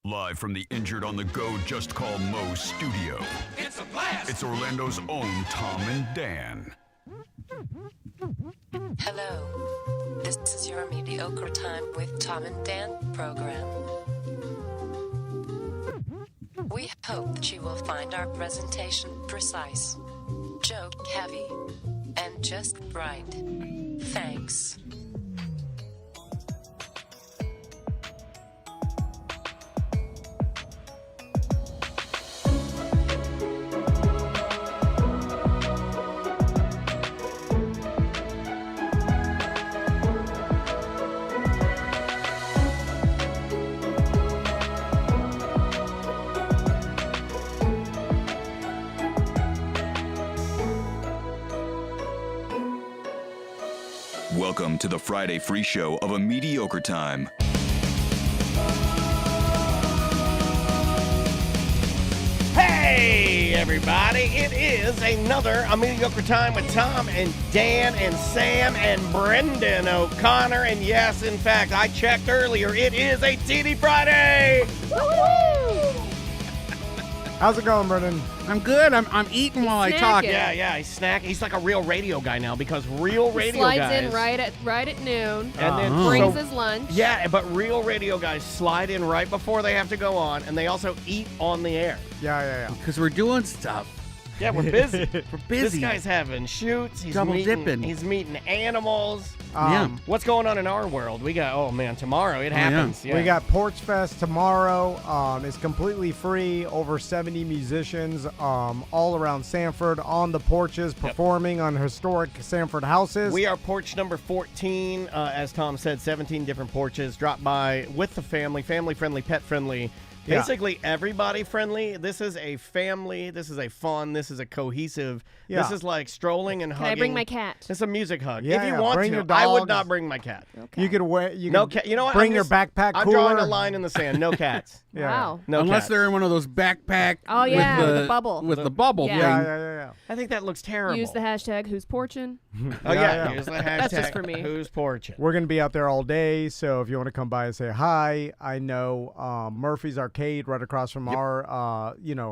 Live from the Injured on the Go Just Call Mo studio. It's a blast! It's Orlando's own Tom and Dan. Hello. This is your Mediocre Time with Tom and Dan program. We hope that you will find our presentation precise, joke heavy, and just right. Thanks. Welcome to the Friday free show of A Mediocre Time. Hey, everybody. It is another A Mediocre Time with Tom and Dan and Sam and Brendan O'Connor. And yes, in fact, I checked earlier. It is a TD Friday. How's it going, Brendan? I'm good. I'm eating while I talk. Yeah, he's snacking. He's like a real radio guy now because real radio slides guys... in right at noon, and then brings his lunch. Yeah, but real radio guys slide in right before they have to go on, and they also eat on the air. Yeah. Because we're doing stuff. Yeah, we're busy. We're busy. This guy's having shoots. He's Double meeting, dipping. He's meeting animals. Yeah. What's going on in our world? We got, tomorrow it happens. Yeah. We got Porch Fest tomorrow. It's completely free. Over 70 musicians all around Sanford on the porches performing on historic Sanford houses. We are porch number 14. As Tom said, 17 different porches. Drop by with the family-friendly, pet-friendly. Basically, everybody friendly. This is a family. This is a fun. This is a cohesive. Yeah. This is like strolling and Can hugging. I bring my cat? It's a music hug. Yeah, if you yeah. want Bring to, your I would dogs. not bring my cat. Okay. You could wear. You No could cat. You know what? Bring I'm your just- backpack I'm cooler. drawing a line in the sand. No cats. Yeah. Wow. No Unless cats. they're in one of those backpack. Oh, yeah, with the the bubble. With the bubble Yeah. thing. Yeah. I think that looks terrible. Use the hashtag who's porchin'. Oh, yeah. Yeah. Use the hashtag. That's just for me. Who's porching? We're going to be out there all day, so if you want to come by and say hi, I know Murphy's Arcade right across from our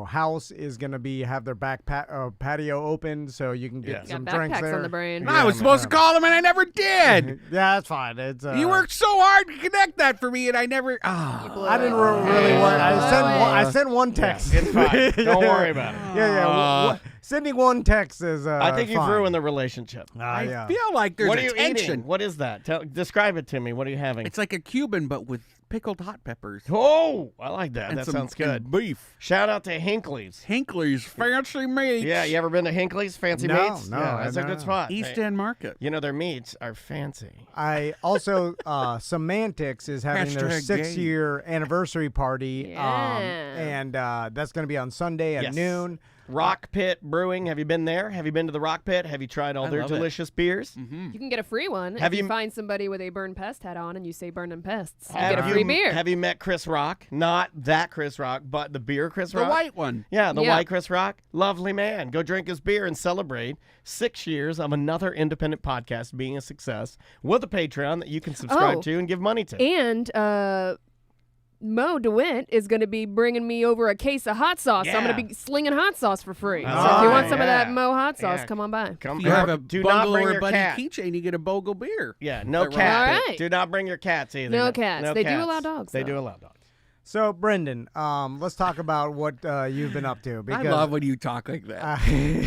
house is going to have their back patio open, so you can get Got some drinks backpacks there. on the brain. I was supposed to call them and I never did. Yeah, that's fine. It's You worked so hard to connect that for me and I never. I didn't really work. I sent one text. It's fine. Don't worry about it. Yeah. Sending one text is I think you've fine. ruined the relationship. I feel like there's What a are you tension. eating? What is that? Describe it to me. What are you having? It's like a Cuban, but with pickled hot peppers. Oh, I like that. And That some- sounds good. and beef. Shout out to Hinckley's. Hinckley's Fancy Meats. Yeah, you ever been to Hinckley's Fancy No, Meats? no, Yeah, that's a no. good spot. East End Market. You know, their meats are fancy. I also Semantics is having their Hashtag gay. 6-year anniversary party, Yeah. and that's going to be on Sunday at Yes. noon. Rock Pit Brewing. Have you been there? Have you been to the Rock Pit? Have you tried all I their love it. delicious beers? Mm-hmm. You can get a free one Have if you you- find somebody with a burn pest hat on and you say burn them pests. You Have get a free beer. Have you met Chris Rock? Not that Chris Rock, but the beer Chris The Rock. white one. Yeah, the Yeah. white Chris Rock. Lovely man. Go drink his beer and celebrate 6 years of another independent podcast being a success with a Patreon that you can subscribe Oh. to and give money to. And Mo DeWitt is going to be bringing me over a case of hot sauce. So I'm Yeah. going to be slinging hot sauce for free. Oh, So if you want some of yeah. that Mo hot sauce, Yeah. come on by. Come If you have a do not bundle bring or your a buddy cat. keychain, you get a Bogle beer. Yeah, no All cat. right. Do not bring your cats either. No cats. No They do cats. allow dogs, They though. do allow dogs. So, Brendan, let's talk about what you've been up to. Because, I love when you talk like that.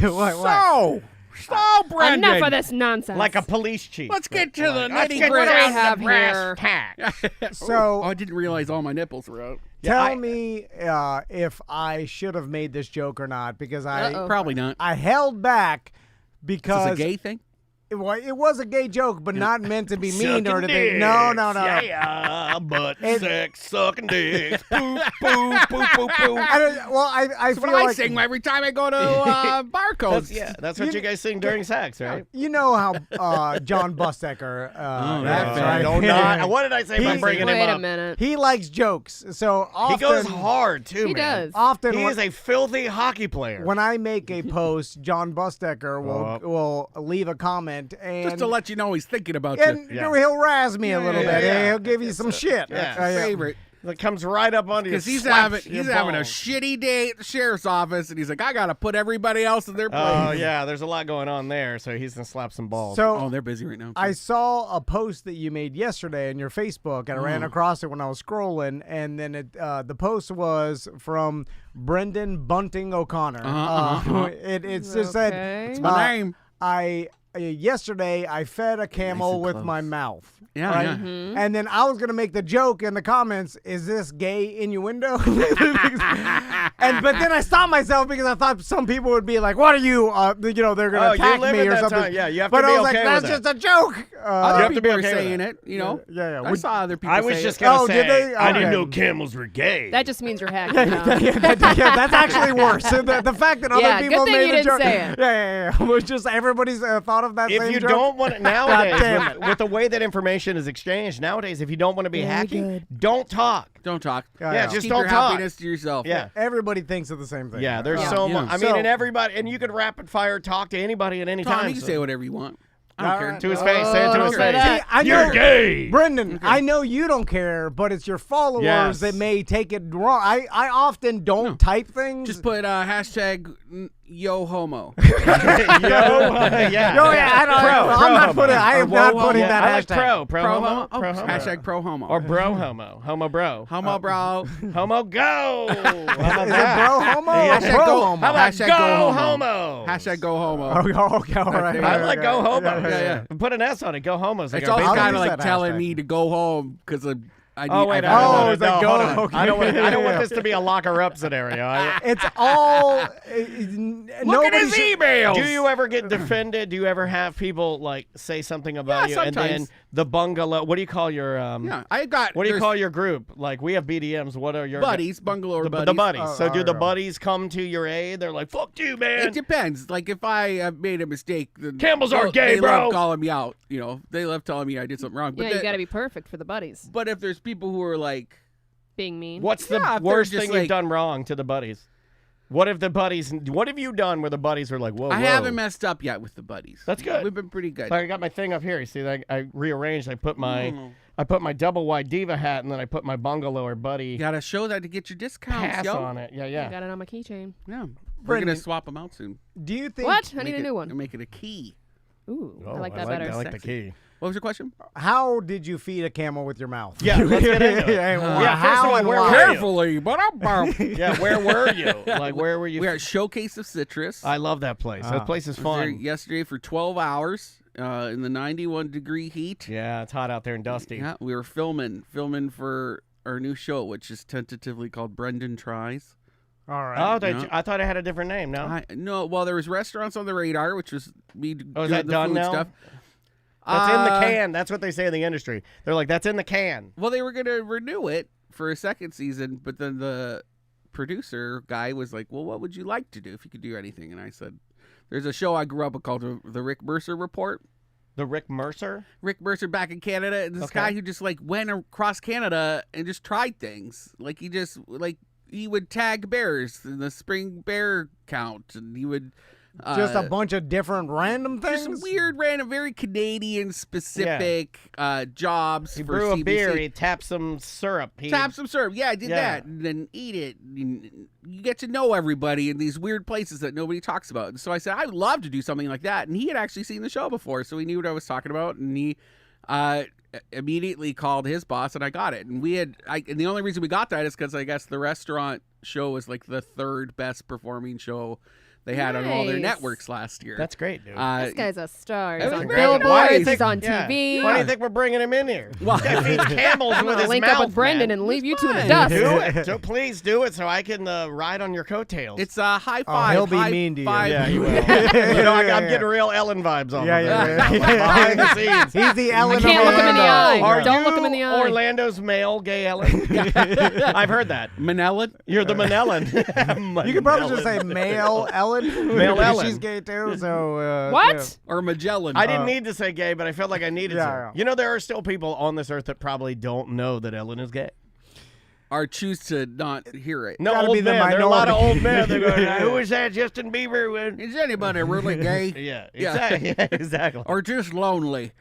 what? So, Brendan. Enough of this nonsense. Like a police chief. Let's get to the Let's nitty get gritty. down I have to brass here. tacks. So, Oh, I didn't realize all my nipples were out. tell me if I should have made this joke or not, because Uh-oh. Probably not. I held back Is because this a gay thing? it was a gay joke, but not meant to be mean Sucking or anything. dicks. No. Yeah, butt It- sex, sucking dicks. Poop, poop, poop, poop, poop. I That's feel what I like sing every time I go to Barcodes. That's what you guys sing during sex, right? you know how John Bustecker. that that's fan. right. Don't not. What did I say by He's- bringing him Wait a up? minute. He likes jokes, so often He goes hard too, He man. does. Often He when, is a filthy hockey player. when I make a post, John Bustecker will leave a comment and Just to let you know he's thinking about and you. Yeah. he'll razz me a little yeah, bit. yeah. He'll give you some shit. Yeah. Yeah. Favorite. That comes right up under you. Because he's slaps having your a bone. shitty day at the sheriff's office, and he's like, I gotta put everybody else in their place. Oh, yeah, there's a lot going on there, so he's going to slap some balls. So Oh, they're busy right now. I saw a post that you made yesterday on your Facebook, and I ran across it when I was scrolling, and then the post was from Brendan Bunting O'Connor. It just said, Okay. It's my name. yesterday I fed a camel and with close. my mouth. Yeah, right? yeah. Mm-hmm. And then I was gonna make the joke in the comments: "Is this gay innuendo?" But then I stopped myself because I thought some people would be like, "What are you? They're gonna attack live me in or that something." time. Yeah, you have but to be I was okay like, with "That's that. just a joke." Other have to be people are okay with saying that. it, you know. Yeah. I saw other people I was say just it. going Oh, to did say, they? I didn't Okay. know camels were gay. That just means you're hacking. Now. That's actually worse. The fact that other Yeah, people good thing made you a didn't joke. say it. Yeah. Was just everybody's thought of that If same you joke. don't want it nowadays, damn with the way that information is exchanged nowadays, if you don't want to be Very hacking, good. don't talk. Don't talk. Yeah, just Keep don't your talk. happiness to yourself. Yeah. Everybody thinks of the same thing. Yeah, there's Yeah. so Yeah. much. I So- mean, and everybody, and you could rapid fire talk to anybody at any Tom, time. you can so- say whatever you want. I don't All care. right. to his face. Say it to don't his say face. that. See, I You're know, gay. Brendan, I know you don't care, but it's your followers Yes. that may take it wrong. I often don't type things. Just put hashtag yo homo. Yo, yeah. Oh, yeah, I don't. I'm not putting. I am not putting that I like hashtag. pro homo, Oh, pro homo. hashtag pro homo. Or bro homo, homo bro. homo bro. Homo go. How about Is that? it bro homo? Hey, or hashtag pro go- homo? How about Hashtag go go homo? Hashtag go homo. Oh, okay, all right. I like okay. go homo. Yeah. Put an S on it. Go homos. Like It's our also I'll baseball kind use of like that telling hashtag. me to go home because I need. Oh wait! I've- Oh, no, it's like no, go- hold on. okay. I don't want Yeah. this to be a locker up scenario. It's all. Look at his emails. Do you ever get defended? Do you ever have people like say something about you, and then sometimes. the bungalow? What do you call your Yeah, I got. What do you there's call your group? Like we have BDMs. What are your buddies? Bungalow The buddies. buddies. Oh, So do the oh. buddies come to your aid? They're like, "Fuck you, man." It depends. Like if I have made a mistake, then Camels aren't gay, they bro. love calling me out. You know, they love telling me I did something wrong. But Yeah, the- you got to be perfect for the buddies. But if there's people who are like, Being mean. What's the Yeah, if they're worst just thing you've like- done wrong to the buddies? What have the buddies? What have you done where the buddies are like, "Whoa, I whoa." haven't messed up yet with the buddies. That's good. We've been pretty good. I got my thing up here. You see, I rearranged. I put my Mm. I put my double wide diva hat, and then I put my bungalow or buddy You gotta show that to get your discounts, pass yo. on it. Yeah, I yeah. got it on my keychain. Yeah, we're Brendan. gonna swap them out soon. Do you think? What? I need Make a it- new one. Make it a key. Ooh, Oh, I like that better. I like the Sexy. key. What was your question? How did you feed a camel with your mouth? Yeah, let's get into it. Yeah, first of how all, and where why? were you? Carefully, but I'm. Yeah, where were you? Like, where were you? We are at Showcase of Citrus. I love that place. That place is I was there fun. yesterday for 12 hours in the 91-degree heat. Yeah, it's hot out there and dusty. Yeah, we were filming for our new show, which is tentatively called Brendan Tries. All right. Oh, Yeah. I thought it had a different name. No, No, well, there was restaurants on the radar, which was me Oh, is doing that the done food now? stuff. that's in the can. That's what they say in the industry. They're like, that's in the can. Well, they were going to renew it for a second season, but then the producer guy was like, well, what would you like to do if you could do anything? And I said, there's a show I grew up with called the Rick Mercer Report. The Rick Mercer. Rick Mercer back in Canada, and this Okay. guy who just like went across Canada and just tried things. Like he would tag bears in the spring bear count, and he would Just a bunch of different random things. just weird, random, very Canadian specific jobs. He for brew a CBC. beer. He tapped some syrup. He Tap some syrup. Yeah, I did Yeah. that. And then eat it. And you get to know everybody in these weird places that nobody talks about. And so I said, I'd love to do something like that. And he had actually seen the show before, so he knew what I was talking about. And he immediately called his boss, and I got it. And and the only reason we got that is because I guess the restaurant show was like the third best performing show they had on all their Nice. networks last year. That's great, dude. This guy's a star. it He's was on very billboards. nice. He's on Yeah. TV. Why do you think we're bringing him in here? Well- This guy feeds camels I'm with gonna his link mouth, up with Brendan man. and leave you two in the fun. dust. Do it. So please do it so I can ride on your coattails. It's a high five. he'll be high mean to you. five. Yeah, you will. You know, I'm getting real Ellen vibes off Yeah, of yeah, that. yeah. Behind the scenes. He's the Ellen. I can't of look him in the Orlando. eye. Are Don't you look him in the eye. Orlando's male gay Ellen? I've heard that. Manella. You're the Manellan. You could probably just say male Ellen. Male because Ellen. She's gay too. So What? yeah. Or Magellan. I didn't need to say gay, but I felt like I needed Yeah, to. yeah. You know, there are still people on this earth that probably don't know that Ellen is gay. or choose to not hear it. No, Gotta old be the men. There are a lot of minority. old men. They're going, who is that Justin Bieber with? Is anybody really gay? Yeah, Yeah. exactly. Yeah, exactly. Or just lonely?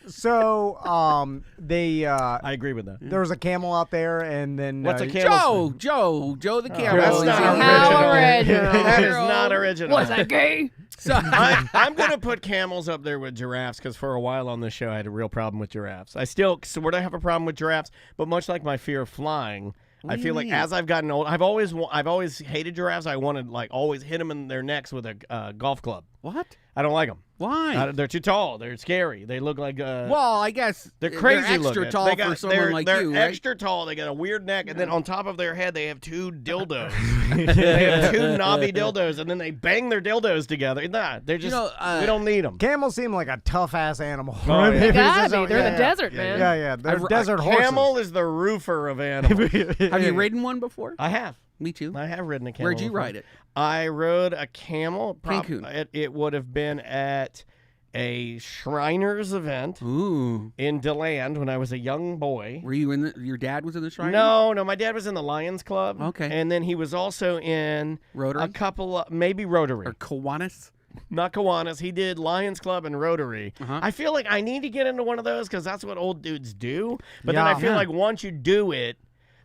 So they I agree with that. there was a camel out there, and then What's a camel? Joe the camel. That's is not in original. there. How original. That is not original. Was that gay? So, I'm going to put camels up there with giraffes because for a while on this show I had a real problem with giraffes. I still sort of have a problem with giraffes, but much like my fear of flying, I feel like as I've gotten old, I've always hated giraffes. I wanted always hit them in their necks with a golf club. what? I don't like them. Why? They're too tall. They're scary. They look like well, I guess they're crazy extra looking. tall They got- for someone like they're you, right? extra tall. They got a weird neck, and then on top of their head they have two dildos. They have two knobby dildos, and then they bang their dildos together. Nah, they're just we don't need them. camels seem like a tough ass animal. Oh, yeah. They It's gotta just be. a- They're yeah, the desert, man. Yeah, they're I've- desert horses. Camel is the roofer of animals. Have you ridden one before? I have. Me too. I have ridden a camel. Where'd you before. ride it? I rode a camel. Cancun. It would have been at a Shriners event Ooh. in DeLand when I was a young boy. Were you in the? Your dad was in the shrine? No, my dad was in the Lions Club. Okay. And then he was also in Rotary? a couple of, maybe Rotary. Or Kiwanis? Not Kiwanis. He did Lions Club and Rotary. Uh-huh. I feel like I need to get into one of those because that's what old dudes do. But then I Yeah. feel Yeah. like once you do it,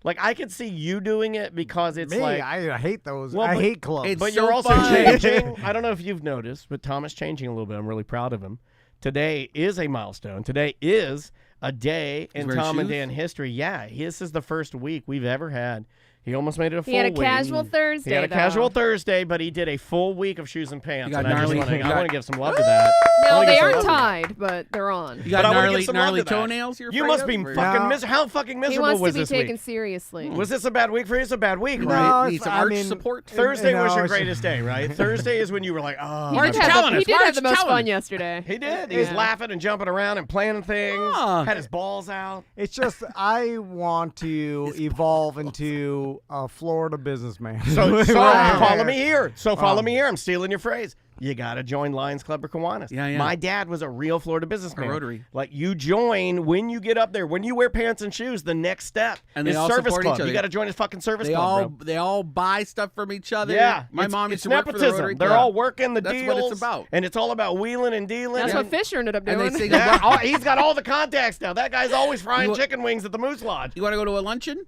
like I could see you doing it because it's Me, like. I hate those. Well, I but hate clubs. it's But so you're also fun. changing. I don't know if you've noticed, but Tom is changing a little bit. I'm really proud of him. Today is a milestone. Today is a day in wearing Tom and shoes? Dan history. Yeah, this is the first week we've ever had. He almost made it a full He had a week. casual Thursday. He had a though. casual Thursday, but he did a full week of shoes and pants. You got And I just gnarly- want you got- to give some love to that. I No, wanna they give some aren't love to that. tied, but they're on. You got But I wanna give gnarly, some love gnarly to that. toenails? You're You afraid must of, be or- fucking No. miserable. How fucking He miserable wants was to be this taken week? seriously. Was this a bad week for you? It's a bad week, No, right? Need it's- some I arch mean, support? Thursday was your it's- greatest day, right? Thursday is when you were like, oh. He Why did aren't you have telling the, he us? did Why have aren't the you most telling fun us? yesterday. He did. He was Yeah. laughing and jumping around and planning things. Ah. Had his balls out. It's just I want to evolve into a Florida businessman. So Right. follow me here. So follow me here. I'm stealing your phrase. You got to join Lions Club or Kiwanis. Yeah, yeah. My dad was a real Florida businessman. A Rotary. Like you join when you get up there. When you wear pants and shoes, the next step And they is all service support club. each other. You got to join his fucking service They club, all bro. they all buy stuff from each other. Yeah, My it's, mom it's used to work for the nepotism. Rotary They're Club. all working the That's deals. what it's about. And it's all about wheeling and dealing. That's and, what Fisher ended up And doing. they sing yeah, about, he's got all the contacts now. That guy's always frying You- chicken wings at the Moose Lodge. you want to go to a luncheon?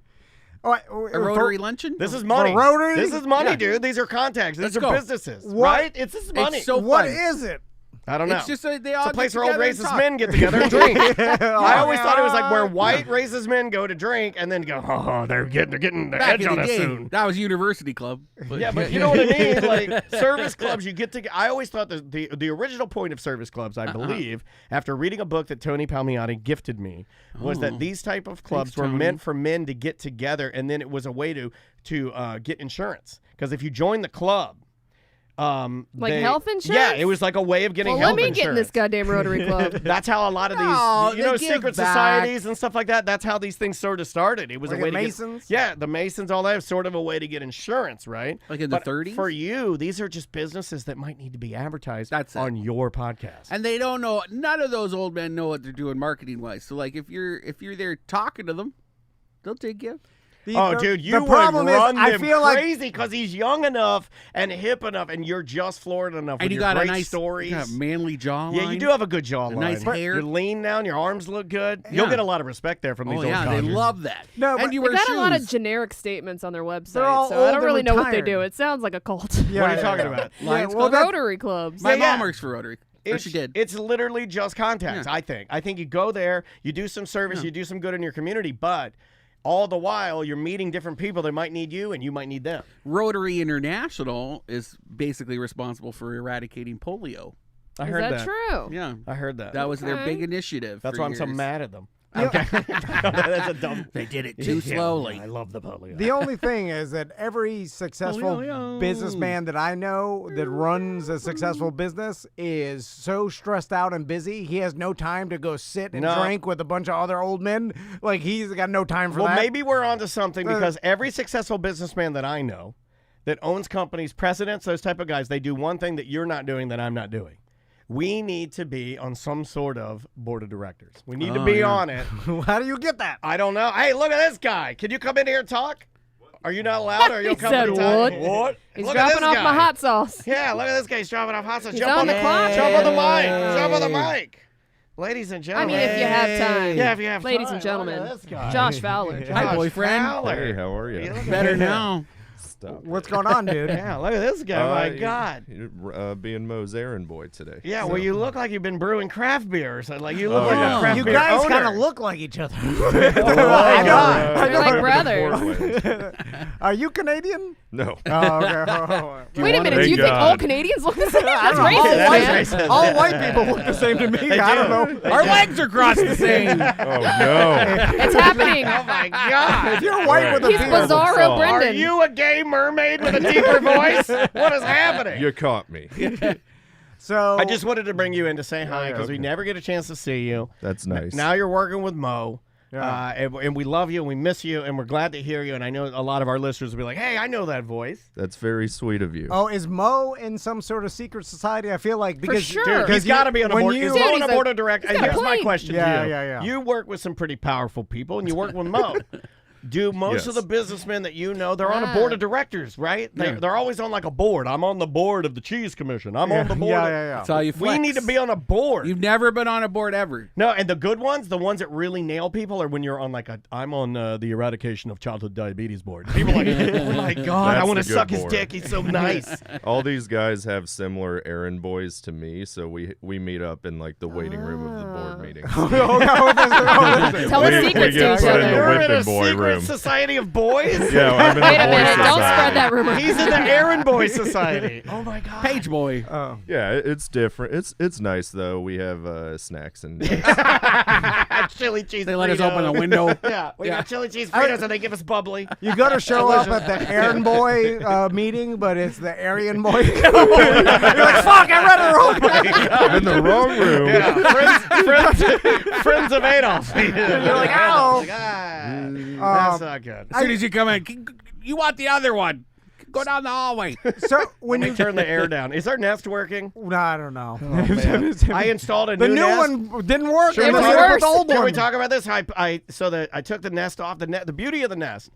All right, A Rotary luncheon? This is money. Rotary? This is money, Yeah. dude. These are contacts. These Let's are go. businesses, What? right? It's this money. It's so What fun. is it? I don't know. It's just they all It's a place get where old together and racist talk. men get together and drink. I always thought it was like where white racist men go to drink and then go, oh, they're getting the Back edge in on the us day, soon. that was university club. Yeah, but you know what I mean? Like service clubs, you get to. I always thought the original point of service clubs, I believe, after reading a book that Tony Palmiotti gifted me, was that these type of clubs were Tony. meant for men to get together, and then it was a way to get insurance. Because if you join the club, Like they- health Yeah, insurance? it was like a way of getting well, health let me get in this insurance. goddamn Rotary Club. That's how a lot of these, No, you know, they give secret back. societies and stuff like that. That's how these things sort of started. It was Like a way the to Masons? get, yeah, the Masons, all that was sort of a way to get insurance, right? Like in the But 30s? For you, these are just businesses that might need to be advertised That's it. on your podcast. And they don't know. None of those old men know what they're doing marketing wise. So like, if you're there talking to them, they'll take you. Dude, you the would problem run is, I them feel like crazy because he's young enough and hip enough, and you're just Florida enough And with you your got great a nice stories. you got a manly jawline. Yeah, you do have a good jawline. nice hair. You're lean now, and your arms look good. You'll Yeah. get a lot of respect there from these Oh old yeah, they codgers. love that. No, and but you They wear got shoes. a lot of generic statements on their website, They're all so I old don't and really know what they retired. do. It sounds like a cult. Yeah, What are you talking about? Lions well, Club? that- Rotary clubs. My Yeah, mom yeah. works for Rotary. Or she did. It's literally just contacts, Yeah. I think. I think you go there, you do some service, you do some good in your community, but all the while you're meeting different people that might need you and you might need them. Rotary International is basically responsible for eradicating polio. I Is heard that that. true? Yeah, I heard that. that was their Okay. big initiative. That's for why I'm so years. mad at them. Okay. That's a dumb. They did it too Yeah, slowly. I love the polio. The only thing is that every successful Polio. businessman that I know that runs a successful business is so stressed out and busy, he has no time to go sit and No. drink with a bunch of other old men. Like, he's got no time for Well, that. maybe we're onto something because every successful businessman that I know that owns companies, presidents, those type of guys, they do one thing that you're not doing that I'm not doing. we need to be on some sort of board of directors. We need to be on it. How do you get that? I don't know. Hey, look at this guy. Can you come in here and talk? Are you not allowed? Or are you He said what? What? He's Look at dropping this off guy. my hot sauce. Yeah, look at this guy. He's dropping off hot sauce. He's Jump on the clock. Jump on the mic. Jump on the mic. Ladies and I gentlemen. mean, if you have time. Yeah, if you have Ladies time. and gentlemen, Look at this guy. Josh Fowler. Hi, boyfriend. Fowler. Hey, how are you? You look Better good. now. Stop. What's going on, dude? Yeah, look at this guy. My God. Being Mo's errand boy today. Yeah, well, you look like you've been brewing craft beers. Like you look like yeah. a craft You beer guys owner. kind of look like each other. I know. They're like brothers. Are you Canadian? No. Oh, okay. Wait a minute. Do you Thank think all God. Canadians look the same? That's All racist, That white, is man. racist. all white people look the same to me. I don't know. Our legs are crossed the same. Oh no. It's happening. Oh my God. If you're white with a He's beard, Bizarro Are Brendan. you a gay mermaid with a deeper voice? What is happening? You caught me. so I just wanted to bring you in to say hi because we okay. never get a chance to see you. That's nice. Now you're working with Mo. Yeah. And we love you and we miss you and we're glad to hear you. And I know a lot of our listeners will be like, hey, I know that voice. That's very sweet of you. Oh, is Mo in some sort of secret society? I feel like because sure. Dude, because he's got to be on a when board. you- Is Dude, Mo on he's a a- board of directors? he's got a Here's my plane. question Yeah, to you. yeah. You work with some pretty powerful people and you work with Mo. Do most of Yes. the businessmen that you know, they're on a board of directors, right? They're always on like a board. I'm on the board of the Cheese Commission. I'm on the board. Yeah. That's how you flex. We need to be on a board. You've never been on a board ever. No, and the good ones, the ones that really nail people, are when you're on I'm on the eradication of childhood diabetes board. People are like, oh my God, I That's want to the good suck his board. dick. He's so nice. All these guys have similar errand boys to me, so we meet up in like the waiting room of the board meeting. Tell us We secrets get to each put in other. the You're in whipping a boy secret room. society of boys? Yeah, I'm in Wait the a boy minute. Don't society. spread that rumor. He's in the errand boy society. Oh my God. Page boy. Yeah, it's different. It's nice though. We have snacks and Chili cheese They let us Fritos. open a window. Yeah, we Yeah. got chili cheese Fritos and they give us bubbly. You got to show up at the errand boy meeting, but it's the Aryan boy. You're like, fuck, I read it wrong. I'm in the wrong room. Yeah, friends of Adolf. You're like, ow. That's not good. As soon as you come in, you want the other one. Go down the hallway. So when Let you me turn the air down. Is our Nest working? No, I don't know. I installed a the new new Nest. one didn't work. Should It and was then I put worse. the old Can we one. talk about this? I took the Nest off. The beauty of the Nest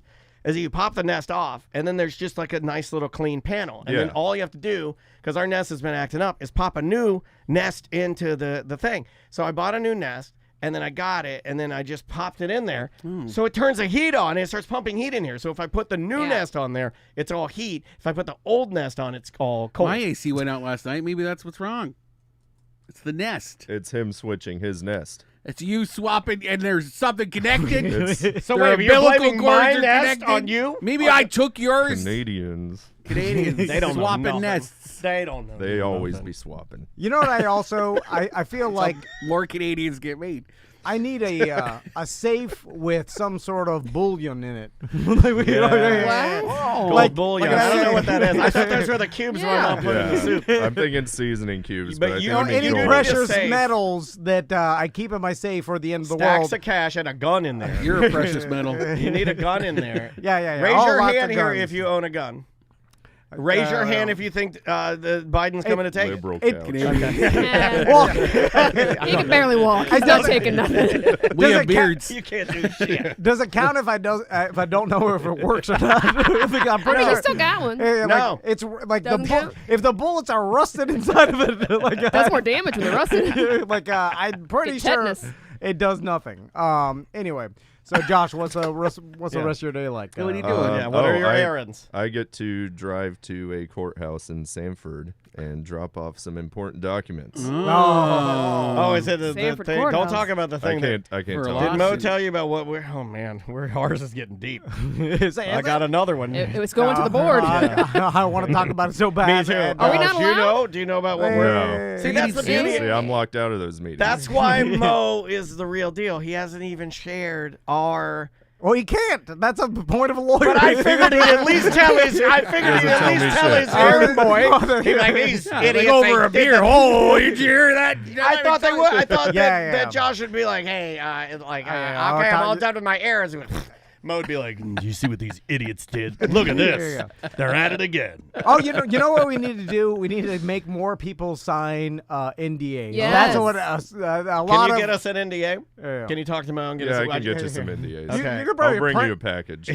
is that you pop the Nest off, and then there's just like a nice little clean panel. And then Yeah. all you have to do, because our Nest has been acting up, is pop a new Nest into the thing. So I bought a new Nest, and then I got it, and then I just popped it in there. So it turns the heat on, and it starts pumping heat in here. So if I put the new Nest on there, it's all heat. If I put the old Nest on, it's all cold. My AC went out last night. Maybe that's what's wrong. It's the Nest. It's him switching his nest. It's you swapping, and there's something connected. It's So Their wait, you're umbilical blaming cords my are Nest connected. on you? Maybe I took yours. Canadians. Canadians. They don't know swapping nothing. nests. They don't know. They always nothing. be swapping. You know what? I feel like More Canadians get made. I need a safe with some sort of bullion in it. Gold Like- bullion. like a I don't know what that is. I thought safe. those were the cubes Yeah. we're not putting in the soup. I'm thinking seasoning cubes, But but, you I don't think Any You we need need to precious save. metals that I keep in my safe for the end of the Stacks world. of cash and a gun in there. You're a precious metal. You need a gun in there. Yeah. Raise All your lots hand of here guns. if you own a gun. Raise your hand if you think the Biden's coming to take it. liberal It- couch. Canadians. Yeah. Well, He can barely walk. He's not taking nothing. We Does have it beards. You can't do shit. does it count if I don't know if it works or not? I'm pretty You sure. still got one. Like, No. it's like Doesn't count. if the bullets are rusted inside of it, like That's more damage when they're rusted. like I'm pretty Get sure tetanus. it does nothing. Anyway, so Josh, what's the rest of your day like? What are you doing? Yeah, what are your I- errands? I get to drive to a courthouse in Sanford and drop off some important documents. Oh, is it the Sanford thing? Don't Courthouse. talk about the I thing. can't For a tell. lot. Did Mo Lawsuit. tell you about what we're? Oh man, ours is getting deep. Is I got another one. It was going to the board. I want to talk about it so Me bad. too. and, Are we not Do you allowed? know? Do you know about what Hey. we're? No. See, that's the beauty. See, I'm locked out of those meetings. That's why Mo is the real deal. He hasn't even shared our. Well, he can't. That's a point of a lawyer. But I figured he'd at least tell his. I figured he'd at tell least me tell shit. his errand boy. He's like these idiots. over they a did beer. that. Oh, did you hear that? I thought they would. I thought Yeah. that Josh would be like, hey, yeah. okay, I'll I'm all talk- done with my errands. He went, Mo would be like, "Do you see what these idiots did? Look at this. They're at it again." Oh, you know what we need to do? We need to make more people sign NDAs. Yes. That's what a lot Can you of. get us an NDA? Yeah. Can you talk to Mo and get Yeah, us? I can get you some NDAs. Okay. You could probably I'll bring print- you a package.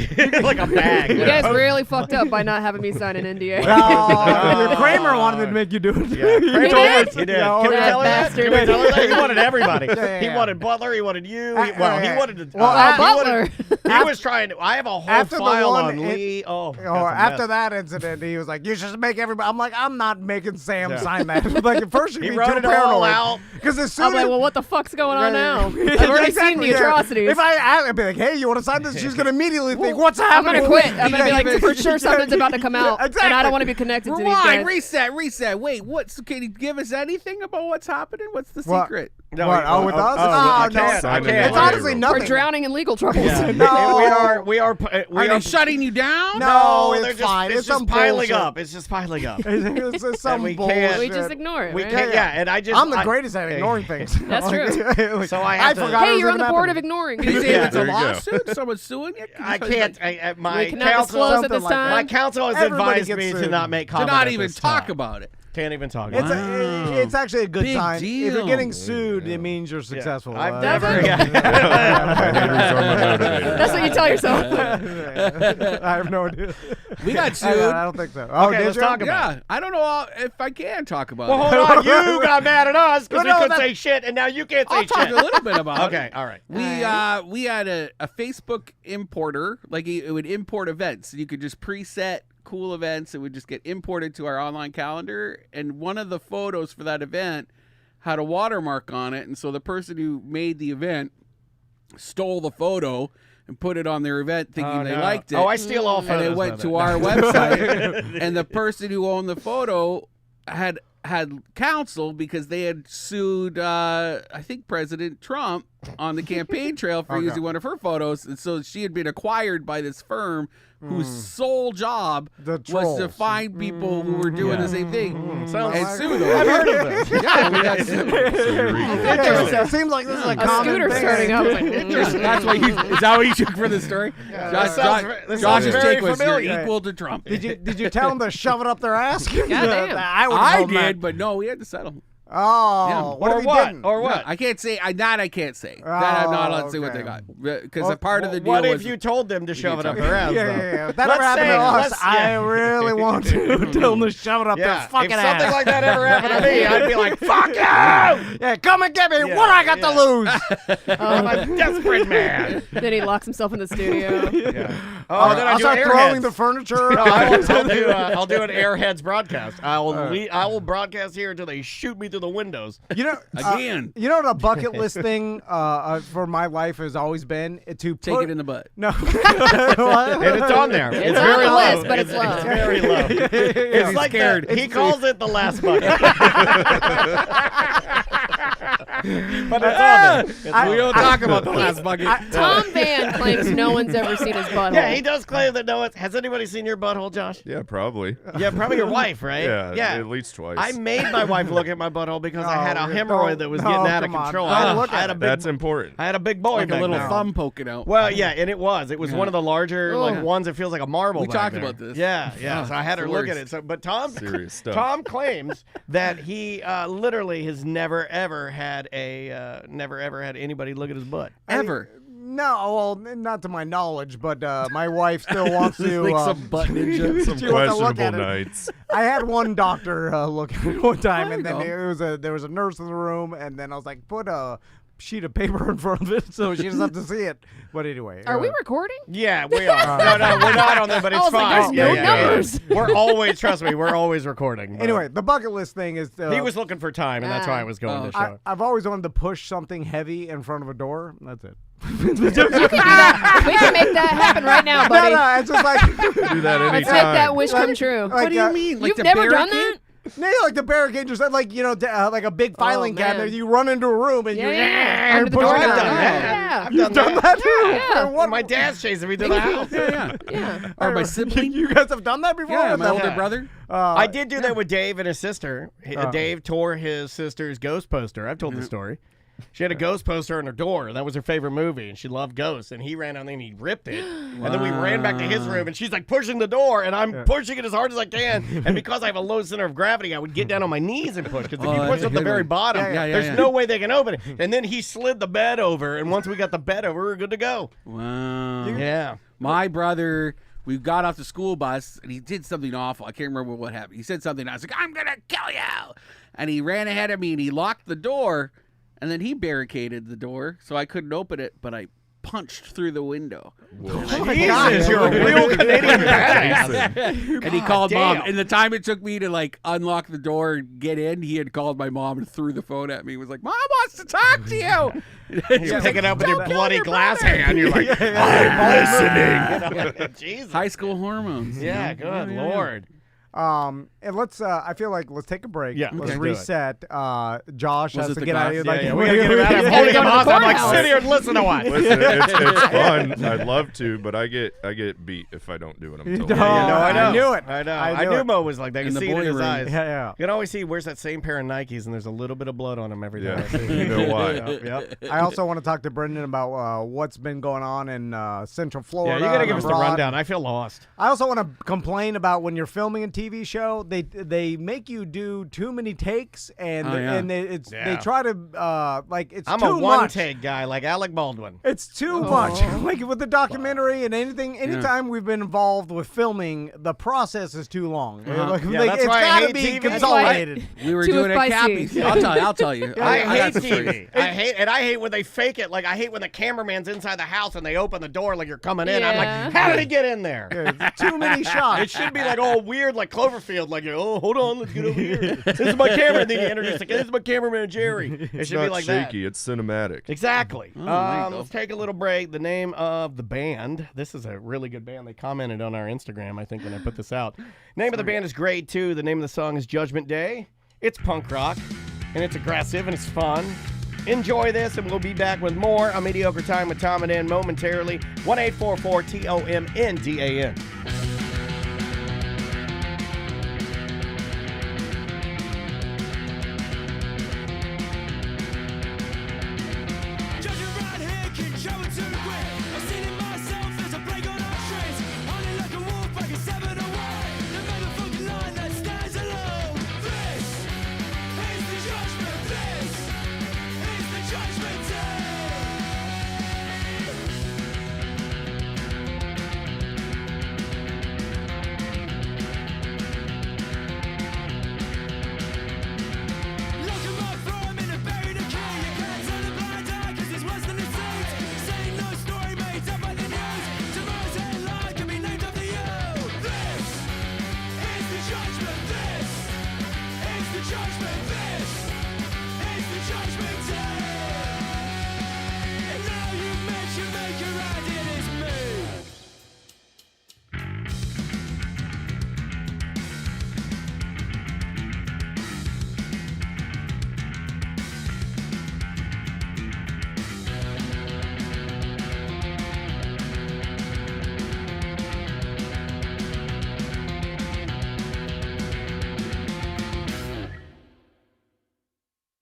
like a bag. You guys really fucked up by not having me sign an NDA. No, Kramer wanted to make you do it. Yeah, Kramer He did? He did. Yeah, Can we yeah, tell her that? bastard. Can we tell her that? He wanted everybody. yeah, He yeah. wanted Butler. He wanted you. He yeah. wanted to. Well, he Butler. He was trying to. I have a whole After the file one on in- Lee. Oh, After that incident, he was like, "You should make everybody." I'm like, "I'm not making Sam Yeah. sign that." Like at first, He you'd be wrote too it all paranoid. out. Because as soon I'm like, as well, what the fuck's going on now? Yeah, I've already seen exactly, the yeah. atrocities. If I'd be like, "Hey, you want to sign this?" She's gonna immediately think, "What's I'm happening?" gonna quit. I'm gonna be like, Yeah, for sure something's about to come out, and I Exactly. don't want to be connected to these Rewind, guys. reset. Wait, can you give us anything about what's happening? What's the What? secret? No, What? Oh, with us? I Oh, no. can't. I Sign can't. it. It's honestly We're nothing. We're drowning in legal troubles. Yeah. No. We are. Are they shutting you down? No, they're it's just, fine. It's It's just some piling bullshit. up. It's just piling up. It's just some we bullshit. can't- We just ignore it. We right? can't. Yeah, and I just. I'm the greatest at ignoring things. That's true. So I have to- forgot it Hey, was you're on gonna the board happen. of ignoring. Can you say Yeah, it's a there you go. lawsuit? Someone's suing you? Can you I say can't. that? My We cannot counsel. disclose at this something like time. My counsel has Everybody advised gets me to sued. not make To comment. not at even this talk time. about it. Can't even talk It's, about it. it's actually a good Big sign. If you're deal. getting sued, it means you're successful. I've That's never. it. My haters are my motivators. That's what you tell yourself. I have no idea. We got I sued. don't think so. Oh, Okay, did let's you? talk about Yeah, I don't know if I can talk about Well, it. hold on. You got mad at us because we No, couldn't that- say shit, and now you can't say I'll talk shit. a little bit about it. Okay, all right. We had a Facebook importer, like it would import events. You could just preset cool events. It would just get imported to our online calendar. And one of the photos for that event had a watermark on it. And so the person who made the event stole the photo and put it on their event thinking they liked it. Oh, I steal all photos. and it went of to it. our website. And the person who owned the photo had counsel because they had sued, I think, President Trump on the campaign trail for using one of her photos. And so she had been acquired by this firm whose sole job The was to trolls. find people who were doing the same thing Sounds and like- sue them. I've heard of this. Yeah, we got sued. It seems like this is a A common scooter thing. starting up. That's why is that what you took for the story? This sounds Josh's very take was familiar. you're equal to Trump. Did you tell them to shove it up their ass? Goddamn. I would I did, but no, we had to settle. Oh, Yeah. what Or if he what? didn't? Or what? No, I can't say. I can't say that. I'm not allowed to say what they okay. got because Well, a part of the deal What was if you told them to shove it up talk their about ass? Yeah, though? yeah, yeah. If that Let's ever happened say- to us, let's- I yeah. really want to tell them to shove it up their Yeah, fucking if ass. something like that ever happened to me, I'd be like, "Fuck you! I'm Yeah, come and get me. Yeah, What I got to lose? a desperate man." Then he locks himself in the studio. Oh, then I I'll do start Airheads. throwing the furniture. No, I'll do an Airheads broadcast. I will broadcast here until they shoot me through the windows. You know, Again. You know what a bucket list thing for my life has always been to take put, it in the butt. No, And it's on there. It's on very the low. list, but it's low. It's very low. It's he's like scared. He calls it the last bucket. But it's on there. It's on We don't there. talk about the last bucket. Tom Van claims no one's ever seen his butthole. Yeah, he does claim that no one. Has anybody seen your butthole, Josh? Yeah, probably. Yeah, probably your wife, right? Yeah, at least twice. I made my wife look at my butthole because I had a No, hemorrhoid that was no, getting out of come on. control. Don't I look had at a it. big, That's important. I had a big boy Like a back little then. thumb poking out. Well, yeah, and it was. It was one of the larger Oh. like ones that feels like a marble. We back talked there. about this. Yeah, yeah. Oh, So I had her it's the look at worst. it. So, but Tom, Serious stuff. Tom claims that he literally has never ever had anybody look at his butt. Ever. no, well, not to my knowledge, but my wife still wants to. Like some butt ninja. Some she wants to look questionable at it. nights. I had one doctor look at it one time, and There then you there was a nurse in the room, and then I was like, put a sheet of paper in front of it so she doesn't have to see it. But anyway, Are we recording? Yeah, we are. No, we're not on there, but it's I was like, fine. there's no numbers. We're always, trust me, we're always recording. bro. Anyway, the bucket list thing is. he was looking for time, and that's why I was going to show it. I've always wanted to push something heavy in front of a door. That's it. We can make that happen right now, buddy. No, it's just like Do that anytime. Let's make that wish come true. Like, What do you mean? Like You've the never done barricade? that? no, like the barricade, just like like a big filing man. cabinet. You run into a room and you Yeah. Under the push door. it I've down. done that. Yeah. I've You've done that too. Yeah. For what- My dad's chasing me to the house. Yeah. Or my sibling. You guys have done that before? Yeah, What my the- older brother. I did do that with Dave and his sister. Oh. Dave tore his sister's ghost poster. I've told the story. She had a ghost poster on her door. That was her favorite movie, and she loved ghosts. And he ran out there and he ripped it. And then we ran back to his room, and she's like pushing the door, and I'm pushing it as hard as I can. And because I have a low center of gravity, I would get down on my knees and push. Because if you push at the very bottom, there's no way they can open it. And then he slid the bed over, and once we got the bed over, we were good to go. Wow. Yeah. My brother, we got off the school bus, and he did something awful. I can't remember what happened. He said something, and I was like, I'm going to kill you. And he ran ahead of me, and he locked the door, and then he barricaded the door, so I couldn't open it, but I punched through the window. Jesus, you're a real Canadian badass. And he called damn. Mom. And the time it took me to like unlock the door and get in, he had called my mom and threw the phone at me. He was like, Mom wants to talk to you. You're picking up with your bloody glass hand. You're like, I'm listening. Jesus. High school hormones. Yeah, good Lord. And let's. I feel like let's take a break. Yeah, let's okay. reset. Josh Was has it to the get out of here. glass? Like, Yeah, we gotta get him out. I'm holding him hostage. I'm like, sit here and listen to what. Listen, it's fun. I'd love to, but I get beat if I don't do what I'm told. I know. I knew it. I know. I I knew knew it. Mo was like that. You In can the see it in boy his room. eyes. Yeah. You can always see he wears that same pair of Nikes, and there's a little bit of blood on him every time. Yeah, I see him. you know why. Yep. I also want to talk to Brendan about what's been going on in Central Yeah, Florida. you gotta give and us the abroad. rundown. I feel lost. I also want to complain about when you're filming a TV show, they make you do too many takes, and they try to it's I'm too a much. one-take guy like Alec Baldwin. It's too much. Like with the documentary and anytime we've been involved with filming, the process is too long. Like, Yeah, that's it's why I gotta hate be TV. consolidated. We were Too doing it at spicy. Cappy's. I'll tell you. I hate got some TV. stories. I hate when they fake it. Like I hate when the cameraman's inside the house and they open the door like you're coming in. I'm Yeah. like, how did he get in there? It's too many shots. It should be like all weird, like Cloverfield. Like, oh, hold on, let's get over here. This is my camera. And then you introduce, like, this is my cameraman Jerry. It It's should be not like shaky. that. It's cinematic. Exactly. there you go. Let's take a little break. The name of the band. This is a really good band. They commented on our Instagram, I think, when I put this out. Name of the band is Grade 2. The name of the song is Judgment Day. It's punk rock, and it's aggressive, and it's fun. Enjoy this, and we'll be back with more on Mediocre Time with Tom and Dan momentarily. 1-844-TOMNDAN.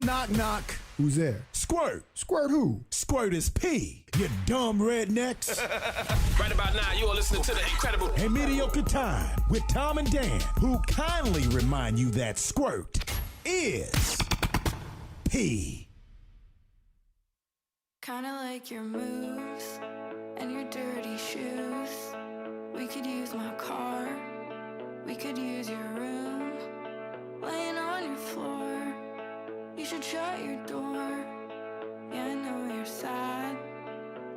Knock, knock. Who's there? Squirt. Squirt who? Squirt is P. You dumb rednecks. Right about now, you are listening to the incredible A Mediocre Time with Tom and Dan, who kindly remind you that squirt is P. Kinda like your moves and your dirty shoes. We could use my car. We could use your room. Laying on your floor. You should shut your door. Yeah, I know you're sad,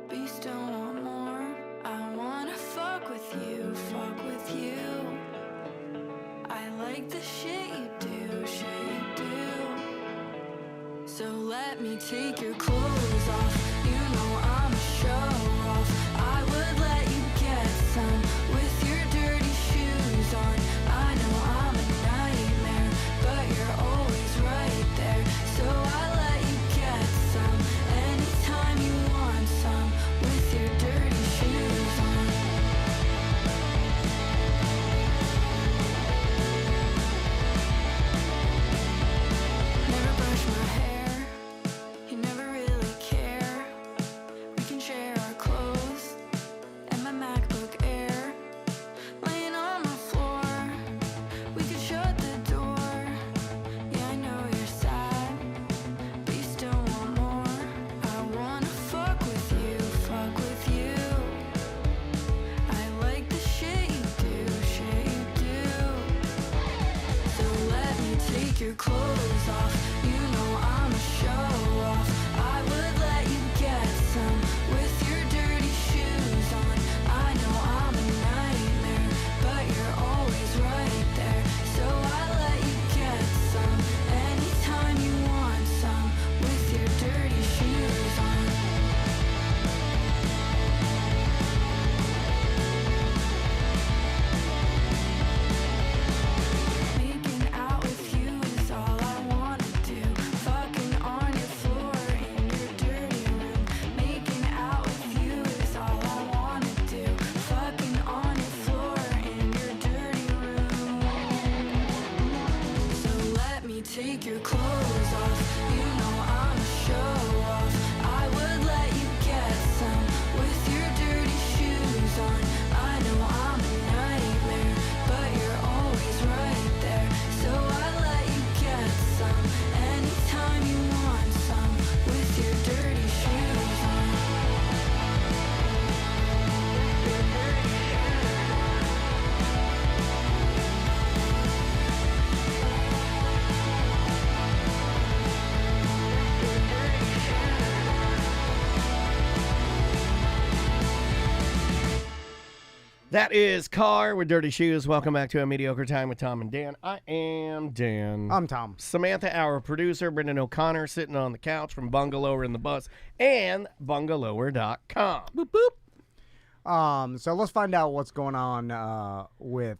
but you still want more. I wanna fuck with you, fuck with you. I like the shit you do, So let me take your clothes off. You know I'm a show off. I would let you get some with your dirty shoes on. I know I'm a nightmare, but you're always right there. So I let you get some anytime you want some with your dirty shoes on. Never brush my hair. You never That is Car with Dirty Shoes. Welcome back to A Mediocre Time with Tom and Dan. I am Dan. I'm Tom. Samantha, our producer, Brendan O'Connor, sitting on the couch from Bungalower in the Bus and bungalower.com. Boop, boop. So let's find out what's going on with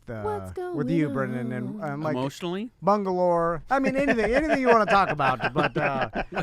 you, Brendan, and like Emotionally? Bungalower. I mean, anything you want to talk about. But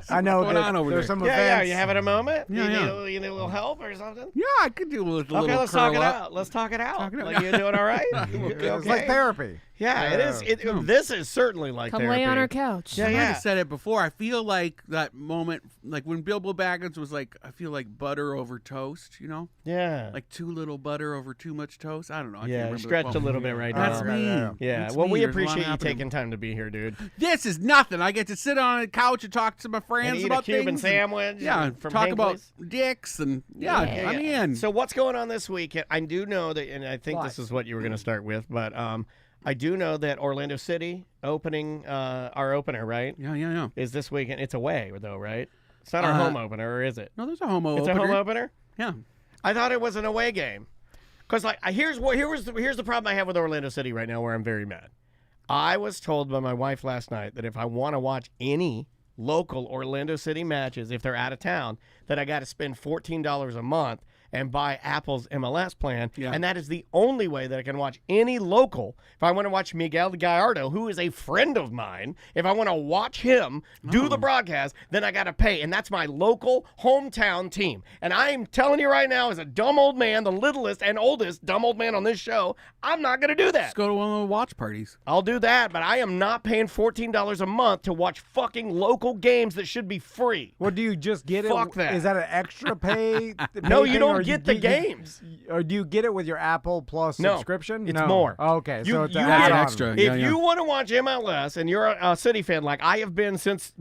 I know going on over there's there? some Yeah, events. you having a moment? Yeah, you need a little help or something? Yeah, I could do with a little Okay, let's talk it curl up. out. Let's talk it out. Talk it out. Like, you doing all right? It's like therapy. Yeah, it is. This is certainly like Come therapy. lay on our couch. Yeah, I might yeah. have said it before. I feel like that moment, like when Bilbo Baggins was like, I feel like butter over toast, you know? Yeah. Like too little butter over too much toast. I don't know. I can't Yeah, remember the stretched a quote. little bit right now. That's me. Yeah, That's well, me. we There's a lot appreciate you happening. taking time to be here, dude. This is nothing. I get to sit on a couch and talk to my friends And eat about a Cuban things. sandwich. Yeah, from talk about Hinckley's. dicks and I'm in. So what's going on this weekend? I do know that, and I think this is what you were going to start with, but I do know that Orlando City opening our opener, right? Yeah. Is this weekend? It's away though, right? It's not our home opener, or is it? No, there's a home It's opener. a home opener. Yeah. I thought it was an away game. Because like here's the problem I have with Orlando City right now, where I'm very mad. I was told by my wife last night that if I want to watch any local Orlando City matches, if they're out of town, that I got to spend $14 a month and buy Apple's MLS plan. Yeah. And that is the only way that I can watch any local. If I want to watch Miguel Gallardo, who is a friend of mine, if I want to watch him do the broadcast, then I got to pay. And that's my local hometown team. And I'm telling you right now, as a dumb old man, the littlest and oldest dumb old man on this show, I'm not going to do that. Let's go to one of the watch parties. I'll do that, but I am not paying $14 a month to watch fucking local games that should be free. Well, do you just get it? Fuck that. Is that an extra pay? No, you thing, don't or get the games. Or do you get it with your Apple Plus No, subscription? it's No. more. Okay, You- so it's you an get add-on. extra. If Yeah, you want to watch MLS and you're a City fan, like I have been since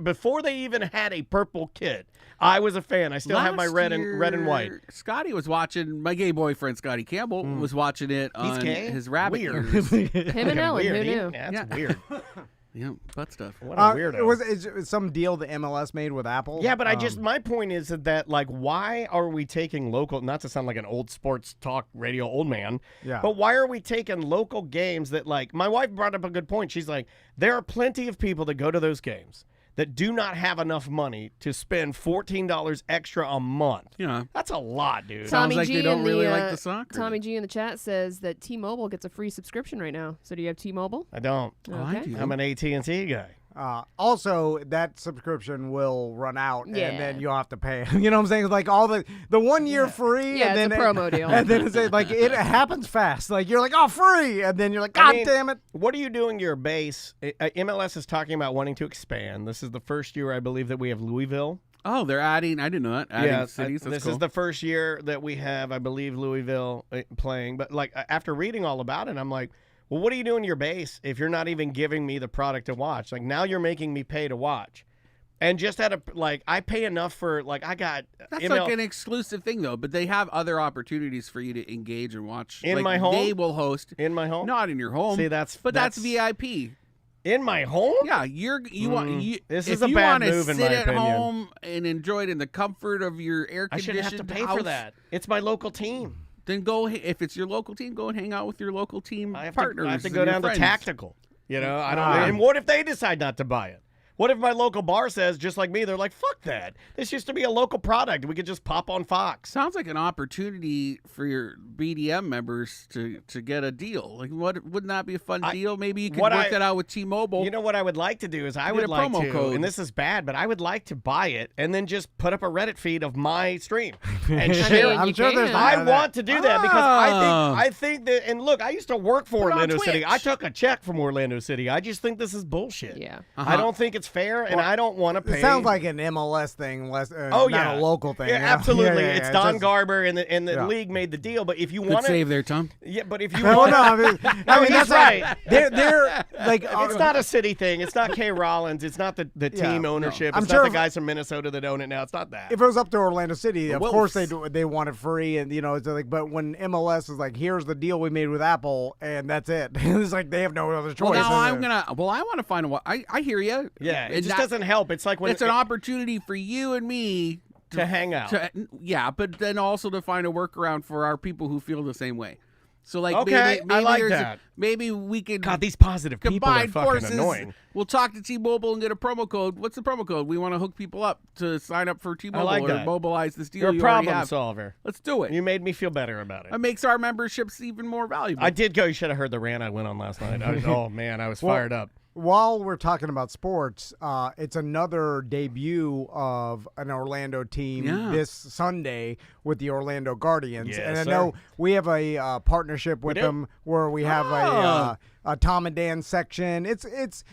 before they even had a purple kit, I was a fan. I still have my Last red and white. year, Scotty was watching. My gay boyfriend Scotty Campbell was watching it He's on gay? his rabbit Weird. ears. Him and Ellen, Weird. who knew? That's Yeah. weird. Yeah, butt stuff. What a weirdo. It's some deal the MLS made with Apple? Yeah, but my point is that like, why are we taking local, not to sound like an old sports talk radio old man, Yeah. but why are we taking local games that, like, my wife brought up a good point. She's like, there are plenty of people that go to those games that do not have enough money to spend $14 extra a month. Yeah. That's a lot, dude. Sounds like they don't really like the soccer. Tommy G in the chat says that T-Mobile gets a free subscription right now. So do you have T-Mobile? I don't. Oh, I Okay. do. I'm an AT&T guy. Also, that subscription will run out, Yeah. and then you'll have to pay. You know what I'm saying? Like all the 1 year free, Yeah, and it's then a promo deal. and then it's like it happens fast. Like you're like, oh, free, and then you're like, God I mean, damn it. What are you doing to your base? MLS is talking about wanting to expand. This is the first year, I believe, that we have Louisville. Oh, they're adding. I didn't know that. Adding cities. That's this cool. is the first year that we have, I believe, Louisville playing. But like after reading all about it, I'm like, well, what are you doing to your base if you're not even giving me the product to watch? Like now you're making me pay to watch, and just at I pay enough for I got That's like an exclusive thing, though. But they have other opportunities for you to engage and watch. In Like, my home? they will host. in my home. Not in your home. See, that's VIP. in my home. Yeah, This if is a you bad wanna move in sit my at opinion. home and enjoy it in the comfort of your air I conditioned shouldn't have to pay house, for that. It's my local team. Then go. If it's your local team, go and hang out with your local team I have partners. to, I have to and go your down to friends. tactical. You know, I don't. And what if they decide not to buy it? What if my local bar says, just like me, they're like, fuck that. This used to be a local product. We could just pop on Fox. Sounds like an opportunity for your BDM members to get a deal. Like, wouldn't that be a fun deal? Maybe you could work that out with T-Mobile. You know what I would like to do is I Get would a like promo to, code. and this is bad, but I would like to buy it and then just put up a Reddit feed of my stream and share it. I'm sure there's I want to do that because Ah. I think that, and look, I used to work for Put it on Orlando City. Twitch. I took a check from Orlando City. I just think this is bullshit. Yeah. I don't think it's fair, and I don't want to pay. It sounds like an MLS thing, Oh, not a local thing. Yeah, you know? absolutely. Yeah, yeah, it's yeah. Don just- Garber and the Yeah. league made the deal. But if you Good want save there, Tom. yeah. But if you Well, want, no, I mean, he's that's right. They're like It's not a city thing. It's not Kay Rollins. It's not the Yeah, team no. ownership. I'm It's sure not the if- guys from Minnesota that own it now. It's not that. If it was up to Orlando City, of course Wolves. they want it free, and you know it's like. But when MLS is like, here's the deal we made with Apple, and that's it. It's like they have no other choice. Well, now is I'm it? gonna. Well, I want to find a. I hear you. yeah, it just doesn't help. It's like when It's an opportunity for you and me to hang out. yeah, but then also to find a workaround for our people who feel the same way. So like Okay, maybe I like there's that. Maybe we could God, these positive people are combine fucking forces. annoying. We'll talk to T-Mobile and get a promo code. What's the promo code? We want to hook people up to sign up for T-Mobile like or that. mobilize this deal You're a you already problem have. solver. Let's do it. You made me feel better about it. It makes our memberships even more valuable. I did go. You should have heard the rant I went on last night. Oh, man, I was fired up. While we're talking about sports, it's another debut of an Orlando team this Sunday with the Orlando Guardians. Yes, and I sir. know we have a partnership with do? them where we have a Tom and Dan section. It's it's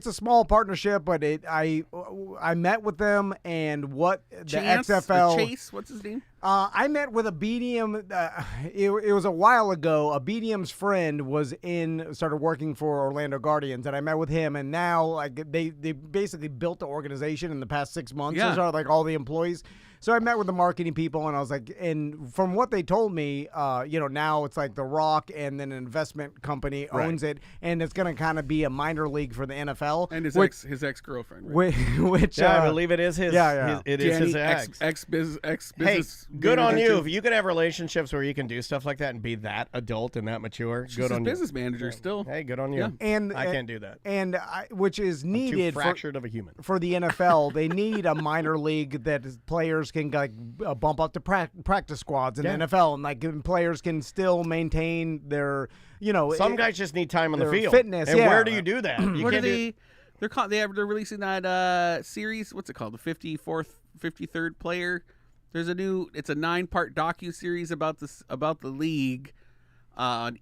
a small partnership, but I met with them and what the Chance, XFL Chase, what's his name? I met with a BDM. It was a while ago. A BDM's friend started working for Orlando Guardians, and I met with him. And now, like they basically built the organization in the past 6 months. Yeah. Those are like all the employees. So I met with the marketing people, and I was like, and from what they told me, now it's like The Rock and then an investment company owns it, and it's going to kind of be a minor league for the NFL. And his ex-girlfriend. Right? Which I believe it is his. Yeah. It is his Jenny, ex. ex-business. Hey, good on you. manager. If you can have relationships where you can do stuff like that and be that adult and that mature, She's good his on you. business manager still. Hey, good on you. Yeah. And I can't do that. And which is Too needed fractured of a human. for the NFL. They need a minor league that players can like bump up to practice squads in the NFL, and like players can still maintain their, Some guys just need time on the their field. fitness, And yeah. where do you do that? You What are can't do. they're releasing that series. What's it called? The 53rd player. There's it's a 9-part docu-series about the league on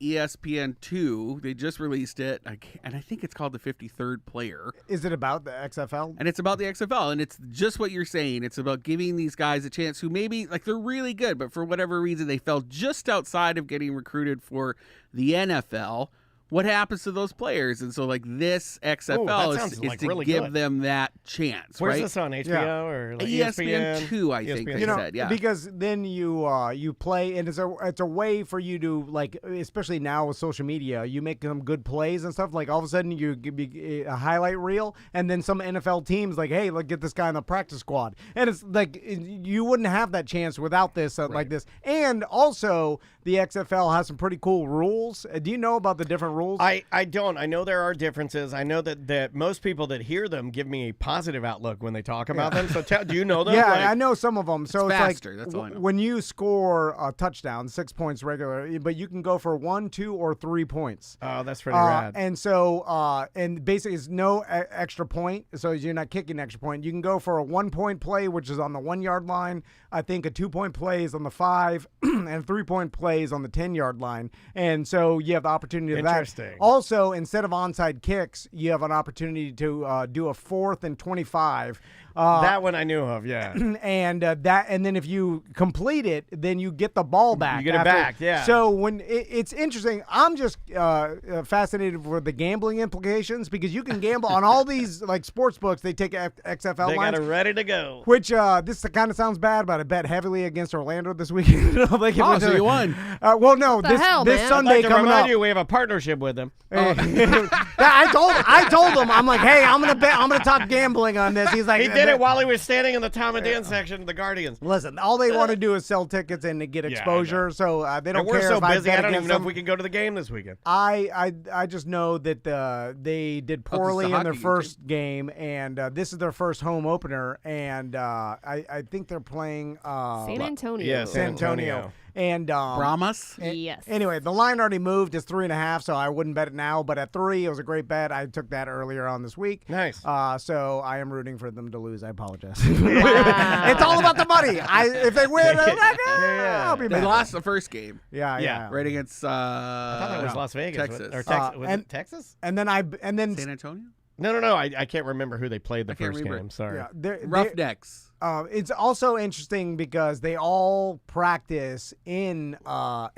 ESPN2. They just released it, and I think it's called the 53rd player. Is it about the XFL? And it's about the XFL, and it's just what you're saying. It's about giving these guys a chance who maybe, like, they're really good, but for whatever reason they fell just outside of getting recruited for the NFL. What happens to those players? And so, like, this XFL is to really give good. them that chance, Where's right? this on HBO Yeah. or like ESPN2, I think ESPN. they said, yeah. Because then you play, and it's a way for you to, like, especially now with social media, you make some good plays and stuff. Like all of a sudden you give me a highlight reel, and then some NFL teams like, hey, look, get this guy in the practice squad, and it's like you wouldn't have that chance without this like this. And also the XFL has some pretty cool rules. Do you know about the different rules? I don't. I know there are differences. I know that most people that hear them give me a positive outlook when they talk about them. So do you know them? Yeah, Like, I know some of them. So it's faster, like that's all I know. when you score a touchdown, 6 points regular, but you can go for 1, 2, or 3 points. oh, that's pretty rad. And so, and basically, it's no extra point. So you're not kicking extra point. You can go for a 1-point play, which is on the 1-yard line. I think a 2-point play is on the 5, and a 3-point play is on the 10-yard line. And so you have the opportunity to that. Interesting. Also, instead of onside kicks, you have an opportunity to do a 4th and 25. That one I knew of, yeah. And then if you complete it, then you get the ball back. You get it back, yeah. So when it's interesting, I'm just fascinated with the gambling implications because you can gamble on all these like sports books. They take XFL They lines, got it ready to go. which this kind of sounds bad, but I bet heavily against Orlando this weekend. Like, so you won. Well, no, the this hell, this man? Sunday I'd like to coming remind up. you, we have a partnership with them. I told him, I'm like, hey, I'm gonna talk gambling on this. He's like, He did it while he was standing in the Tom and Dan section of the Guardians. Listen, all they want to do is sell tickets and to get I exposure. So they don't And we're care so if I busy, bet I don't even against know them. if we can go to the game this weekend. I just know that they did poorly the in their hockey game, first game, and this is their first home opener, and I think they're playing San Antonio. Yeah, San Antonio. And Brahmas? Yes. Anyway, the line already moved. It's 3.5, so I wouldn't bet it now. But at 3, it was a great bet. I took that earlier on this week. Nice. So I am rooting for them to lose. I apologize. Wow. It's all about the money. If they win, I'm like, I'll be They mad. lost the first game. Yeah. Right against I thought that was Las Vegas. Texas. Or Texas. Was and- it Texas? And then San Antonio? No. I can't remember who they played the can't first remember. game. Sorry. yeah, they're- Roughnecks. It's also interesting because they all practice in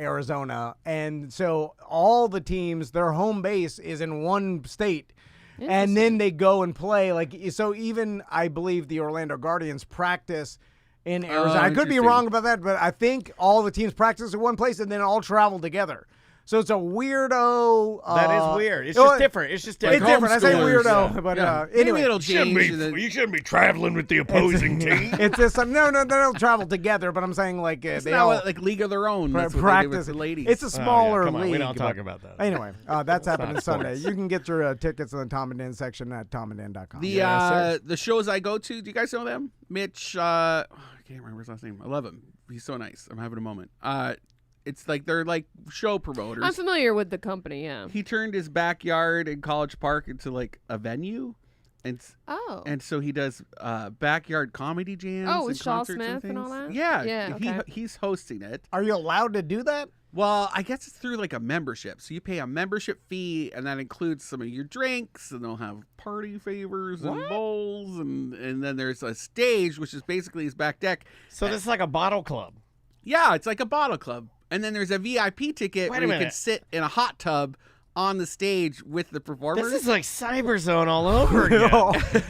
Arizona, and so all the teams, their home base is in one state, and then they go and play. Like so, even I believe the Orlando Guardians practice in Arizona. I could be interesting. wrong about that, but I think all the teams practice in one place and then all travel together. So it's a weirdo. That is weird. It's just different. It's just different. It's different. I say Homeschoolers, weirdo, but Maybe anyway. it'll change. and then- You shouldn't be traveling with the opposing team. It's just no, they don't travel together. But I'm saying like It's they not all what, like League of Their Own. That's what they do with practice. the ladies. It's a smaller Come on, league. we don't talk but- about that. Anyway, that's happening not Sunday. sports. You can get your tickets in the Tom and Dan section at tomanddan.com. the shows I go to. Do you guys know them? Mitch. I can't remember his last name. I love him. He's so nice. I'm having a moment. It's like they're like show promoters. I'm familiar with the company, yeah. He turned his backyard in College Park into like a venue, and so he does backyard comedy jams. Oh, and with Shaw concerts Smith and all things. that? Yeah, Yeah, okay. he's hosting it. Are you allowed to do that? Well, I guess it's through like a membership. So you pay a membership fee, and that includes some of your drinks, and they'll have party favors and bowls, and then there's a stage, which is basically his back deck. So this is like a bottle club. Yeah, it's like a bottle club. And then there's a VIP ticket Wait a where you minute. can sit in a hot tub on the stage with the performers. This is like Cyberzone all over again.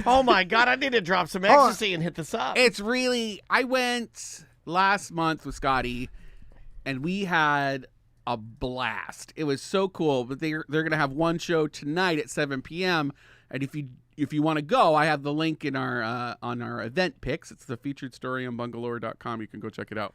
Oh my God, I need to drop some ecstasy and hit this up. It's really. I went last month with Scotty, and we had a blast. It was so cool. But they're gonna have one show tonight at 7 p.m. And if you want to go, I have the link in our on our event picks. It's the featured story on bungalore.com. You can go check it out.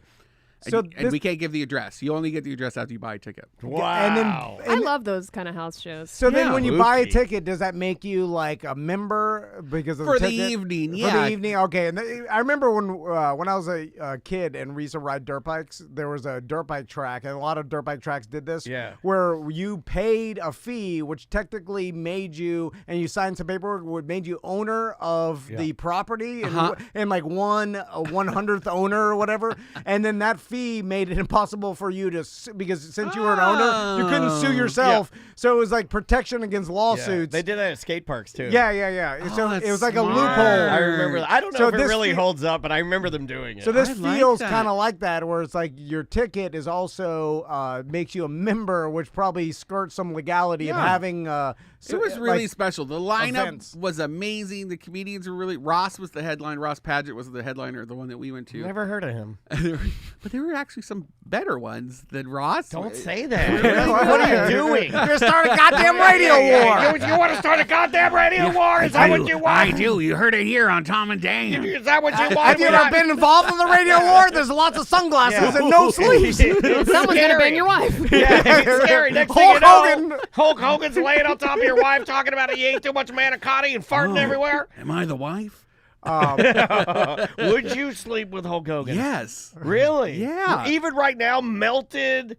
And we can't give the address. You only get the address after you buy a ticket. Wow. I love those kind of house shows. So then when you buy a Spooky. ticket, does that make you like a member because of For the the ticket? evening, For yeah. the evening, okay. And I remember when I was a kid and we used to ride dirt bikes, there was a dirt bike track, and a lot of dirt bike tracks did this, where you paid a fee, which technically made you, and you signed some paperwork, would made you owner of the property, and like 1/100th owner or whatever, and then that fee made it impossible for you to, because since you were an owner, you couldn't sue yourself. So it was like protection against lawsuits. They did that at skate parks too. Yeah. So that's it was like a smart. loophole. I remember that. I don't know So if it this really fe- holds up, but I remember them doing it. So this I like feels that. kind of like that, where it's like your ticket is also makes you a member, which probably skirts some legality of Yeah. having. It was really like, special. The lineup events. was amazing. The comedians were really. Ross was the headline. Ross Padgett was the headliner, the one that we went to. Never heard of him. But there were actually some better ones than Ross. Don't say that. What are you doing? You're starting a goddamn radio war. You want to start a goddamn radio war? Is that what you want? I do. You heard it here on Tom and Dan. Is that what you want? Have you ever been involved in the radio war? There's lots of sunglasses and no sleeves. Someone's gonna bang your wife. Yeah, it's scary. Next thing you Hulk know, Hulk Hogan's laying on top of your wife talking about you ate too much manicotti and farting everywhere. Am I the wife? Would you sleep with Hulk Hogan? Yes. Really? Yeah. Even right now, melted.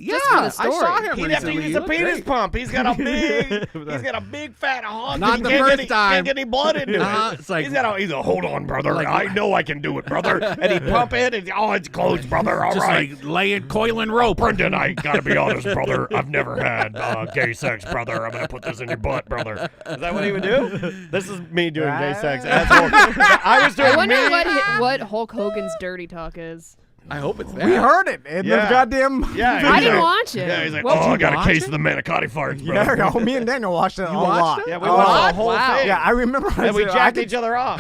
Yeah, for the I story. saw him He'd have to recently. use He a looked penis great. pump. He's got a big fat hog. Not He the can't first get any- time. Can't get any blood into it. It's like He's a hold on, brother. I know I can do it, brother. And he'd pump it, and it's closed, brother. All just right. like laying coiling rope. Brendan, I gotta be honest, brother. I've never had gay sex, brother. I'm gonna put this in your butt, brother. Is that what he would do? This is me doing gay sex. I was doing I wonder me. what Hulk Hogan's dirty talk is. I hope it's there. We heard it in the goddamn. Yeah, I he's didn't like- watch it. Yeah, he's like, What Oh, did I you got a watch case it? of the manicotti farts, bro. Yeah, me and Daniel watched it a watched lot. it? Yeah, we watched the whole Wow. thing. Yeah, I remember. And we I jacked could- each other off.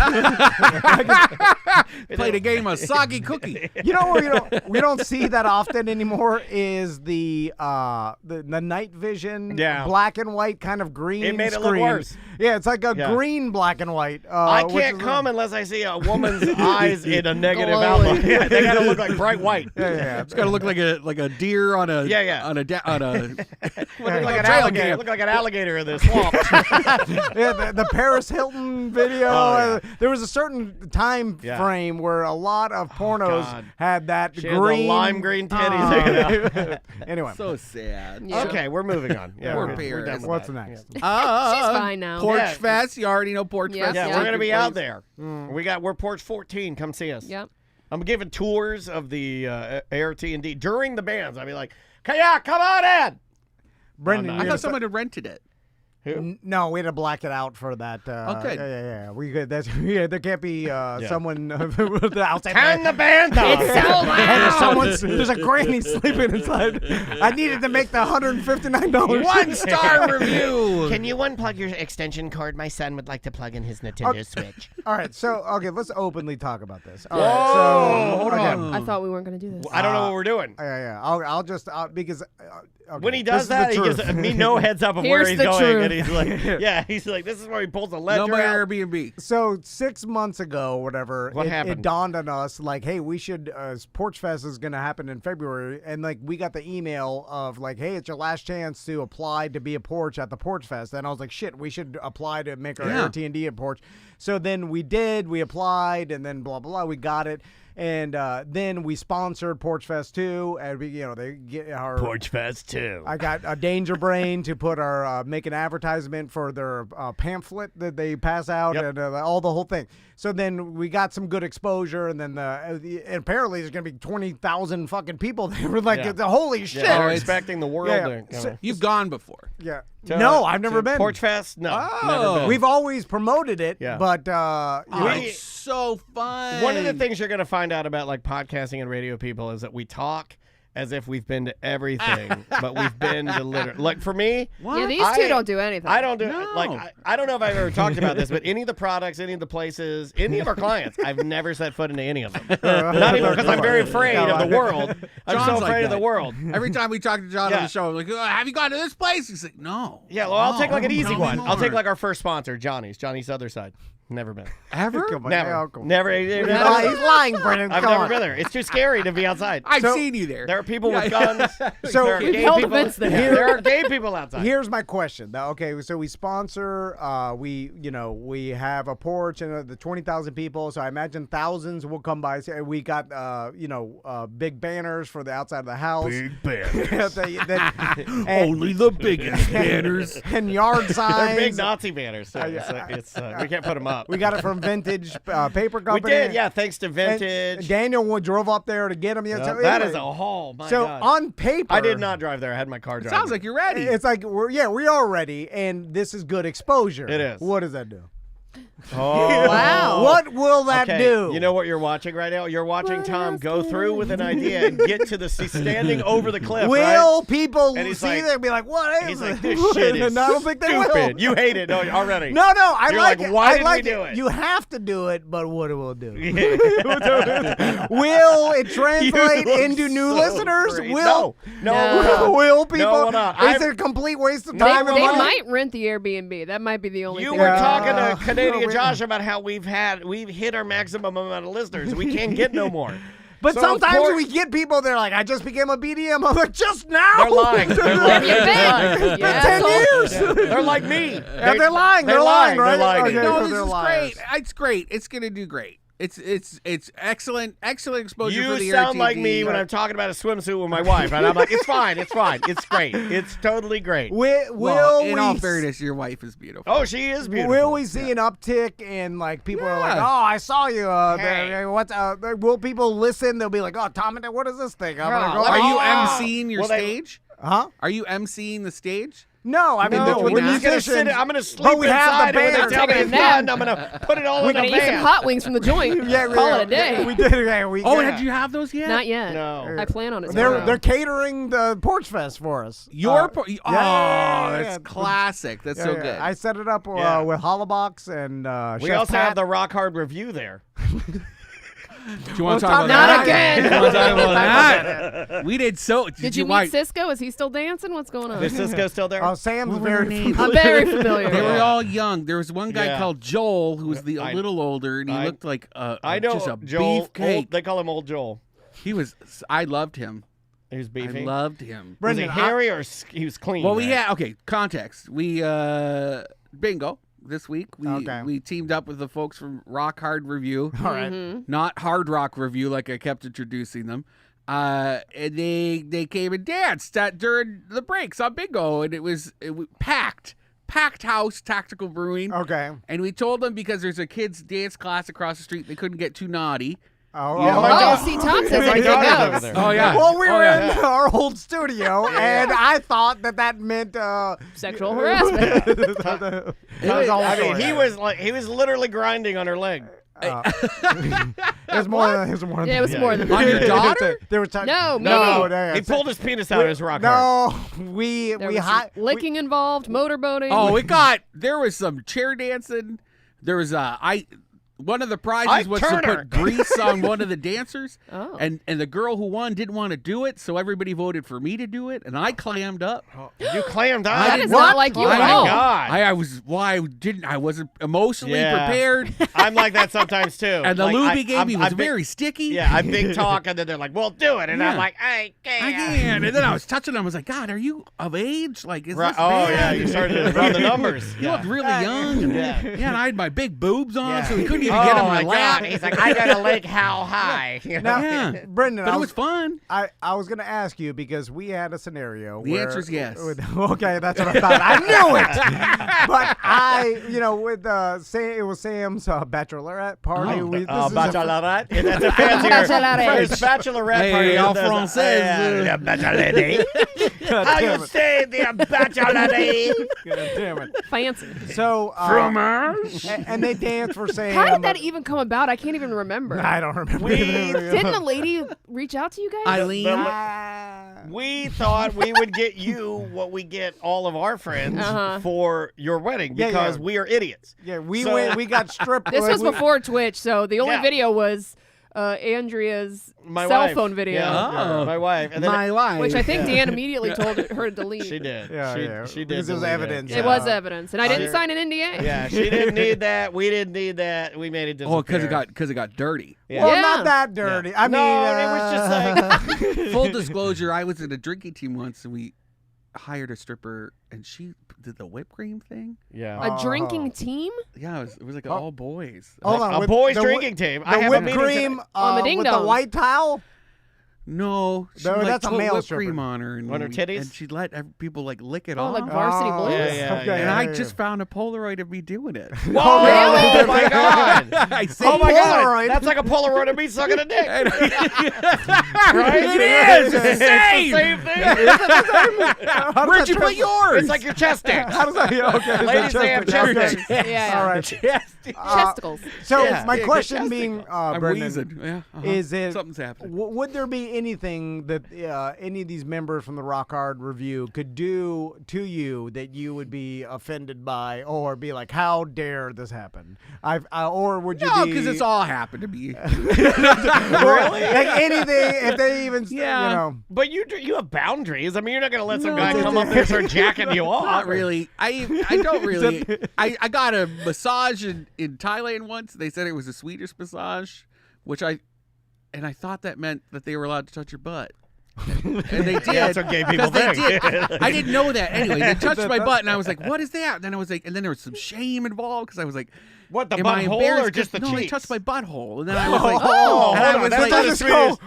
Played a game of soggy cookie. You know what we don't see that often anymore is the night vision, black and white kind of green. It made it screen. look worse. Yeah, it's like a green black and white. I which can't is- come unless I see a woman's eyes in a negative Glowing. outlook. Yeah, they gotta look like bright white. Yeah. It's got to look like a deer on a Yeah. on a Look like an trail alligator. cam. Look like an alligator in the swamp. Yeah, the Paris Hilton video. Oh, yeah. There was a certain time frame where a lot of pornos God. had that She had the green lime green titties hanging out. Anyway, So sad. Yeah. Okay, we're moving on. Yeah, Poor we're Paris. done with what's that. next? She's fine now. Porch Yeah. Fest. You already know Porch Yeah. Fest. Yeah, Yeah. we're gonna be Taking out place. there. We're Porch 14. Come see us. Yep. I'm giving tours of the ART&D during the bands. I'll be like, "Okay, yeah, come on in." Brendan, I you're thought someone had rented it. No, we had to black it out for that. Okay. Yeah. We could. That's there can't be someone outside. Turn the band off. It's so loud. There's a granny sleeping inside. I needed to make the $159. 1-star review. Can you unplug your extension cord? My son would like to plug in his Nintendo Switch. All right, so let's openly talk about this. All Whoa, right, so hold on. I thought we weren't going to do this. I don't know what we're doing. Yeah. I'll just because okay, When he does this is that, the he truth. gives me no heads up of where Here's he's the going, truth. and he's like, he's like, this is where he pulls the ledger No more out. Airbnb. So 6 months ago, whatever, What it happened? dawned on us like, hey, we should. Porch Fest is going to happen in February, and like we got the email of like, hey, it's your last chance to apply to be a porch at the Porch Fest, and I was like, shit, we should apply to make our Airbnb a porch. So then we did, we applied, and then blah blah, we got it. And then we sponsored Porch Fest 2, and we, they get our Porch Fest 2. I got a Danger Brain to put our make an advertisement for their pamphlet that they pass out, and all the whole thing. So then we got some good exposure, and then and apparently there's gonna be 20,000 fucking people there. We're like, holy shit! Yeah, they're expecting the world. To You've gone before. Yeah. No, I've never been. Porch Fest? No. Oh. Never been. We've always promoted it, Yeah. but It's so fun. One of the things you're going to find out about like podcasting and radio people is that we talk as if we've been to everything, but we've been to literally. Like for me, Yeah, these two don't do anything. I don't do No. like I don't know if I've ever talked about this, but any of the products, any of the places, any of our clients, I've never set foot into any of them. Not even because I'm very afraid of the world. I'm John's so like afraid of that. the world. Every time we talk to John on Yeah. the show, I'm like, have you gone to this place? He's like, no. Yeah, well, I'll take like an easy tell me one. I'll take more. like our first sponsor, Johnny's Other Side. Never been. Ever? Come on, Never. Uncle. Never. He's lying, Brennan. I've Come never on. been there. It's too scary to be outside. I've seen you there. There are people with guns. So there are We've gay held people. events there. There are gay people outside. Here's my question. Now, okay, so we sponsor, we have a porch and the 20,000 people. So I imagine thousands will come by. So we got, big banners for the outside of the house. Big banners. Only the biggest banners. and yard They're signs. big Nazi banners. So we can't put them up. We got it from Vintage Paper We Company. did, yeah. Thanks to And Vintage. Daniel drove up there to get them. Yeah, so that anyway, is a haul. My so God. on paper, I did not drive there. I had my car driving. Sounds like you're ready. It's like we are ready, and this is good exposure. It is. What does that do? Oh. Wow. What will that Okay, do? you know what you're watching right now? You're watching Tom go through with an idea and get to the standing over the cliff, will right? people And he's see like- that and be like, what is He's it? like, this shit is And I don't think they will. stupid. You hate it already. No, I You're like like, it. why I did like we do it? You have to do it, but what it will do? Will it translate You look into new so listeners? great. Will No. will people? No, hold on. Is it a complete waste of They, time and they money? might rent the Airbnb. That might be the only You thing. were Yeah. talking to Canadian we- Josh about how we've hit our maximum amount of listeners. We can't get no more. But So, of sometimes course- we get people, they're like, I just became a BDM. I'm like, just now? They're lying. They're lying. You've been. Been Yeah, 10 so- years. They're like me. Yeah, they're lying. They're They're lying. lying, right? They're lying. Okay. No, so this they're is liars. great. It's great. It's gonna do great. It's excellent exposure for the You sound like RTD. me when I'm talking about a swimsuit with my wife, and I'm like, it's fine, it's great, it's totally great. Well, in all we fairness, your wife is beautiful. Oh, she is beautiful. Will we see an uptick in like people are like, Yeah. oh, I saw you. Hey. Will people listen? They'll be like, oh, Tom, what is this thing? I'm gonna go, Are you "Oh." emceeing your Well, they- stage? Huh? Are you emceeing the stage? No, I mean No, we're we're just gonna musicians. sit. I'm gonna sleep but we have inside, the and when band. they tell me Taking it's a nap. done, I'm gonna put it all We're in the gonna eat some van. hot wings from the joint. Call it a day. We did. Yeah, Did you have those yet? Not yet. No. I plan on it. They're tomorrow. they're catering the Porch Fest for us. That's classic. That's so good. I set it up Yeah. with Hollabox and We Chef also Pat. have the Rock Hard Review there. Do you want to talk about Not that? again. You wanna talk about that? We did so. Did you meet Cisco? Is he still dancing? What's going on? Is Cisco still there? Oh, Sam's What were their very. names? I'm very familiar. They were Yeah. all young. There was one guy Yeah. called Joel who was a I- little older, and he I- looked like I know just a Joel. beefcake. They call him Old Joel. He was. I loved him. He was beefy. I loved him. Was he Brendan, hairy or he was clean? Well, we right? had context. We bingo this week. We teamed up with the folks from Rock Hard Review. All right. Not Hard Rock Review like I kept introducing them. And they came and danced during the breaks on bingo, and it was packed house, Tactical Brewing. Okay. And we told them because there's a kids dance class across the street, they couldn't get too naughty. Yeah, my daughter- see, Tom says my anything daughter's over goes. there. Oh yeah. Well, we Oh, were yeah. in our old studio, and I thought that meant Sexual harassment. that was all I mean, story. he was literally grinding on her leg. It was more than Yeah, it was more than On that. your daughter? There was time. No, me. no, He pulled his penis out of his rock hard. No, we There we was hi- licking involved, motorboating. Oh, there was some chair dancing. There was one of the prizes Ike was Turner. to put grease on one of the dancers. Oh. And the girl who won didn't want to do it, so everybody voted for me to do it, and I clammed up. You clammed up. That is not like you Oh at my all. God. I wasn't emotionally Yeah. prepared. I'm like that sometimes too. And the Like, lube I- he gave I'm- me I'm was big- very sticky. Yeah, I big talk, and then they're like, "Well, do it," and I'm Yeah. like, "I can't." I can. And then I was touching him. I was like, God, are you of age? Like, is Right. this Oh bad? yeah, you started to run the numbers. You Yeah. looked really young. And, Yeah. and I had my big boobs on, Yeah. so he couldn't even get Oh on my my lap. God. He's like, I got a leg how high? You know? Now, Yeah. Brendan, But I it was fun. I was going to ask you because we had a scenario. The where, answer's yes. Okay, that's what I thought. I knew it. But with it was Sam's bachelorette party. This is a- Bachelorette. That's a fancier. Bachelorette. It's bachelorette Hey, party. en There's a- français, yeah, bachelorette. How you say the bachelorette? God damn it. Fancy. So Fromage. and they danced for Sam. How did that even come about? I can't even remember. I don't remember. Didn't the lady reach out to you guys? Eileen. We thought we would get you what we get all of our friends for your wedding Yeah, because yeah. we are idiots. Yeah, we So- went. We got stripped. This was we- before Twitch, so the only Yeah. video was Andrea's My cell wife. phone video, Yeah, my wife. And then My wife. which I think Dan immediately told her to delete. she did. Yeah, she, yeah. she did. Because it was delete evidence. It was evidence, and I didn't sign an NDA. Yeah, she didn't need that. We didn't need that. We made it disappear. Oh, because it got dirty. Yeah. Well, Yeah. not that dirty. I mean, No, it was just like Full disclosure, I was in a drinking team once, and we hired a stripper, and she did the whipped cream thing. yeah. A drinking team? Yeah, it was like all boys. Hold on, A with boys the drinking team. I The have a whipped meeting cream On the ding with the dong. white towel. No, she No, like, that's a put male whipped stripper. cream on her, and On her we- titties? and she'd let people like lick it Oh, off. like Varsity Blues? Yeah, yeah, and I just found a Polaroid of me doing it. Whoa! Oh my God! I see. Oh my Polaroid. God! That's like a Polaroid of me sucking a dick. And- Right? It is. It's the same. It's the same thing. Where'd you put yours? It's like your chest dicks. How does that? Okay, Ladies, they have chest okay. dicks. Yeah. All right. Chesticles. So Yeah. my Yeah, question good being, I'm Brendan, wheezing. Yeah, is it something's happening? would there be anything that any of these members from the Rock Hard Review could do to you that you would be offended by, or be like, "How dare this happen?" Or would you No, be? because it's all happened to me. really like anything if they even Yeah. you know. But you have boundaries. I mean, you're not going to let some No. guy come up there and start jacking you off. Not really. I don't really. I got a massage in Thailand once. They said it was a Swedish massage, which I thought that meant that they were allowed to touch your butt. And they did. Yeah, that's what gay people 'cause they think. did. I didn't know that. Anyway, they touched my butt, and I was like, "What is that?" And then I was like, and then there was some shame involved because I was like, What, the "Am I butthole embarrassed?" or just the no, they cheeks? touched my butthole, and then I was like, Oh, and I hold on, was that's like, not a just go,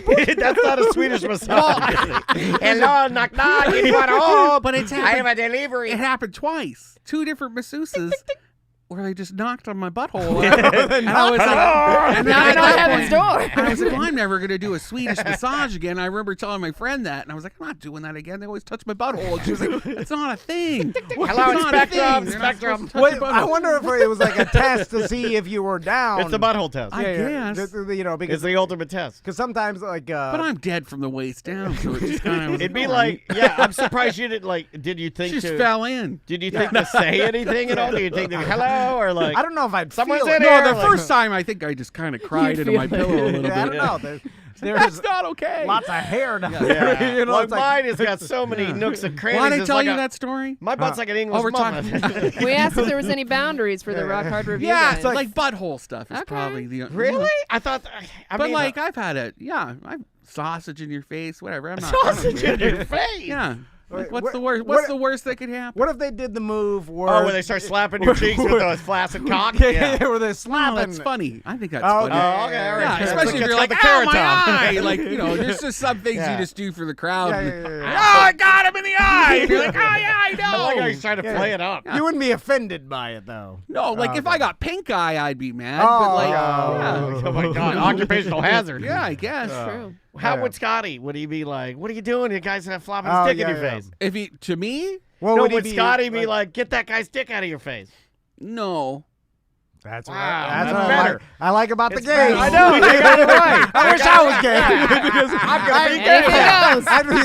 Swedish. That's not a Swedish massage. Hello, knock knock. You want home? but it's I have happened. a delivery. It happened twice. 2 different masseuses. Where they just knocked on my butthole, and I was like, and then Knocking at on that heaven's point- door. and I was like, well, I'm never going to do a Swedish massage again. I remember telling my friend that, and I was like, I'm not doing that again. They always touch my butthole. And she was like, it's not a thing. Hello, It's not a Spectrum, thing. You're not Spectrum. supposed to touch Wait, your I butthole. wonder if it was like a test to see if you were down. It's the butthole test. I guess. You know, It's because the ultimate test. sometimes like But I'm dead from the waist down, so it just kind of was It'd be all like, right. yeah, I'm surprised you didn't, like, did you think She just to, fell in. did you think to say anything at all? Do you think to, hello, or like, I don't know if I'd Someone's feel in it. here. No, the like- first time I think I just kind of cried into my feel pillow a little Yeah, I bit. don't know. There's That's not okay. lots of hair down yeah. there. You know, Like, it's like, mine has got so many nooks and crannies. Why did I It's tell like you a- that story? My butt's like an English we're muffin. We asked if there was any boundaries for the Rock Hard Review. Yeah, guys. it's like butthole stuff is Okay. probably the Really? I thought. I But mean, like I've had it. Yeah, I've sausage in your face, whatever. I'm not sausage in your face. Yeah. Like, what's What- the worst? what- What's the worst that could happen? what if they did the move where? Oh, where they start slapping your cheeks with those flaccid cock? yeah, where they're No, slapping. that's funny. I think that's Oh, funny. okay. Oh, okay, all right. Yeah, It's especially like- if it's you're like, the "Ow, carrot my top." eye!" Like, you know, there's just some things Yeah. you just do for the crowd. Yeah, and, yeah, yeah, Oh, I got him in the eye! And you're like, oh, yeah, I know! I like he's trying to play it up. You wouldn't be offended by it, though. No, like if I got pink eye, I'd be mad. Oh, but like, Oh my God, occupational hazard. yeah, I guess. True. How Yeah. would Scotty? Would he be like, "What are you doing? You guys have flopping Oh, his dick yeah, in your yeah. face"? If he to me, What No, would he would be, Scotty be like, "Get that guy's dick out of your face"? no. That's Wow, that's that's what better. I like about the It's game. better. I know. You got it right. I wish I was gay because I'm gonna be Anything gay. goes. I'd be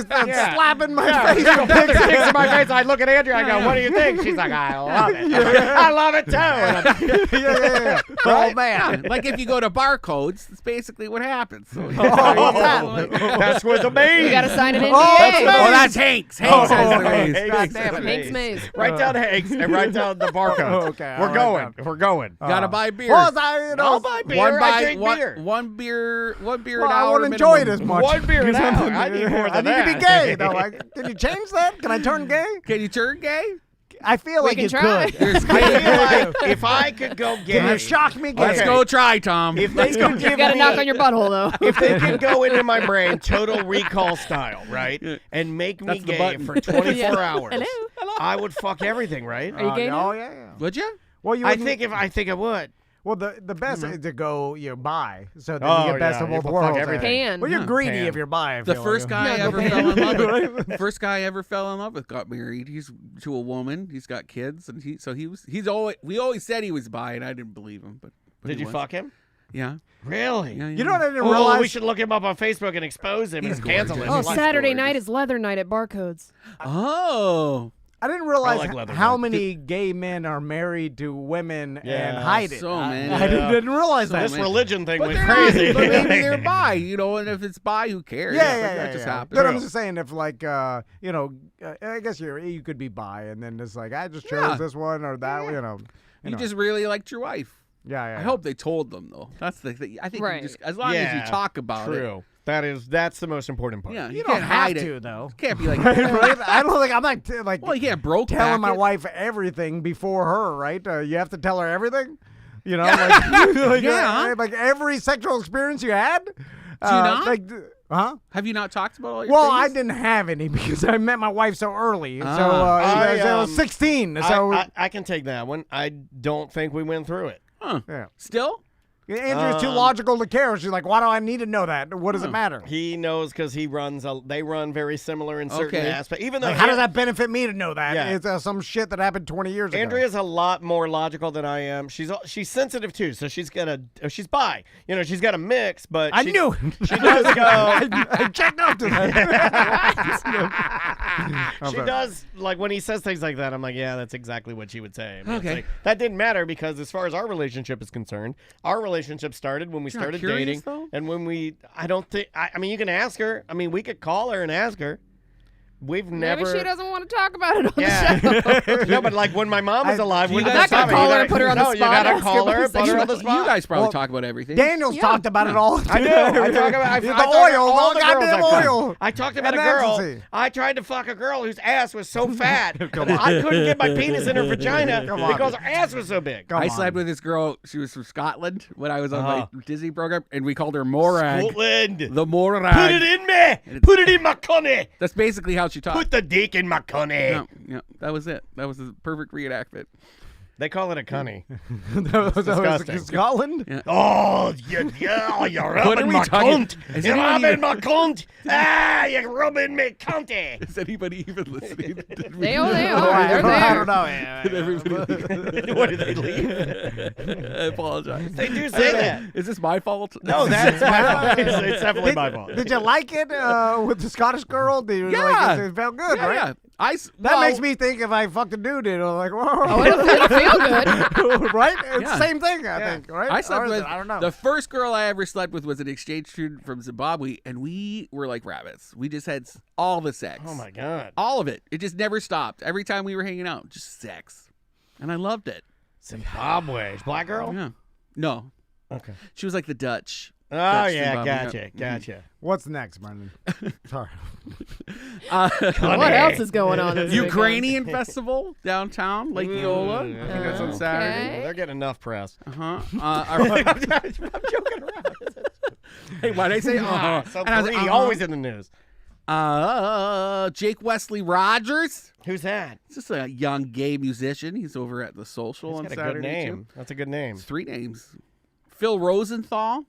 slapping my face. Put their dicks in my face. I look at Andrea. I go, "What do you think?" She's like, "I love it. I love it too." And I'm- yeah. Oh man. Yeah, like if you go to barcodes, that's basically what happens. So, That's what the maze. You got to sign an NDA. oh, that's Hanks. Hanks has the maze. Hanks. God damn it. Hank's maze. Write down Hanks and write down the barcode. Okay, We're I'll going. write We're going. Gotta buy beer. Well, I, you know, I'll buy beer. I drink beer. One beer well, an I hour. wouldn't enjoy it minimum. as much. One beer an hour. I need more than I need to be that. gay though. Like, can you change that? Can I turn gay? Can you turn gay? I feel like can you try. could. I feel like if I could go Can you gay, shock me gay? Let's go try, Tom. if they could give You got to me, knock on your butthole, though. if they could go into my brain, Total Recall style, right, and make me That's the gay button. for 24 Yeah. hours, Hello. I would fuck everything, right? Are you gay now? Oh yeah, yeah. Would you? Well, you. I wouldn't- think I would. Well, the best is to go bi, so that Oh, you get best yeah, of you both fuck worlds. everything. Pan. Well, you're greedy Pan. if you're bi. I The feel first like. guy I No, ever go fell in pan. love with. First guy I ever fell in love with got married. He's to a woman. He's got kids, and he's always. We always said he was bi, and I didn't believe him. But Did he you was. fuck him? Yeah. Really? Yeah. You know what I didn't Oh, realize? we should look him up on Facebook and expose him He's and cancel him. gorgeous. Oh, His wife's Saturday gorgeous. night is leather night at Barcodes. Oh. I didn't realize like leather how goods. many gay men are married to women and Yeah, hide it. so many. I didn't realize that. This religion thing But went they're crazy. not, but maybe they're bi, and if it's bi, who cares? That just happens. But I'm just saying, if like, I guess you could be bi, and then it's like I just chose Yeah. this one or that, You just really liked your wife. yeah. I hope they told them though. That's the thing. I think Right. you just as long as you talk about it. True. That's the most important part. Yeah, you can't don't have hide to it. though. Can't be like. Right? I don't think I'm not like Well, you can't broke telling my back it. wife everything before her, right? You have to tell her everything. You know, like, Yeah. like every sexual experience you had. Do you not? Huh? Have you not talked about all your Well, I things? didn't have any because I met my wife so early. Ah. So I was I 16. So I can take that one. I don't think we went through it. Huh. yeah. Still? Andrew's too logical to care. She's like, why do I need to know that? What does it matter? He knows because he runs. They run very similar in certain Okay. aspects. Even though Like, how does that benefit me to know that? Yeah. It's some shit that happened 20 years ago. Andrea's a lot more logical than I am. She's sensitive too, so she's bi. She's got a mix, but I she, knew. she does go. I checked out to that. She does, like, when he says things like that, I'm like, yeah, that's exactly what she would say. I mean, it's Okay. like, that didn't matter because as far as our relationship is concerned, our relationship started when we You're not started curious, dating. though? And when I don't think, I mean, you can ask her. I mean, we could call her and ask her. We've never. Maybe she doesn't want to talk about it on Yeah. the show. No, but like when my mom was alive, we you did guys that gotta time. call You her and put her on the no, spot, you gotta ask her call what her, to put say. her on the spot. You guys probably Well, talk about everything. Daniel's Yeah. talked about it all. I do. I talk about the all oil, the goddamn girls I fucked. oil. I talked about And a girl. ecstasy. I tried to fuck a girl whose ass was so fat. I couldn't get my penis in her vagina Come on. because her ass was so big. Come I on. slept with this girl. She was from Scotland when I was on my Disney program, and we called her Morag. Scotland. The Morag. Put it in me. Put it in my cunny. That's basically how she talked. Put the dick in my cunny. Yeah, that was it. That was the perfect reenactment. They call it a cunny. That was disgusting. Scotland? Yeah. Oh, you're What are rubbing we my talking- cunt. Is You're anyone rubbing even- my cunt. You're rubbing me cunty. Is anybody even listening? They are. They're I there. don't know. Yeah. Did everybody What, did they leave? I apologize. They do say that. Is this my fault? No, that's my fault. It's definitely my fault. Did you like it with the Scottish girl? Did you Yeah. like it? It felt good, Yeah, right? yeah. That makes me think if I fucked a dude, it'll like, Oh, it'll feel good. right? It's Yeah. the same thing, I think, right? I slept Or is with it? I don't know. the first girl I ever slept with was an exchange student from Zimbabwe, and we were like rabbits. We just had all the sex. Oh my god. All of it. It just never stopped. Every time we were hanging out, just sex, and I loved it. Zimbabwe. Black girl? Yeah. No, Okay. she was like the Dutch. Oh Dutch yeah, Zimbabwe, gotcha. What's next, Brendan? Sorry. What else is going on? This Ukrainian festival downtown, Lake Eola. I think that's on Saturday. Okay. They're getting enough press. Uh-huh. I'm joking around. Hey, why did I say uh-huh? So And I was greedy, like, uh-huh. always in the news. Jake Wesley Rogers. Who's that? He's just a young gay musician. He's over at the Social on He's got Saturday. a good name. That's a good name. It's 3 names. Phil Rosenthal.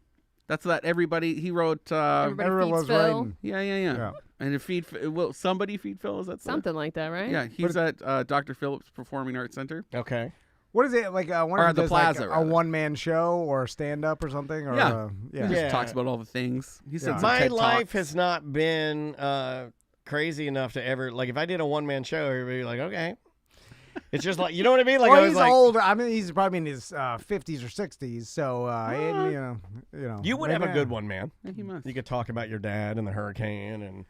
That's that everybody. He wrote. Everybody Everyone feeds was Phil. writing. Yeah. And will somebody feed Phil? Is that Something like that, right? Yeah, he's at Dr. Phillips Performing Arts Center. Okay. What is it like? One Or of at the does, Plaza, like, a rather. one-man show or stand-up or something? Or, Yeah. yeah. He Yeah. just talks about all the things. He said Yeah. some My TED life Talks. has not been crazy enough to ever like. If I did a one-man show, everybody would be like, okay. It's just like, you know what I mean? Like, Well, I was he's like, older. I mean, he's probably in his 50s or 60s. So, you know, you would have a good one, man. Yeah, he must. You could talk about your dad and the hurricane and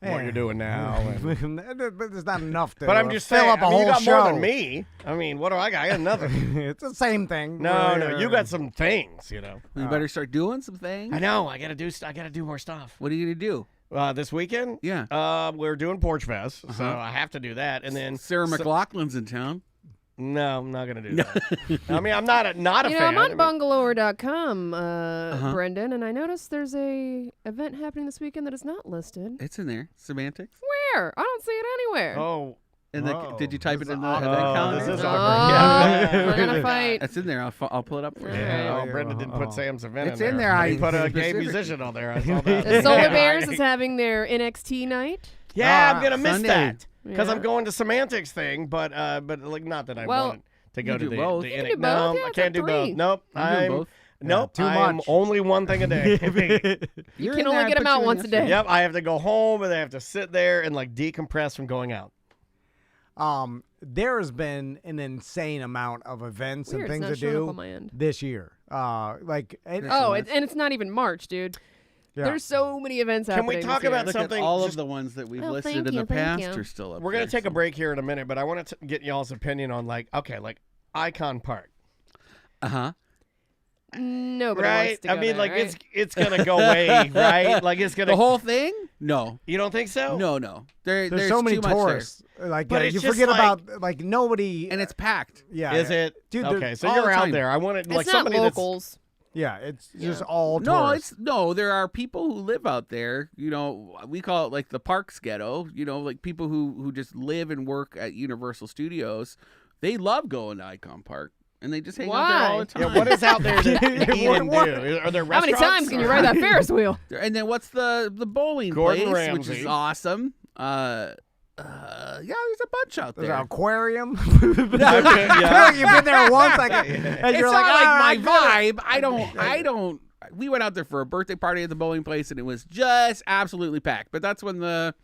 what you're doing now. And, but there's not enough to but I'm just fill saying, up a I mean, whole you got show. more than me. I mean, what do I got? I got nothing. It's the same thing. No, you got some things, you know. You better start doing some things. I know. I gotta do more stuff. What are you gonna do? This weekend? Yeah. We're doing Porch Fest, so I have to do that. And then Sarah McLaughlin's in town. No, I'm not gonna do that. I mean, I'm not a You know, fan. I'm I on mean, bungalower.com, Brendan, and I noticed there's a event happening this weekend that is not listed. It's in there. Semantics. Where? I don't see it anywhere. Oh. And did you type it in the event Oh, calendar? this is Oh, awkward. Yeah. we're gonna fight. It's in there. I'll pull it up for you. Yeah, oh, Brendan didn't put Sam's event It's in in there. there. But he I put a gay specifically- musician on there. I saw that. The Solar Yeah. Bears is having their NXT night. Yeah, I'm gonna miss Sunday. that because I'm Yeah. going to Semantics thing, but like not that I Well, wanted to go you to do the both. the You can NXT. do No, both. Yeah, I it's can't at do 3. both. Nope, I'm doing both. Nope, too I'm much. only one thing a day. You You're can in there. only I get them put out you in once a yesterday. day. Yep, I have to go home and I have to sit there and like decompress from going out. There has been an insane amount of events Weird, and it's things not to showing up do on my end. this year. And it's not even March, dude. Yeah. There's so many events Can happening. we talk this year. about Look something? at all just- of the ones that we've Oh, listed thank in the you, thank past you. are still up We're gonna there, take a so- break here in a minute, but I want to get y'all's opinion on like Icon Park, Uh-huh. Nobody right? wants to go I mean, there, like right? it's gonna go away, right? Like it's gonna The whole thing? No. You don't think so? No. There's so many too much there. tourists. Like, But it's you just forget like- about like nobody. And it's packed. yeah, Is it? Dude, Okay, so all you're the out time. there. I wanted It's like not somebody locals. Yeah, it's just all No, tourists. there are people who live out there. You know, we call it like the Parks Ghetto. You know, like people who just live and work at Universal Studios. They love going to Icon Park, and they just hang out there all the that's. time. Yeah, what is out there to eat and What- do? Are there How many restaurants? times can you ride that Ferris wheel? And then what's the bowling Gordon place, which Ramsay. is awesome. Yeah, there's a bunch out There's there. an aquarium. yeah. You've been there once, and It's you're not like, like my vibe. I don't. We went out there for a birthday party at the bowling place, and it was just absolutely packed. But that's when the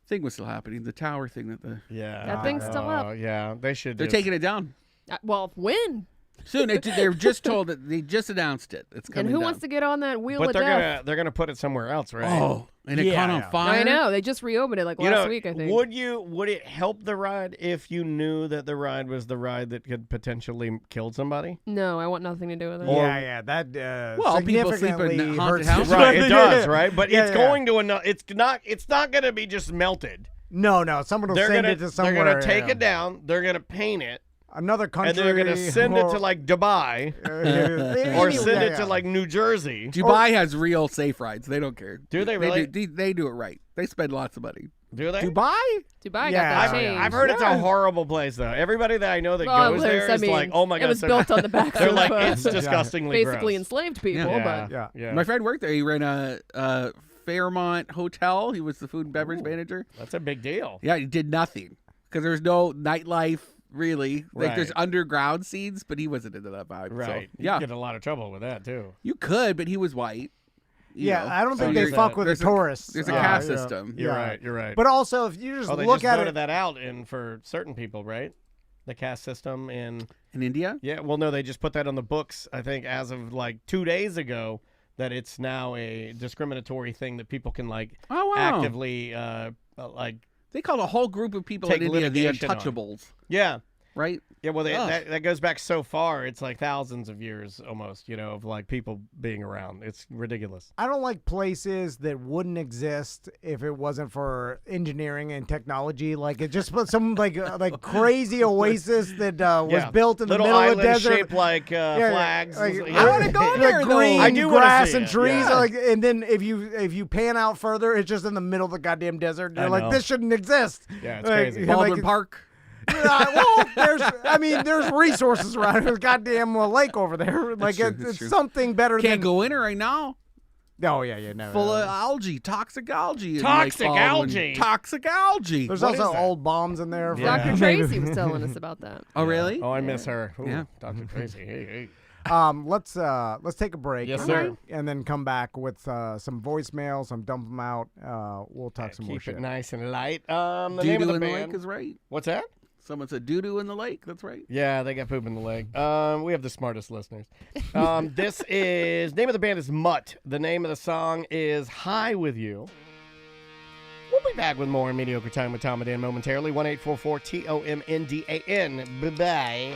thing was still happening, the tower thing that Yeah. That thing's still up. Yeah, they should. they're just- taking it down Well, when? soon. They're just told that they just announced it. It's coming And who down. wants to get on that wheel But of they're death? gonna put it somewhere else, right? Oh, and it Yeah, caught on yeah. fire. I know. They just reopened it like You last know, week, I think. would it help the ride if you knew that the ride was the ride that could potentially kill somebody? No, I want nothing to do with it. yeah, that Well, people sleep in significantly haunted hurts houses. Right, it does, right? But Yeah, it's yeah. going to enough. It's not going to be just melted. No, someone will They're send gonna it to somewhere. they're gonna take yeah. it down. They're gonna paint it, Another country, and they're gonna send it to like Dubai or send it to like New Jersey. Dubai has real safe rides. They don't care. Do they really? They do it right. They spend lots of money. Do they? Dubai? Dubai Yeah, got that I've- changed. I've heard it's a horrible place though. Everybody that I know that Well, goes there's- there is like, oh my god, it was so built on the backs they're of like it's Yeah. disgustingly basically gross. enslaved people, Yeah, but yeah. My friend worked there. He ran a Fairmont Hotel. He was the food and beverage manager. That's a big deal. Yeah, he did nothing because there's no nightlife really. Like there's Right. underground scenes, but he wasn't into that vibe. Right. So, You yeah, get in a lot of trouble with that too. you could, but he was white. you Yeah, know. I don't So think you're- they fuck with the there's a- tourists. There's a Yeah, caste yeah. system. You're Yeah. right. You're right. But also, if you just oh, they look just at voted it, that out in for certain people, right? The caste system in In India? yeah. Well, no, they just put that on the books. I think as of like 2 days ago, that it's now a discriminatory thing that people can like Oh, wow. actively like They called a whole group of people Take in India the litigation on. untouchables. yeah. right? Yeah, well, that goes back so far. It's like thousands of years almost, of like people being around. It's ridiculous. I don't like places that wouldn't exist if it wasn't for engineering and technology. Like it just put some like crazy oasis that was built in the middle of the desert, shaped like flags. I want to go there. Green I do grass see and it. trees. Yeah. And then if you pan out further, it's just in the middle of the goddamn desert. You're like, this shouldn't exist. Yeah, it's crazy. Baldwin Park. There's resources around. There's a goddamn lake over there. Like it's something better. Can't go in it right now. Oh yeah, no. Full of algae, toxic algae. Toxic algae. Toxic algae. There's also old bombs in there. Dr. Tracy was telling us about that. Oh really? Oh, I miss her. Ooh, Yeah. Dr. Tracy. Hey. Let's take a break. Yes, sir. And then come back with some voicemails. Some dump them out. We'll talk some more Keep shit. it nice and light. The name of Doo-doo the in the band. lake is right. What's that? Someone said doo-doo in the lake. That's right. Yeah, they got poop in the leg. We have the smartest listeners. This is, name of the band is Mutt. The name of the song is High With You. We'll be back with more Mediocre Time with Tom and Dan momentarily. 1-844-TOMNDAN. Bye-bye.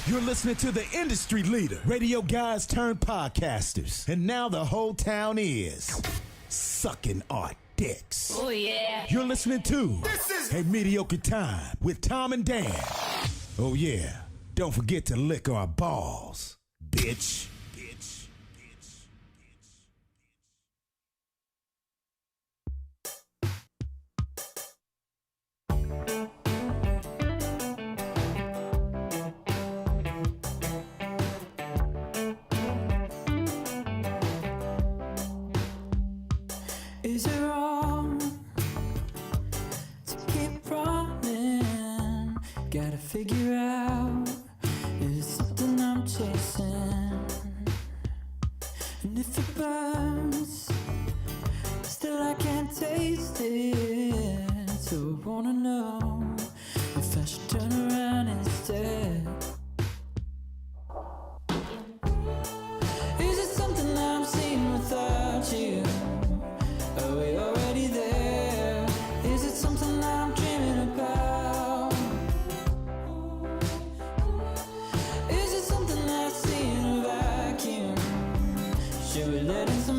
You're listening to the industry leader, radio guys turned podcasters. And now the whole town is sucking our dicks. Oh, yeah. You're listening to A Mediocre Time with Tom and Dan. Oh, yeah. Don't forget to lick our balls, bitch. Is it wrong to keep running? Gotta figure out, is it something I'm chasing? And if it burns, still I can't taste it. So I wanna know if I should turn around instead. Is it something that I'm seeing without you? Are we already there? Is it something that I'm dreaming about? Is it something that I see in a vacuum? Should we let in some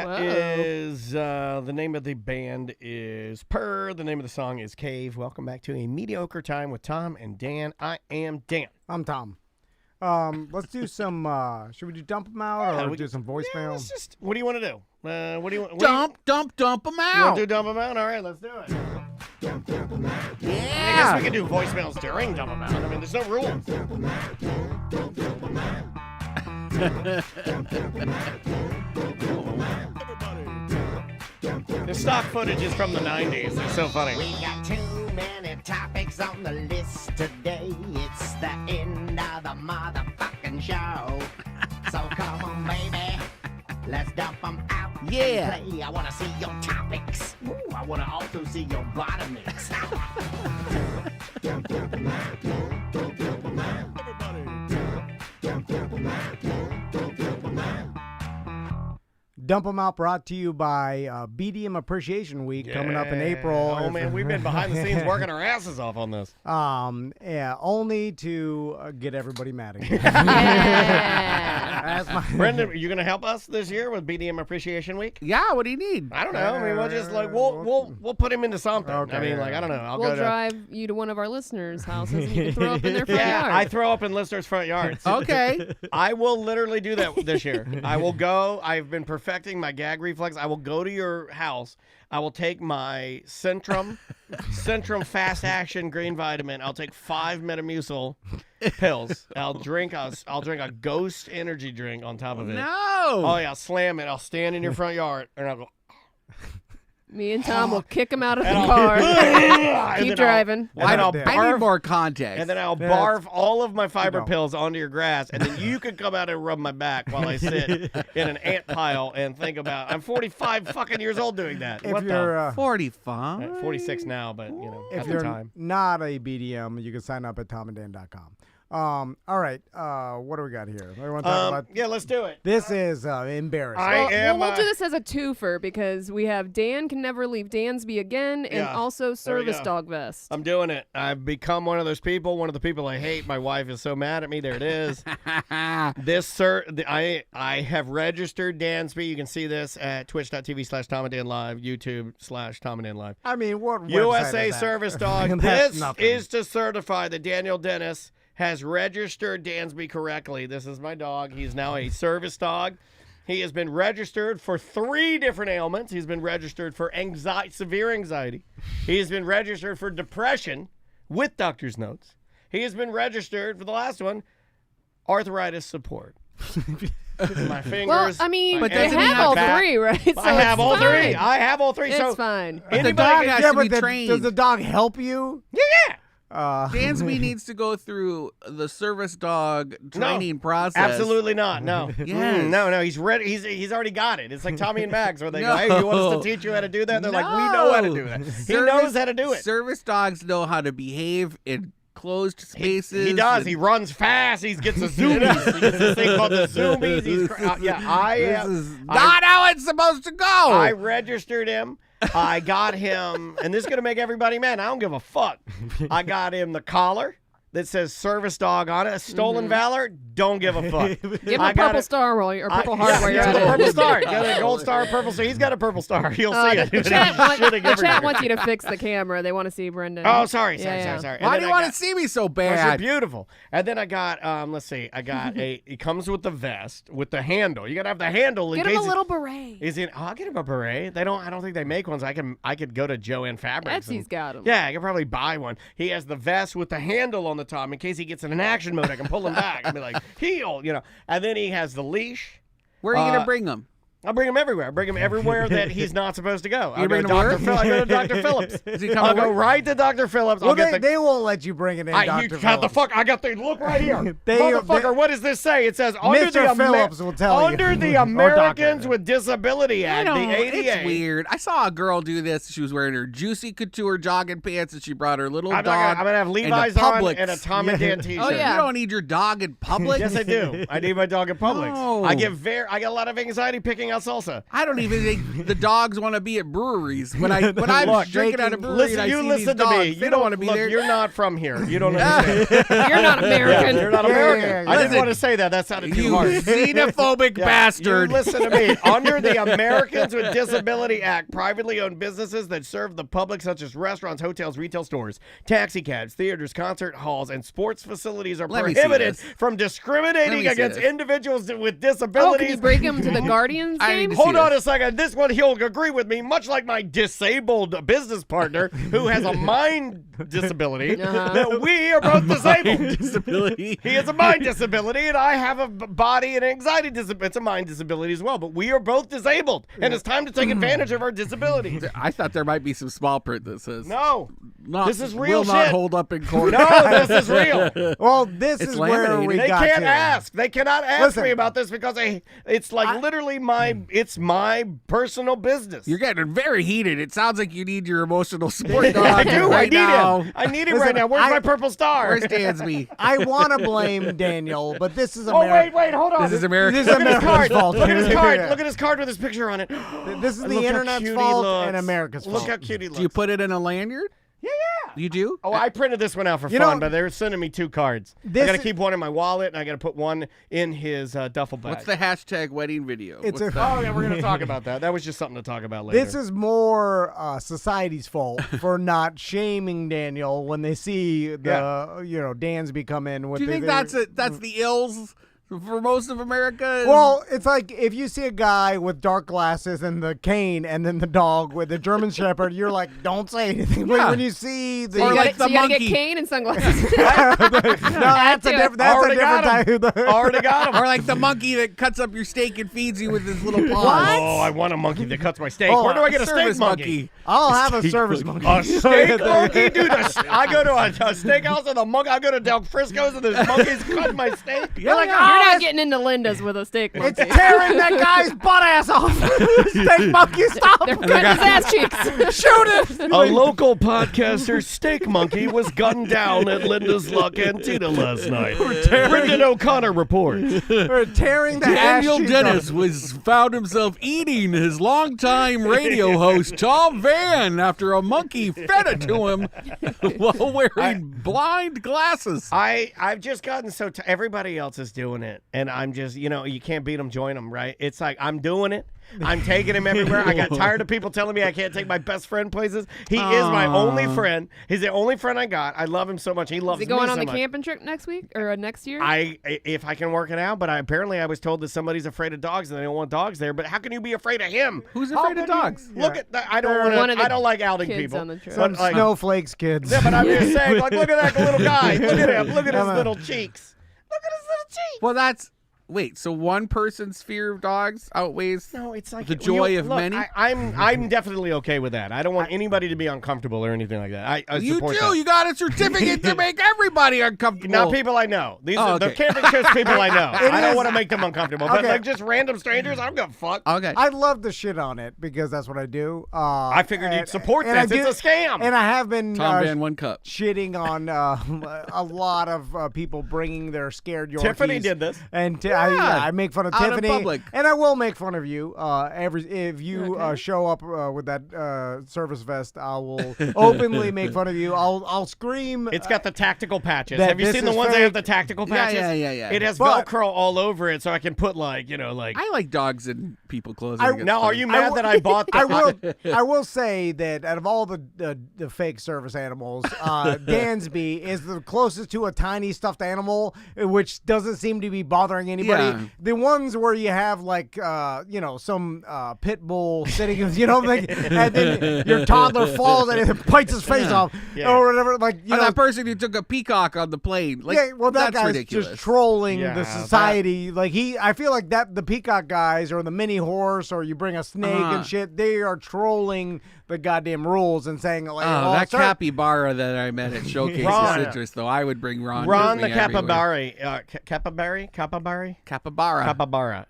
That is the name of the band is Purr. The name of the song is Cave. Welcome back to A Mediocre Time with Tom and Dan. I am Dan. I'm Tom. Let's do some. Should we do dump them out or do some voicemail? Yeah, let's just. What do you want to do? What do you want? Dump them You out. want to do dump them out? All right, let's do it. Yeah. I guess we can do voicemails during dump them out. I mean, there's no rules. The stock footage is from the 90s. They're so funny. We got too many topics on the list today. It's the end of the motherfucking show. So come on, baby. Let's dump them out. Yeah. And play. I want to see your topics. Ooh, I want to also see your bottomics. Dump them out brought to you by BDM Appreciation Week coming up in April. Oh, man, we've been behind the scenes working our asses off on this. Yeah, only to get everybody mad again. Yeah. Brendan, are you going to help us this year with BDM Appreciation Week? Yeah, what do you need? I don't know. I mean, we'll just we'll put him into something. Okay. I mean, like, I don't know. We'll drive you to one of our listeners' houses and you can throw up in their front Yeah, yard. I throw up in listeners' front yards. Okay. I will literally do that this year. I will go. I've been perfecting my gag reflex. I will go to your house. I will take my Centrum Fast Action Green Vitamin. I'll take 5 Metamucil pills. I'll drink a Ghost energy drink on top of it. No. Oh yeah, I'll slam it. I'll stand in your front yard and I'll go. Me and Tom will kick him out of the And car. and Keep then driving. And then I'll I barf, need more context. and then I'll barf all of my fiber pills onto your grass, and then you can come out and rub my back while I sit in an ant pile and think about. I'm 45 fucking years old doing that. If What you're 45. 46 now, but you know, if at you're the time. not a BDM, you can sign up at tomanddan.com. All right, what do we got here? I want to talk about. Yeah, let's do it. This is embarrassing. We'll do this as a twofer because we have Dan Can Never Leave Dansby Again and Yeah, also Service go. Dog Vest. I'm doing it. I've become one of those people. One of the people I hate. My wife is so mad at me. There it is. I have registered Dansby. You can see this at twitch.tv/TomandDanLive, YouTube/TomandDanLive. I mean, what website USA is that? Service Dog. That's This nothing. is to certify that Daniel Dennis has registered Dansby correctly. This is my dog. He's now a service dog. He has been registered for 3 different ailments. He's been registered for severe anxiety. He has been registered for depression with doctor's notes. He has been registered for the last one, arthritis support. My fingers. Well, I mean, my they ankles, have my all back. 3, right? So I have it's all 3. fine. I have all 3. It's So fine. But the anybody dog can- has Yeah, to be but trained. does the dog help you? Yeah. Dansby needs to go through the service dog training process. Absolutely not. No. Yes. No. He's ready. He's already got it. It's like Tommy and Max, where they go, "Hey, you want us to teach you how to do that?" They're like, "We know how to do that." He knows how to do it. Service dogs know how to behave in closed spaces. He does. and- He runs fast. He gets the zoomies. He gets this thing called the zoomies. This is not how it's supposed to go. I registered him. I got him, and this is going to make everybody mad. I don't give a fuck. I got him the collar that says service dog on it. A stolen valor, don't give a fuck. Give him a purple star while you're, or purple heart while you're yeah, at a it. purple star. Got a gold star, purple star. He's got a purple star. You'll see it. The chat, Shitting the chat everywhere. wants you to fix the camera. They want to see Brendan. Oh, sorry. Yeah. And Why then do you I want got- to see me so Because you're bad? beautiful. And then I got, let's see, I got it comes with the vest, with the handle. You got to have the handle in Get case him a little beret. I'll get him a beret. I don't think they make ones. I could go to Joanne Fabrics. Etsy's got him. Yeah, I could probably buy one. He has the vest with the handle on the top in case he gets in an action mode. I can pull him back and be like, heel, And then he has the leash. Where are you going to bring them? I'll bring him everywhere. I bring him everywhere that he's not supposed to go. I'll bring go to him Dr. where? Phil. I go to Dr. Phillips. Does he come I'll to go work? right to Dr. Phillips. Well, I'll get the they won't let you bring it in, you Dr. shut the Phillips. fuck! I got the look right here, They- motherfucker. What does this say? It says under Mr. the Phillips will tell you. under the Or Americans doctor. with Disability I Act, don't the know. ADA. It's weird. I saw a girl do this. She was wearing her Juicy Couture jogging pants, and she brought her little I'm dog. gonna have in Levi's the on Publix. and a Tom and Dan T-shirt. Oh, yeah. You don't need your dog in public. Yes, I do. I need my dog in Publix. No. I get a lot of anxiety picking handing out salsa. I don't even think the dogs want to be at breweries. When I'm Look, drinking at a brewery, listen, and I you see listen these to dogs, me. they You don't want to be look, there. You're not from here. You don't understand. You're not American. You're not American. Yeah. I didn't Listen, want to say that. That sounded too You hard. xenophobic bastard. You listen to me. Under the Americans with Disability Act, privately owned businesses that serve the public, such as restaurants, hotels, retail stores, taxi cabs, theaters, concert halls, and sports facilities, are Let me see prohibited this. from Let discriminating me see against this. individuals with Oh, disabilities. can you break him to the Guardians I need game? to see Hold on this. a second. This one, he'll agree with me, much like my disabled business partner who has a mind disability, that we are both disabled. Disability. He has a mind disability, and I have a body and anxiety disability. It's a mind disability as well, but we are both disabled, and it's time to take advantage of our disabilities. I thought there might be some small print that says No. This is real will not shit. hold up in court. No, this is real. Well, this It's is where laminated. we They got can't to. ask. They cannot ask Listen. me about this because it's like literally it's my personal business. You're getting very heated. It sounds like you need your emotional support dog. I do. Right I need now. him. I need him Listen, right now. Where's I- my purple star? Where's Dansby? I want to blame Daniel, but this is Oh, America. wait, hold on. This is America. This is Look at his America's card. fault. Look at his card. Yeah. Look at his card with his picture on it. This is Look the how internet's cute he fault looks. and America's fault. Look how cute he looks. Do you put it in a lanyard? Yeah. You do? Oh, I printed this one out for You fun, know, but they're sending me 2 cards. I this got to is- keep one in my wallet, and I got to put one in his duffel bag. What's the hashtag wedding video? It's What's a- that? Oh, yeah, we're going to talk about that. That was just something to talk about later. This is more society's fault for not shaming Daniel when they see the Dansby come in with. Do you think that's the ills for most of America? Well, it's like if you see a guy with dark glasses and the cane, and then the dog with the German Shepherd, you're like, don't say anything. But Yeah. when you see the, Or like the you gotta get monkey. cane and sunglasses. no, that's a different. That's a Already different got him. type. Already got him. Or like the monkey that cuts up your steak and feeds you with his little paws. Oh, I want a monkey that cuts my steak. Oh, Where do I get a Service steak monkey? I'll have a service monkey. A steak monkey? Dude, I go to a steakhouse and the monkey. I go to Del Frisco's and the monkey's cutting my steak. You're like, You're not getting into Linda's with a steak monkey. It's tearing that guy's butt ass off. Steak monkey, stop! They're cutting his ass cheeks. Shoot it! A local podcaster, Steak Monkey, was gunned down at Linda's La Cantina last night. Brendan O'Connor reports. We're tearing the ass Daniel cheeks Dennis off. found himself eating his longtime radio host Tom Van after a monkey fed it to him while wearing blind glasses. I've just gotten so everybody else is doing it, and I'm just, you can't beat them, join them, right? It's like I'm doing it. I'm taking him everywhere. I got tired of people telling me I can't take my best friend places. He is my only friend. He's the only friend I got. I love him so much. He loves Is me he going so on the much. camping trip next week or next year? If I can work it out, but apparently I was told that somebody's afraid of dogs and they don't want dogs there. But how can you be afraid of him? Who's How afraid of can you- dogs? Look at that. I don't One want of to. the I don't like outing kids people. on the trip. Some But, like, snowflakes, kids. yeah, but I'm just saying, like, look at that little guy. Look at him. Look at his little cheeks. Look at his little cheeks. Well, wait, so one person's fear of dogs outweighs No, it's like the joy of look, many? I'm definitely okay with that. I don't want anybody to be uncomfortable or anything like that. I You support do. that. You got a certificate to make everybody uncomfortable. Not people I know. These Oh, are the okay. camping trips people I know. I don't is- want to make them uncomfortable. But Okay. like just random strangers, I don't give a fuck. Okay. I love the shit on it because that's what I do. I figured you'd support and I this. It's a scam. And I have been Tom Van 1 cup. shitting on a lot of people bringing their scared Yorkies. Tiffany did this. And Yeah. I make fun of Out in Tiffany. public. And I will make fun of you. If you show up with that service vest, I will openly make fun of you. I'll scream. It's got the tactical patches. that Have you this seen the is ones that have fake. the tactical Yeah, patches? yeah. It has But- Velcro all over it, so I can put like. I like dogs in people clothes. Now, are you mad that I bought the? I will say that out of all the fake service animals, Dansby is the closest to a tiny stuffed animal, which doesn't seem to be bothering anybody. Yeah. The ones where you have like some pit bull sitting, like, and then your toddler falls and it bites his face off or whatever. Like that person who took a peacock on the plane. Like, yeah, well, that that's guy's ridiculous. just trolling Yeah, the society. I feel like that the peacock guys or the mini horse or you bring a snake and shit, they are trolling the goddamn rules and saying like, Oh, that capybara that I met at Showcase of Citrus, though, I would bring Ron. Ron with the me everywhere. capybara.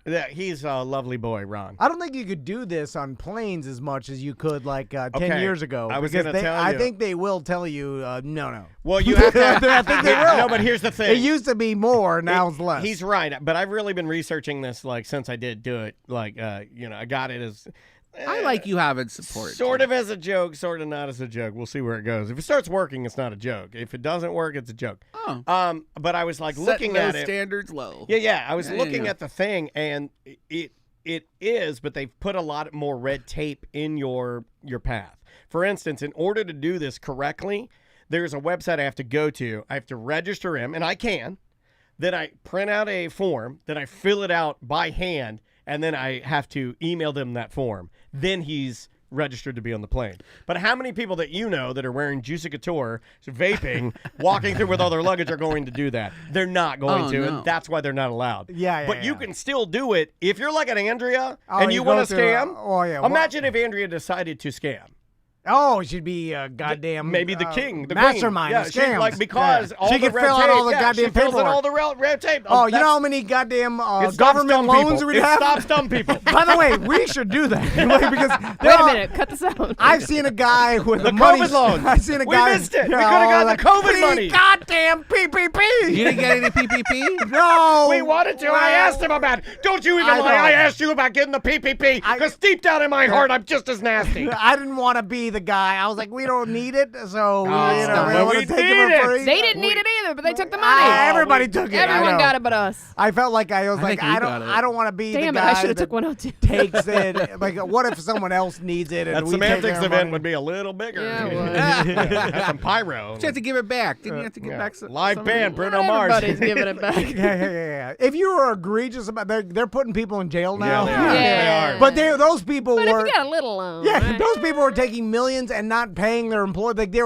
Yeah, he's a lovely boy, Ron. I don't think you could do this on planes as much as you could like 10 Okay. years ago. I was because gonna tell I you. think they will tell you no. Well, you have to. I think they will. No, but here's the thing. It used to be more, now it's less. He's right, but I've really been researching this like since I did do it. Like, I got it as. I like you having support. Sort of as a joke, sort of not as a joke. We'll see where it goes. If it starts working, it's not a joke. If it doesn't work, it's a joke. Oh. But I was like Setting looking at those it. standards low. Yeah. I was looking yeah. at the thing, and it is, but they've put a lot more red tape in your path. For instance, in order to do this correctly, there's a website I have to go to. I have to register him, and I can. Then I print out a form. Then I fill it out by hand, and then I have to email them that form. Then he's registered to be on the plane. But how many people that you know that are wearing Juicy Couture, vaping, walking through with all their luggage are going to do that? They're not going to, no. and that's why they're not allowed. Yeah, But you can still do it if you're like an Andrea Oh, and you you want go to through, scam. Imagine if Andrea decided to scam. Oh, she'd be a goddamn maybe the king, the mastermind queen. of Yeah, scams. like because all she the could red fill tape, out all the yeah, goddamn she fills in paperwork. all the red tape. Oh, you that's- know how many goddamn it stops government dumb loans people. we'd It have? stops dumb people. By the way, we should do that because Wait a minute, cut this out. I've seen a guy with The money. COVID loans. I've seen a We guy. missed it. We could have got the COVID money. Goddamn PPP. You didn't get any PPP? No. We wanted to. I asked him about it. Don't you even I lie. know. I asked you about getting the PPP because deep down in my heart, I'm just as nasty. I didn't want to be the guy. I was like, we don't need it, so we but want we to take need it it. for free. They didn't need it either, but they took the money. Everybody took it. I Everyone know. got it but us. I felt like I was I like, think we got it. I don't want to be Damn the it, guy I should have that took one out too. takes it. Like, what if someone else needs it? And That we take semantics their event money? would be a little bigger. Yeah, it would. Have some pyro. You had to give it back. Didn't you have to give back some Live some- band, Bruno Not Mars. everybody's giving it back. Yeah. If you were egregious about, they're putting people in jail now. Yeah, they are. Yeah. They are. But those people But were. if you got a little loan, Yeah, right? those people were taking millions and not paying their employees. Like they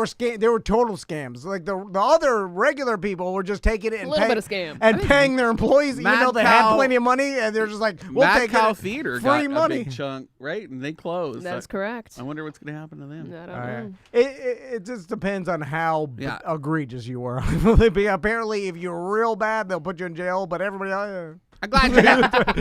were total scams. Like the other regular people were just taking it and little bit of scam. and paying their employees, even Mad though they had Cow- plenty of money, and they're just like, we'll Mad take Cow it. Theater free got money. a big chunk, right? And they closed. That's correct. I wonder what's going to happen to them. I don't know. It just depends on how Yeah. egregious you were. Apparently, if you're real bad, they'll put you in jail. But everybody, I'm glad you're,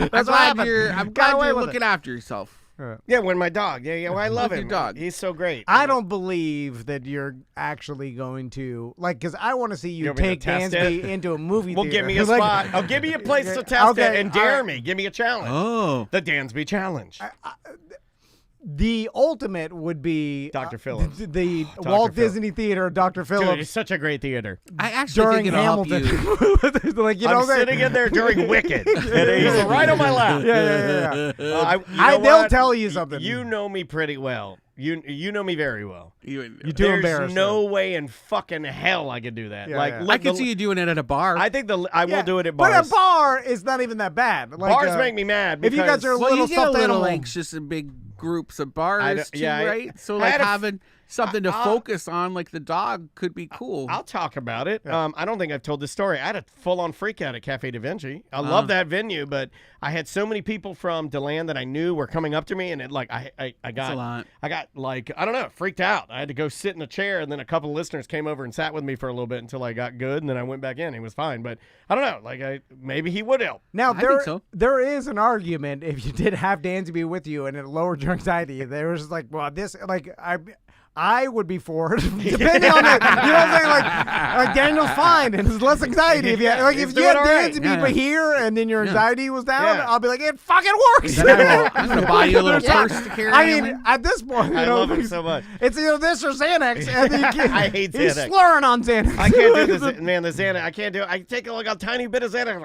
That's what happened. I'm Got glad away you're with looking after yourself. Yeah, when my dog. Yeah, well, I love Look at him. your dog. He's so great. I don't believe that you're actually going to because I want to see you want me to take test Dansby it? into a movie Well, theater. give me a Like, spot. Oh, give me a place to test Okay, it and all dare right. me. Give me a challenge. Oh. The Dansby Challenge. The ultimate would be Dr. Phillips. the Dr. Walt Phillips. Disney Theater, Dr. Dude, Phillips. it's such a great theater. I actually during think it'll help Hamilton. you. Like, you know, I'm sitting in there during Wicked. And he's right on my lap. Yeah. You know They'll what? tell you something. You know me pretty well. You know me very well. You too There's embarrassed. no way in fucking hell I could do that. Yeah, like, yeah. look, I could see you doing it at a bar. I think I Yeah, will do it at But bars. a bar is not even that bad. Like, Bars make me mad. if you guys because- are well, little you get a stuffed little animal. anxious in big groups of bars, I don't- too, yeah, I- right? So, I like, had a f- having something to I'll- focus on, like the dog, could be cool. I'll talk about it. I don't think I've told this story. I had a full-on freak out at Cafe Da Vinci. I love that venue, but I had so many people from DeLand that I knew were coming up to me, and it like I got a lot. I got like I don't know, freaked out. I had to go sit in a chair, and then a couple of listeners came over and sat with me for a little bit until I got good, and then I went back in. He was fine, but I don't know. Like maybe he would help. Now I think so. there is an argument if you did have Dansby with you and it lowered your anxiety. There was like, well, this like I would be for it, depending on it. You know what I'm saying? Like Daniel's fine and there's less anxiety if you like he's if you doing had all right. Dansby here and then your anxiety was down. Yeah. I'll be like, it fucking works. Then I'm going to buy you a little Yeah. purse to carry I him mean, in. at this point, you I know, love him so much. it's either this or Xanax. And then you can't, I hate he's Xanax. slurring on Xanax. I can't do this, man. The Xanax, I can't do it. I take like a tiny bit of Xanax.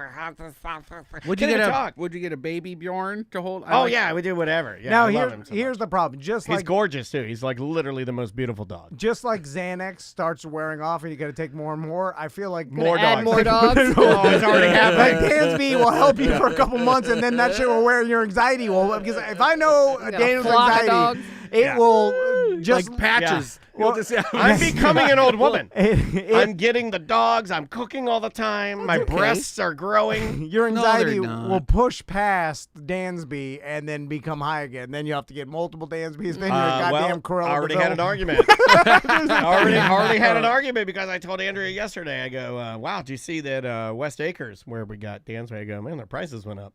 Would Can't you even get talk. Would you get a baby Bjorn to hold? I Oh like- yeah, we do whatever. Yeah, Now I love him so here's much. the problem. Just He's like gorgeous too. He's like literally the most beautiful dog. just like Xanax starts wearing off and you got to take more and more, I feel like More Add dogs. more dogs. Oh, it's already like happening. Dansby will help you for a couple months, and then that shit will wear your anxiety. Well, because if I know got a Daniel's flock of anxiety, dogs. it will just like patches. You'll just, I'm becoming an old woman. It- I'm getting the dogs. I'm cooking all the time. My breasts are growing. Your anxiety not. will push past Dansby and then become high again. Then you have to get multiple Dansbys. Then you're a goddamn Cruella I already de had an Vil. argument. already had an argument because I told Andrea yesterday. I go, wow, did you see that West Acres where we got Dansby? I go, man, their prices went up.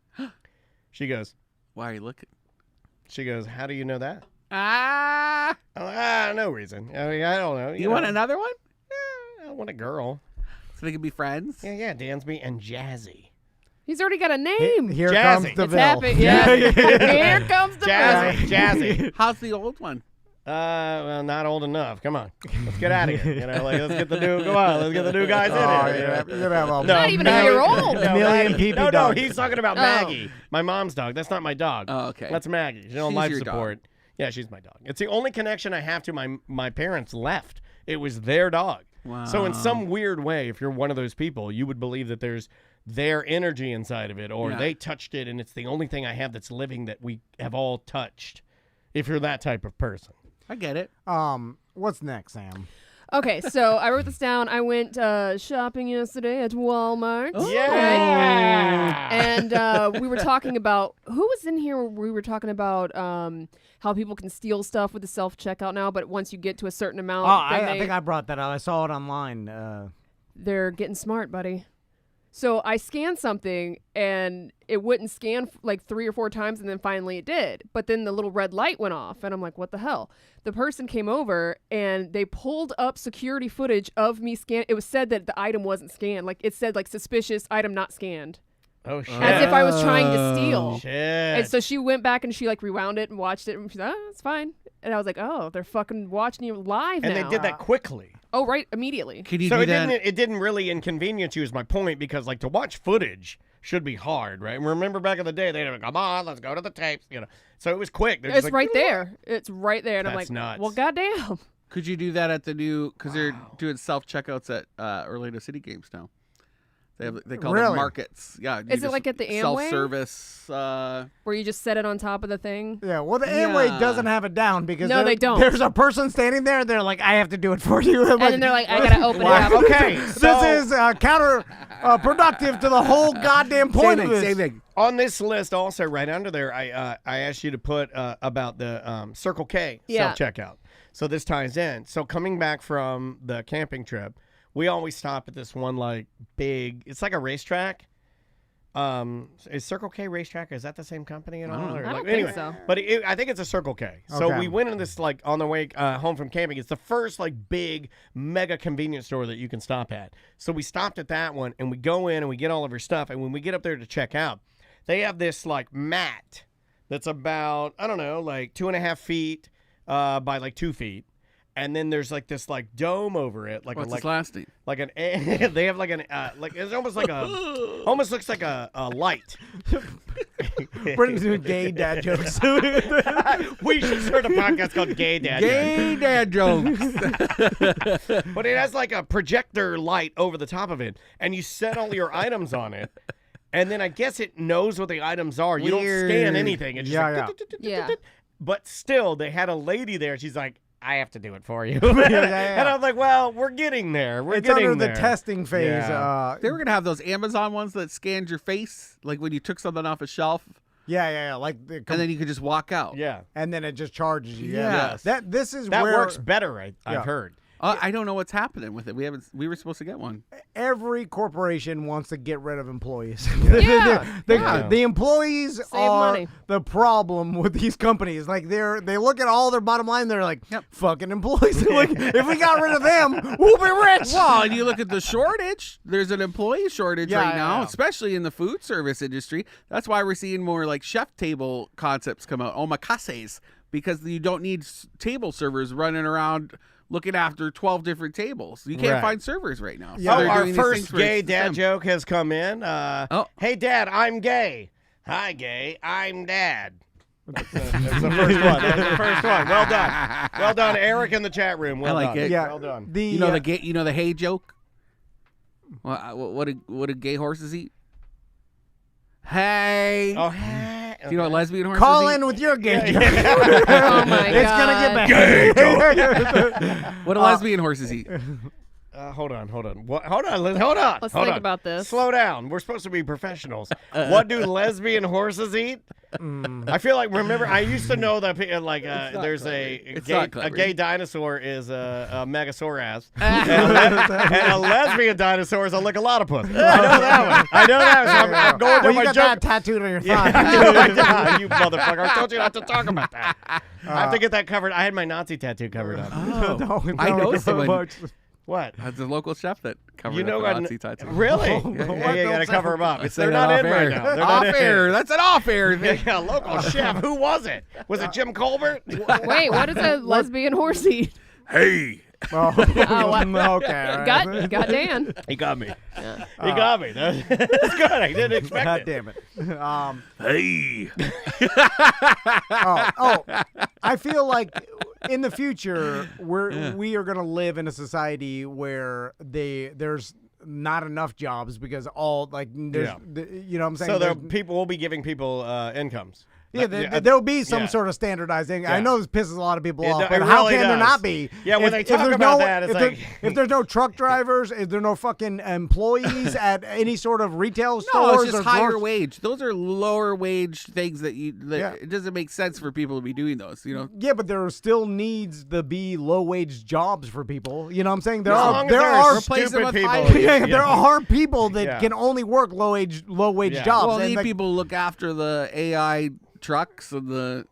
She goes, why are you looking? She goes, how do you know that? Ah. No reason. I mean, I don't know. You want another one? I want a girl. So they can be friends? Yeah, Dansby and Jazzy. He's already got a name. Here Jazzy. comes the It's Vil. happening. Yeah. Here comes the Jazzy. How's the old one? Well, not old enough. Come on, let's get out of here. You know, like let's get the new. Come on, let's get the new guys in here. You're gonna have a Not even a year old. A million Maggie. pee-pee No, dogs. he's talking about Maggie, my mom's dog. That's not my dog. Oh, okay. That's Maggie. She's on She's life your support. Yeah, she's my dog. It's the only connection I have to my parents left. It was their dog. Wow. So in some weird way, if you're one of those people, you would believe that there's their energy inside of it, or Yeah. they touched it, and it's the only thing I have that's living that we have all touched. If you're that type of person. I get it. What's next, Sam? Okay, so I wrote this down. I went shopping yesterday at Walmart. Yeah. And we were talking about, who was in here? We were talking about how people can steal stuff with the self-checkout now, but once you get to a certain amount, I think I brought that out. I saw it online. they're getting smart, buddy. So I scanned something, and it wouldn't scan like 3 or 4 times, and then finally it did. But then the little red light went off, and I'm like, what the hell? The person came over, and they pulled up security footage of me scan. It was said that the item wasn't scanned. Like, it said, like, suspicious item not scanned. Oh, shit. As if I was trying to steal. Shit. And so she went back, and she, like, rewound it and watched it, and she's like, oh, it's fine. And I was like, oh, they're fucking watching you live and now. they did that quickly. Oh, right, immediately. Could you So do it that? didn't really inconvenience you is my point, because like to watch footage should be hard, right? And remember back in the day, they'd have, come on, let's go to the tapes, you know. So it was quick. They're just It's like, right there. It's right there. And I'm That's like, nuts. well, goddamn. Could you do that at the new? Because they're doing self-checkouts at Orlando City Games now. They call them Really? markets. Yeah. you Is it just like at the Amway? self-service? Where you just set it on top of the thing. Yeah, well, the Amway Yeah. doesn't have it down because No, they don't. There's a person standing there. They're like, I have to do it for you. And then they're like, I gotta open it up. okay, This so is counterproductive to the whole goddamn point of this. Same thing. on this list also right under there, I asked you to put about the Circle K Yeah. self-checkout. So this ties in. So coming back from the camping trip, we always stop at this one like big, it's like a racetrack. Is Circle K racetrack? Is that the same company at all? Or I don't like, anyway, think so. But I think it's a Circle K. So Okay. we went in this like on the way home from camping. It's the first like big mega convenience store that you can stop at. So we stopped at that one and we go in and we get all of our stuff. And when we get up there to check out, they have this like mat that's about, I don't know, like 2.5 feet by like 2 feet. And then there's like this like dome over it, like What's a its last name? like an they have like an like it's almost like a almost looks like a light. Brendan's doing gay dad jokes. We should start a podcast called Gay Dad. Gay dad jokes. But it has like a projector light over the top of it, and you set all your items on it. And then I guess it knows what the items are. You don't scan Weird. anything. It's just Yeah, like, Yeah. But still, they had a lady there. She's like, I have to do it for you. yeah. And I was like, well, we're getting there. We're It's getting under there. the testing phase. Yeah. They were gonna have those Amazon ones that scanned your face, like when you took something off a shelf, Yeah. Like, and then you could just walk out. Yeah. and then it just charges you. Yes. This is That where works better, Yeah. I've heard. I don't know what's happening with it. We were supposed to get one. every corporation wants to get rid of employees. Yeah. The employees are money. the problem with these companies. Like they look at all their bottom line, they're like, Yep. fucking employees. They're like, if we got rid of them, we'll be rich. Well, and you look at the shortage. There's an employee shortage Yeah, right now, yeah. especially in the food service industry. That's why we're seeing more like chef table concepts come out, omakases, because you don't need table servers running around looking after 12 different tables. You can't Right. find servers right now. So Yeah. they're Our doing these things first for gay dad them. joke has come in. Oh. Hey, Dad, I'm gay. Hi, gay. I'm Dad. That's the first one. That's the first one. Well done. Well done, Eric in the chat room. Well I like done. it. Yeah. Well done. The You know the hay joke. What do gay horses eat? Hay. Oh, hey. Do you know what lesbian horses Call eat? in with your gay joke. Oh my It's God. gonna get better. What do lesbian horses eat? Hold on. What? Hold on. Let's Hold think on. about this. Slow down. We're supposed to be professionals. What do lesbian horses eat? I feel like, remember, I used to know that there's a gay dinosaur is a Megasaurus, and a lesbian dinosaur is a Lickalotopus. I know that one. So I'm going to Well, you my got joke. that tattooed on your thigh. Yeah, you motherfucker! I told you not to talk about that. I have to get that covered. I had my Nazi tattoo covered up. Oh, I know someone. What? That's a local chef that covered You know up a a Nazi tattoo. Really? Yeah, You gotta cover them up. I They're said not that in off right air. now. They're Off not in. air. That's an off air thing. Yeah, local chef. Who was it? Was it Jim Colbert? Wait, what does a lesbian horse eat? Hey. Oh, what? okay. all right. Got Dan. He got me. He got me. That's good. I didn't expect God it. damn it. Hey. I feel like in the future we are going to live in a society where there's not enough jobs because all like there's you know what I'm saying. So people will be giving people incomes. Yeah, there'll be some sort of standardizing. I know this pisses a lot of people off, but how can there not be? Yeah, when they talk about that, it's like if there's no truck drivers, if there's no fucking employees at any sort of retail No, stores, it's just or higher wage. Those are lower wage things that it doesn't make sense for people to be doing those, you know. Yeah, but there still needs to be low wage jobs for people. You know what I'm saying? There As long as there there are stupid people. there are people that can only work low wage jobs. Well, and need like, people to look after the AI trucks and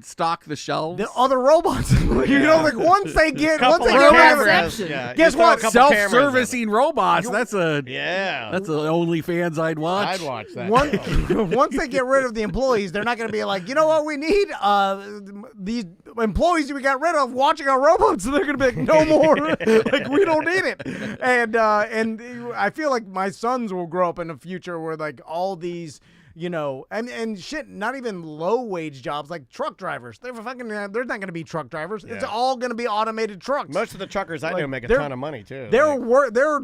stock the shelves. the other robots. You know, like once they get Couple rid of of cameras. it, Yeah, guess you throw a what? couple cameras in it. Self-servicing robots. That's an Yeah. OnlyFans I'd watch. I'd watch that. Once they get rid of the employees, they're not going to be like, you know what, we need these employees we got rid of watching our robots. So they're going to be like, no more. Like, we don't need it. And I feel like my sons will grow up in a future where like all these, you know, and shit, not even low wage jobs like truck drivers. They're not going to be truck drivers. It's all going to be automated trucks. Most of the truckers I know make a they're- ton of money too. They're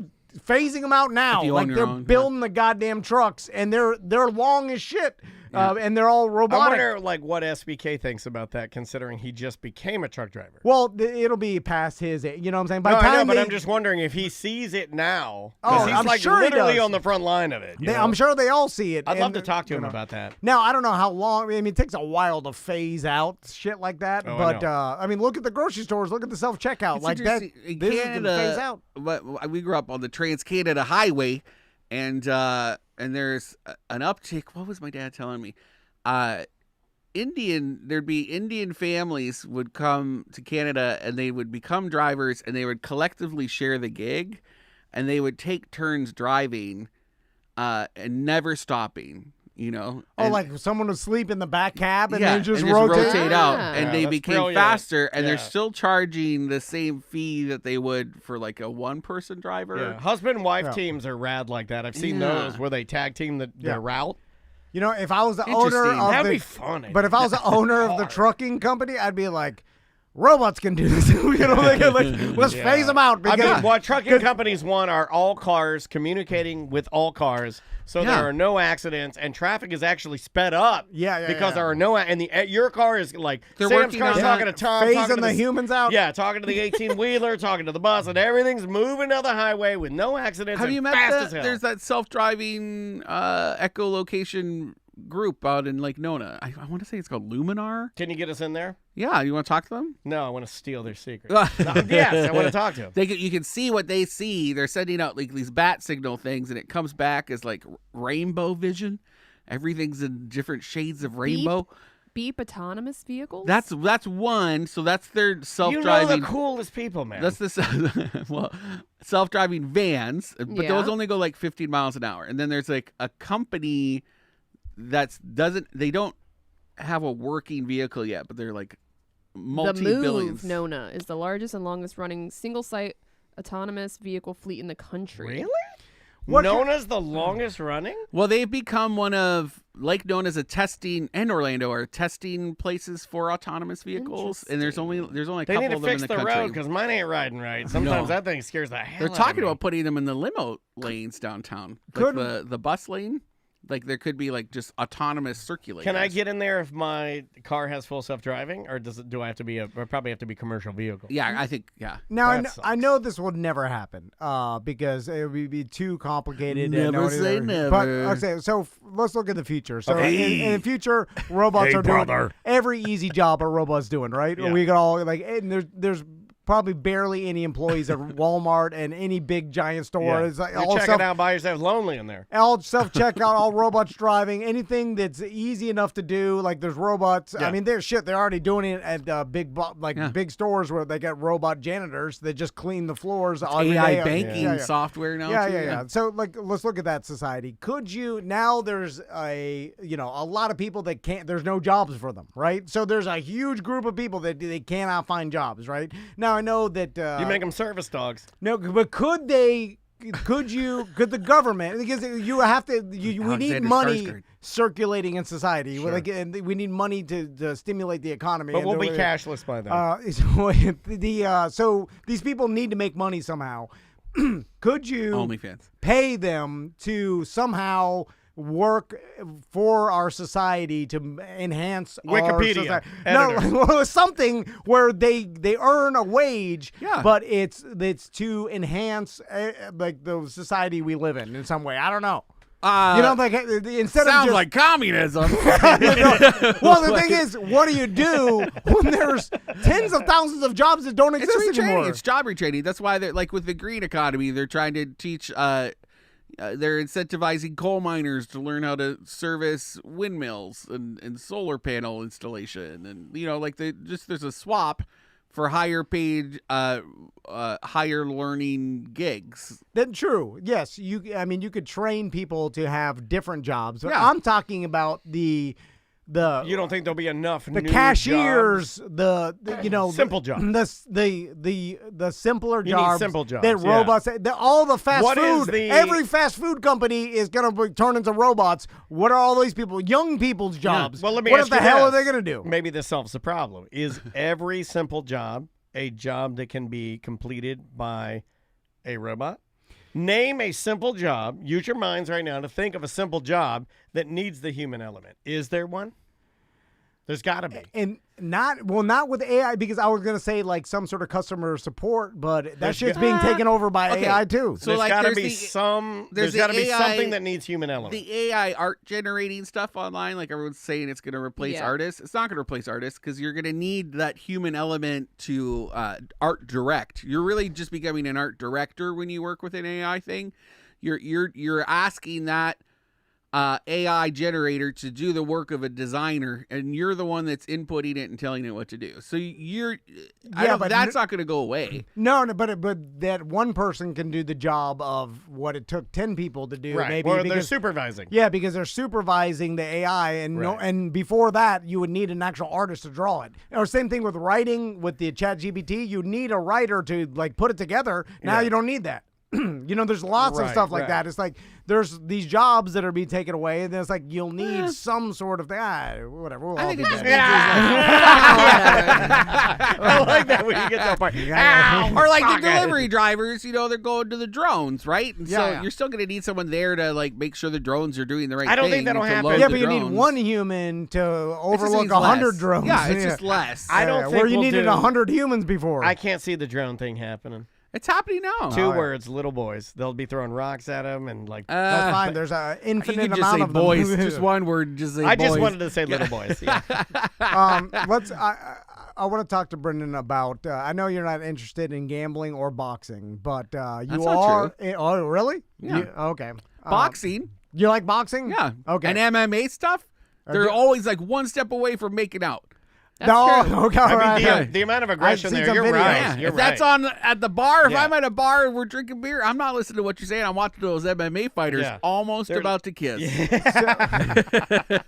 phasing them out now. If you Like own your they're own, building the goddamn trucks, and they're long as shit, and they're all I robotic. wonder what SBK thinks about that, considering he just became a truck driver. Well, it'll be past his. You know what I'm saying? By No, the time I know, but they- I'm just wondering if he sees it now. Oh, Because he's I'm like sure he literally does. on the front line of it. you know? I'm sure they all see it. I'd love to and, talk to you him know. about that. Now, I don't know how long. I mean, it takes a while to phase out shit like that. Oh, I but know. I mean, look at the grocery stores. Look at the self checkout. It's Like that. interesting. In This is Canada, gonna phase out. But we grew up on the Trans-Canada Highway, and there's an uptick. What was my dad telling me? There'd be Indian families would come to Canada, and they would become drivers, and they would collectively share the gig, and they would take turns driving, and never stopping. You know, Oh, and, like someone would sleep in the back cab and yeah, then just and rotate. out, Ah. and Yeah, they that's became brilliant. faster, and they're Yeah. still charging the same fee that they would for like a one-person driver. Yeah. Husband-wife Yeah. teams are rad like that. I've seen Yeah. those where they tag team their Yeah. route. You know, if I was the owner Interesting. of That'd the be funny. But if I was the owner of the trucking company, I'd be like, robots can do this. You know, let's phase them out. I Because mean, what trucking companies want are all cars communicating with all cars, so Yeah. there are no accidents and traffic is actually sped up. Yeah, because yeah. there are no and your car is like They're Sam's working car's on talking to that. Tom, talking phasing to the humans out. Yeah, talking to the 18-wheeler, talking to the bus, and everything's moving down the highway with no accidents. Have and you met fast that? as hell. There's that self-driving echolocation group out in Lake Nona. I want to say it's called Luminar. Can you get us in there? Yeah, you want to talk to them? No, I want to steal their secret. Yes, I want to talk to them. You can see what they see. They're sending out like these bat signal things, and it comes back as like rainbow vision. Everything's in different shades of rainbow. Beep autonomous vehicles? That's one. So that's their You know self-driving. the coolest people, man. That's the well, self-driving vans, but Yeah. those only go like 15 miles an hour. And then there's like a company they don't have a working vehicle yet, but they're like the multi-billions. Move Nona is the largest and longest running single site autonomous vehicle fleet in the country. Really? What Nona's the longest running? Well, they've become one of Lake Nona as a testing, and Orlando are testing places for autonomous vehicles. And there's only a They couple need to of them fix in the the road country. because mine ain't riding right. Sometimes No. that thing scares the hell They're out talking of me. about putting them in the limo lanes downtown, Could- like the bus lane. Like there could be like just autonomous circulators. Can I get in there if my car has full self-driving, or do I have to be I probably have to be commercial vehicle? Yeah, I think Now That I know this would never happen because it would be too complicated. Never say never. But okay, so let's look at the future. So in the future, robots are doing every easy job a robot's doing, right? Yeah. We could all and there's probably barely any employees at Walmart and any big giant store. Yeah. It's like You're all checking out by yourself, lonely in there. all self-checkout, all robots driving, anything that's easy enough to do. Like there's robots. Yeah. I mean, they're already doing it at big stores where they got robot janitors that just clean the floors. every AI day. banking software now. too. Yeah. So like, let's look at that society. Could you now? There's a lot of people that can't. There's no jobs for them, right? So there's a huge group of people that they cannot find jobs, right? Now I know that You make them service dogs. no, but could they? Could the government? Because you have to. We need Alexander money Skarsgård. circulating in society. Sure. And we need money to stimulate the economy. But and we'll be the- cashless by then. So these people need to make money somehow. Could you OnlyFans. pay them to somehow work for our society to enhance Wikipedia, our society? editor. No, well, something where they earn a wage, Yeah. but it's to enhance like the society we live in some way. I don't know. Like instead Sounds of just, like communism. well, the thing is, what do you do when there's tens of thousands of jobs that don't It's exist retraining. anymore? It's job retraining. That's why they're like with the green economy, they're trying to teach. They're incentivizing coal miners to learn how to service windmills and solar panel installation, and there's a swap for higher paid, higher learning gigs. Then true. Yes, you could train people to have different jobs. But Yeah. I'm talking about the You don't think there'll be enough the new cashiers, jobs? the Simple jobs. the simpler You need jobs. simple jobs, That yeah. robots. All the fast What is food. the- Every fast food company is going to turn into robots. What are all these people? Young people's jobs. Well, let me what ask the you hell are this. they going to do? Maybe this solves the problem. Is every simple job a job that can be completed by a robot? Name a simple job. Use your minds right now to think of a simple job that needs the human element. Is there one? There's got to be. And not with AI, because I was going to say like some sort of customer support, but that shit's being taken over by Okay. AI too. So There's like got to there's be the- there's the got to be AI something that needs human element. The AI art generating stuff online, like everyone's saying it's going to replace Yeah. artists. It's not going to replace artists because you're going to need that human element to art direct. You're really just becoming an art director when you work with an AI thing. You're asking that AI generator to do the work of a designer, and you're the one that's inputting it and telling it what to do. So but that's not going to go away. No, but that one person can do the job of what it took 10 people to do. Right. Maybe Or they're because, supervising. yeah, because they're supervising the AI, and Right. and before that, you would need an actual artist to draw it. Or same thing with writing with the ChatGPT. You need a writer to like put it together. Now Yeah. you don't need that. There's lots of Right, stuff like right. that. It's like there's these jobs that are being taken away, and then it's like you'll need some sort of whatever. We'll all think be it just dead. I like that when you get to that part. Or like the delivery drivers, they're going to the drones, right? And so Yeah. you're still going to need someone there to like make sure the drones are doing the right thing. I don't think that'll to happen. load Yeah, the but you need drones. one human to It just overlook needs 100 less. drones. Yeah, it's just less. I don't think where you we'll needed do- 100 humans before. I can't see the drone thing happening. It's happening now. Two words, little boys. They'll be throwing rocks at them and like. That's fine. There's an You infinite can just amount say of boys. them. Just one word. Just say I boys. just wanted to say little boys. Yeah. I want to talk to Brendan about. I know you're not interested in gambling or boxing, but you That's are. not Oh, really? Yeah. Okay. Boxing. You like boxing? Yeah. Okay. And MMA stuff. They're always like one step away from making out. That's true. Okay. All I right. mean, the amount of aggression seen there, some you're videos. right. Yeah, You're if that's right. on at the bar, if Yeah. I'm at a bar and we're drinking beer, I'm not listening to what you're saying. I'm watching those MMA fighters Yeah. almost They're- about to kiss.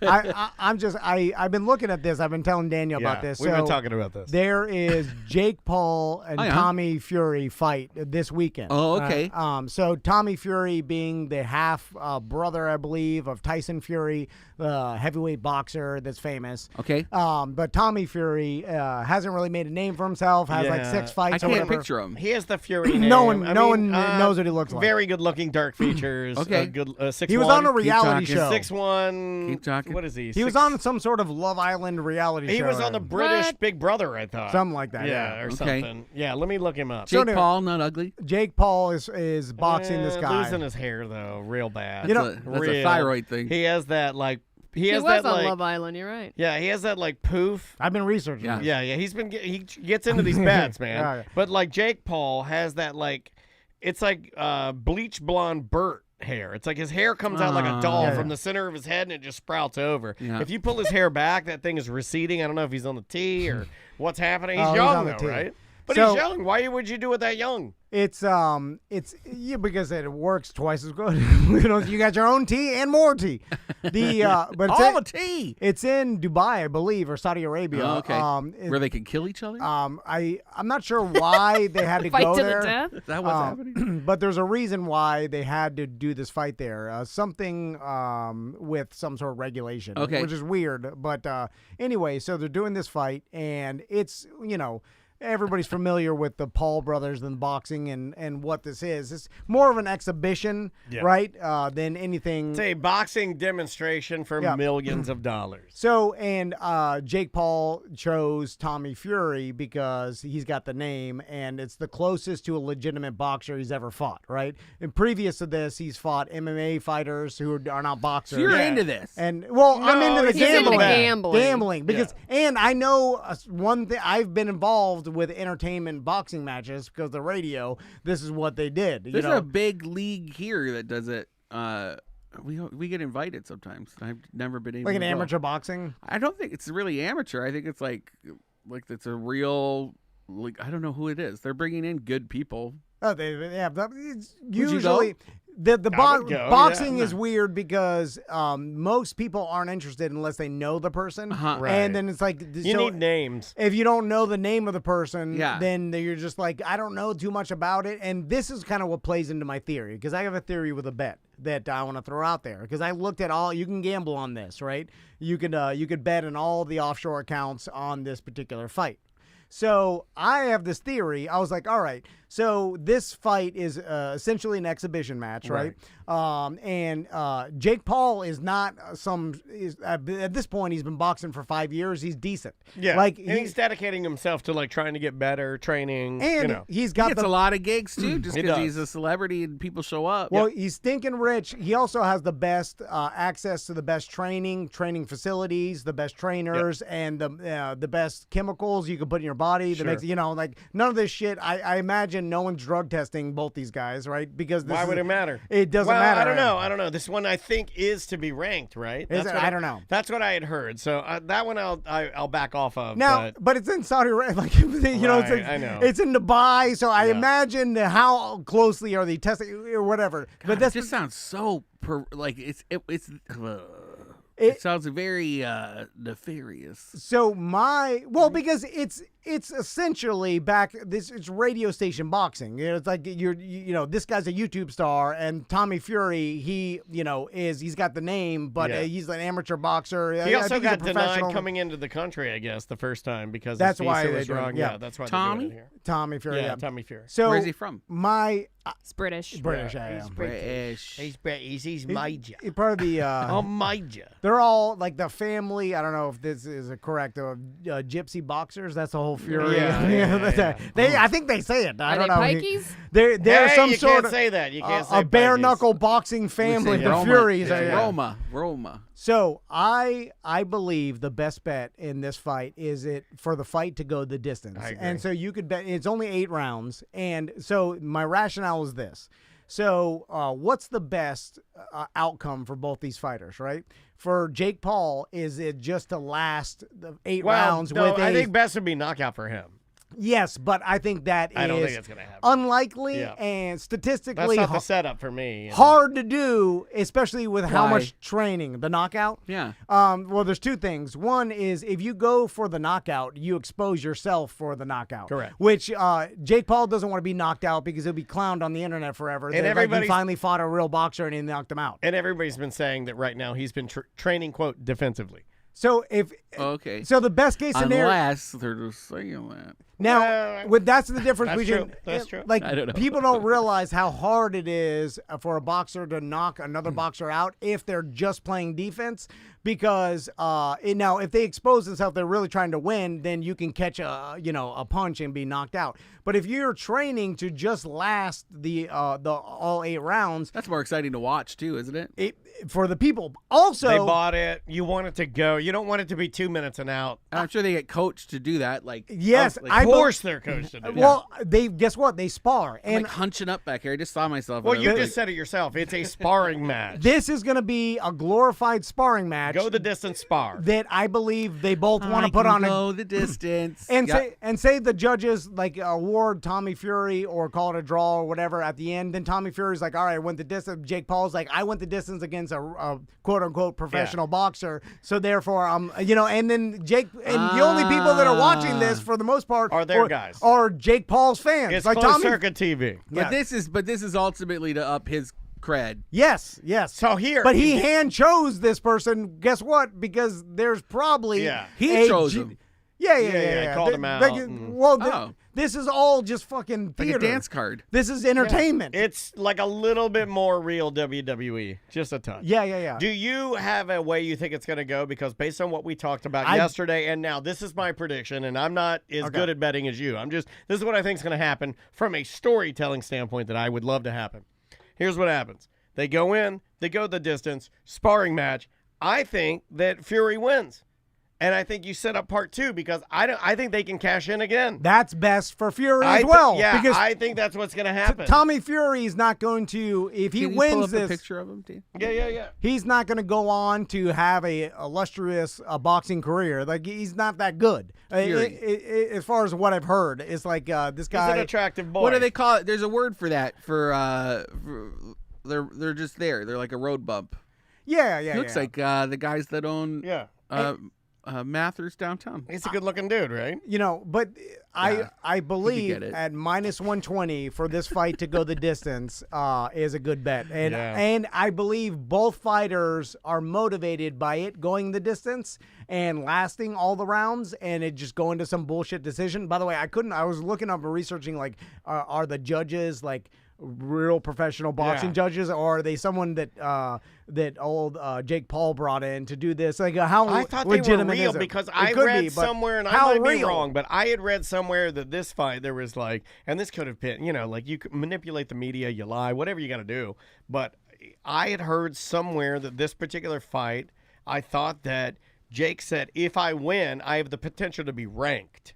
I've been looking at this. I've been telling Daniel about this. We've So been talking about this. there is Jake Paul and Oh, yeah. Tommy Fury fight this weekend. Oh, okay. So Tommy Fury being the half brother, I believe, of Tyson Fury, the heavyweight boxer that's famous. Okay. But Tommy Tommy Fury hasn't really made a name for himself. Has like 6 fights. I or can't whatever. picture him. He has the Fury name. No one knows what he looks like. Very good looking, dark features. Okay. Good. 6'1". He was on a reality talking. show. 6'1". Keep talking. What is he? He was on some sort of Love Island reality show. He was on the British Big Brother, I thought. Something like that. Yeah, or Okay. something. Yeah, let me look him up. Jake Paul, not ugly. Jake Paul is boxing this guy. Losing his hair though, real bad. That's a thyroid thing. He has that like. He has was that on like. Love Island. You're right. Yeah, he has that like poof. I've been researching. Yeah. Yeah. He gets into these bets, man. Yeah. But like Jake Paul has that like, it's like bleach blonde Burt hair. It's like his hair comes out like a doll from the center of his head and it just sprouts over. Yeah. If you pull his hair back, that thing is receding. I don't know if he's on the tee or what's happening. He's He's young on the though, tee. right? But So- he's young. Why would you do it that young? It's because it works twice as good. You got your own tea and more tea. But it's All the tea. It's in Dubai, I believe, or Saudi Arabia. Oh, okay. Where they can kill each other? I'm not sure why they had to Fight go to there. the death. Is that what's happening? But there's a reason why they had to do this fight there. Something with some sort of regulation, Okay. which is weird. But anyway, so they're doing this fight, and it's, everybody's familiar with the Paul brothers and boxing and what this is. It's more of an exhibition, right, than anything. It's a boxing demonstration for millions of dollars. So, and Jake Paul chose Tommy Fury because he's got the name, and it's the closest to a legitimate boxer he's ever fought, right? And previous to this, he's fought MMA fighters who are not boxers. So you're into this. And, well, I'm into the he's into gambling. gambling. Because, and I know one thing, I've been involved with entertainment boxing matches because the radio, this is what they did. There's a big league here that does it. We get invited sometimes. I've never been able like to an go. amateur boxing. I don't think it's really amateur. I think it's like it's a real, like, I don't know who it is. They're bringing in good people. Oh, it's you usually go? the I would go, boxing yeah. is weird because most people aren't interested unless they know the person, Right. and then it's like You so need names. if you don't know the name of the person, Yeah. then you're just like, I don't know too much about it. And this is kind of what plays into my theory, because I have a theory with a bet that I want to throw out there, because I looked at all. You can gamble on this, right? You could bet on all the offshore accounts on this particular fight. So I have this theory. I was like, all right, so this fight is essentially an exhibition match, right? And Jake Paul is not at this point, he's been boxing for 5 years. He's decent. Yeah. Like and he's dedicating himself to like trying to get better, training. and he's He got gets a lot of gigs too, just He because does. he's a celebrity and people show up. Well, he's stinking rich. He also has the best access to the best training facilities, the best trainers, and the best chemicals you can put in your body. That makes like none of this shit. I imagine no one's drug testing both these guys, right? Because Why would it matter? It doesn't well, matter. I don't know. This one I think is to be ranked, right? Is it? I don't know. That's what I had heard. So that one I'll back off of. Now, but it's in Saudi Arabia, like I know. it's in Dubai. So I imagine how closely are they testing or whatever. God, But that's it just sounds so it sounds very nefarious. So because it's essentially it's radio station boxing. It's like this guy's a YouTube star, and Tommy Fury, he's got the name, but he's an amateur boxer. He I also think he's a got denied professional. coming into the country, I guess, the first time because That's his why visa they was did it. wrong. Yeah. That's why Tommy? they're doing it here. Tommy Fury. Yeah, Tommy Fury. So Where's he from? It's British. British. Yeah. He's British. He's British. He's major. He's part of the. Oh, major. They're all like the family. I don't know if this is correct. Gypsy boxers. That's the whole Fury. Yeah. I think they say it. I Are don't they know. pikeys? They're some you sort can't of say that. You can't say a bare pikeys. knuckle boxing family. The Roma. Furies. It's Roma. So I believe the best bet in this fight is for the fight to go the distance. I agree. And so you could bet it's only 8 rounds. And so my rationale is this. So what's the best outcome for both these fighters, right? For Jake Paul, is it just to last the 8 rounds with I think best would be knockout for him. Yes, but I think that I don't is think it's going to happen. unlikely Yeah. and That's statistically not the setup for me. hard to do, especially with how Why? much training. The knockout? Yeah. Well, there's 2 things. One is if you go for the knockout, you expose yourself for the knockout. Correct. Which Jake Paul doesn't want to be knocked out because he'll be clowned on the internet forever. And That, like, he everybody's- finally fought a real boxer and he knocked him out. And everybody's been saying that right now he's been training, quote, defensively. So if Okay. so, the best case scenario. Unless they're just saying that. Now, that's the difference That's between. true. That's true. Like I don't know. people don't realize how hard it is for a boxer to knock another boxer out if they're just playing defense. Because now, if they expose themselves, they're really trying to win. Then you can catch a punch and be knocked out. But if you're training to just last the all 8 rounds, That's more exciting to watch too, isn't it? For the people. Also, They bought it. You want it to go. You don't want it to be 2 minutes and out. I'm sure they get coached to do that. Like Yes, like, Of course they're coached to do that. well, they guess what? They spar. I'm And like hunching up back here. I just saw myself. Well, and I you was just said it yourself. It's a sparring match. this is going to be a glorified sparring match. Go the distance spar. That I believe they both like, want to I put can on go the distance. and Yeah. say the judges like award Tommy Fury or call it a draw or whatever at the end. Then Tommy Fury's like, all right, I went the distance. Jake Paul's like, I went the distance against a quote unquote professional boxer. So therefore, and then Jake and the only people that are watching this for the most part Are their guys. are Jake Paul's fans. It's like closed Tommy. circuit TV. But this is ultimately to up his cred. Yes. So here, But he hand chose this person. Guess what? Because there's probably He chose him. Yeah. called him out and- Well, this is all just fucking Like theater. a dance card. This is entertainment. It's like a little bit more real WWE, just a touch. Yeah. Do you have a way you think it's going to go? Because based on what we talked about yesterday and now, this is my prediction, and I'm not as good at betting as you. This is what I think is going to happen from a storytelling standpoint that I would love to happen. Here's what happens. They go in, they go the distance, sparring match. I think that Fury wins. And I think you set up part 2 because I think they can cash in again. That's best for Fury as well. Because I think that's what's going to happen. Tommy Fury is not going to, if he Can you wins pull up this, a picture of him, Dan? Yeah. he's not going to go on to have a illustrious boxing career. Like he's not that good. As far as what I've heard, it's like this guy. He's an attractive boy. What do they call it? There's a word for that. They're just there. They're like a road bump. Yeah. He looks like the guys that own Mathers downtown. He's a good-looking dude, right? But I believe get it. at minus 120 for this fight to go the distance is a good bet. And I believe both fighters are motivated by it going the distance and lasting all the rounds and it just going to some bullshit decision. By the way, I was looking up and researching like are the judges like real professional boxing judges, or are they someone that old Jake Paul brought in to do this? Like how I thought they were legitimate real is it? because It I could read be, but somewhere, and I how might be real? wrong, but I had read somewhere that this fight there was like, and this could have been, like you could manipulate the media, you lie, whatever you got to do. But I had heard somewhere that this particular fight, I thought that Jake said, if I win, I have the potential to be ranked.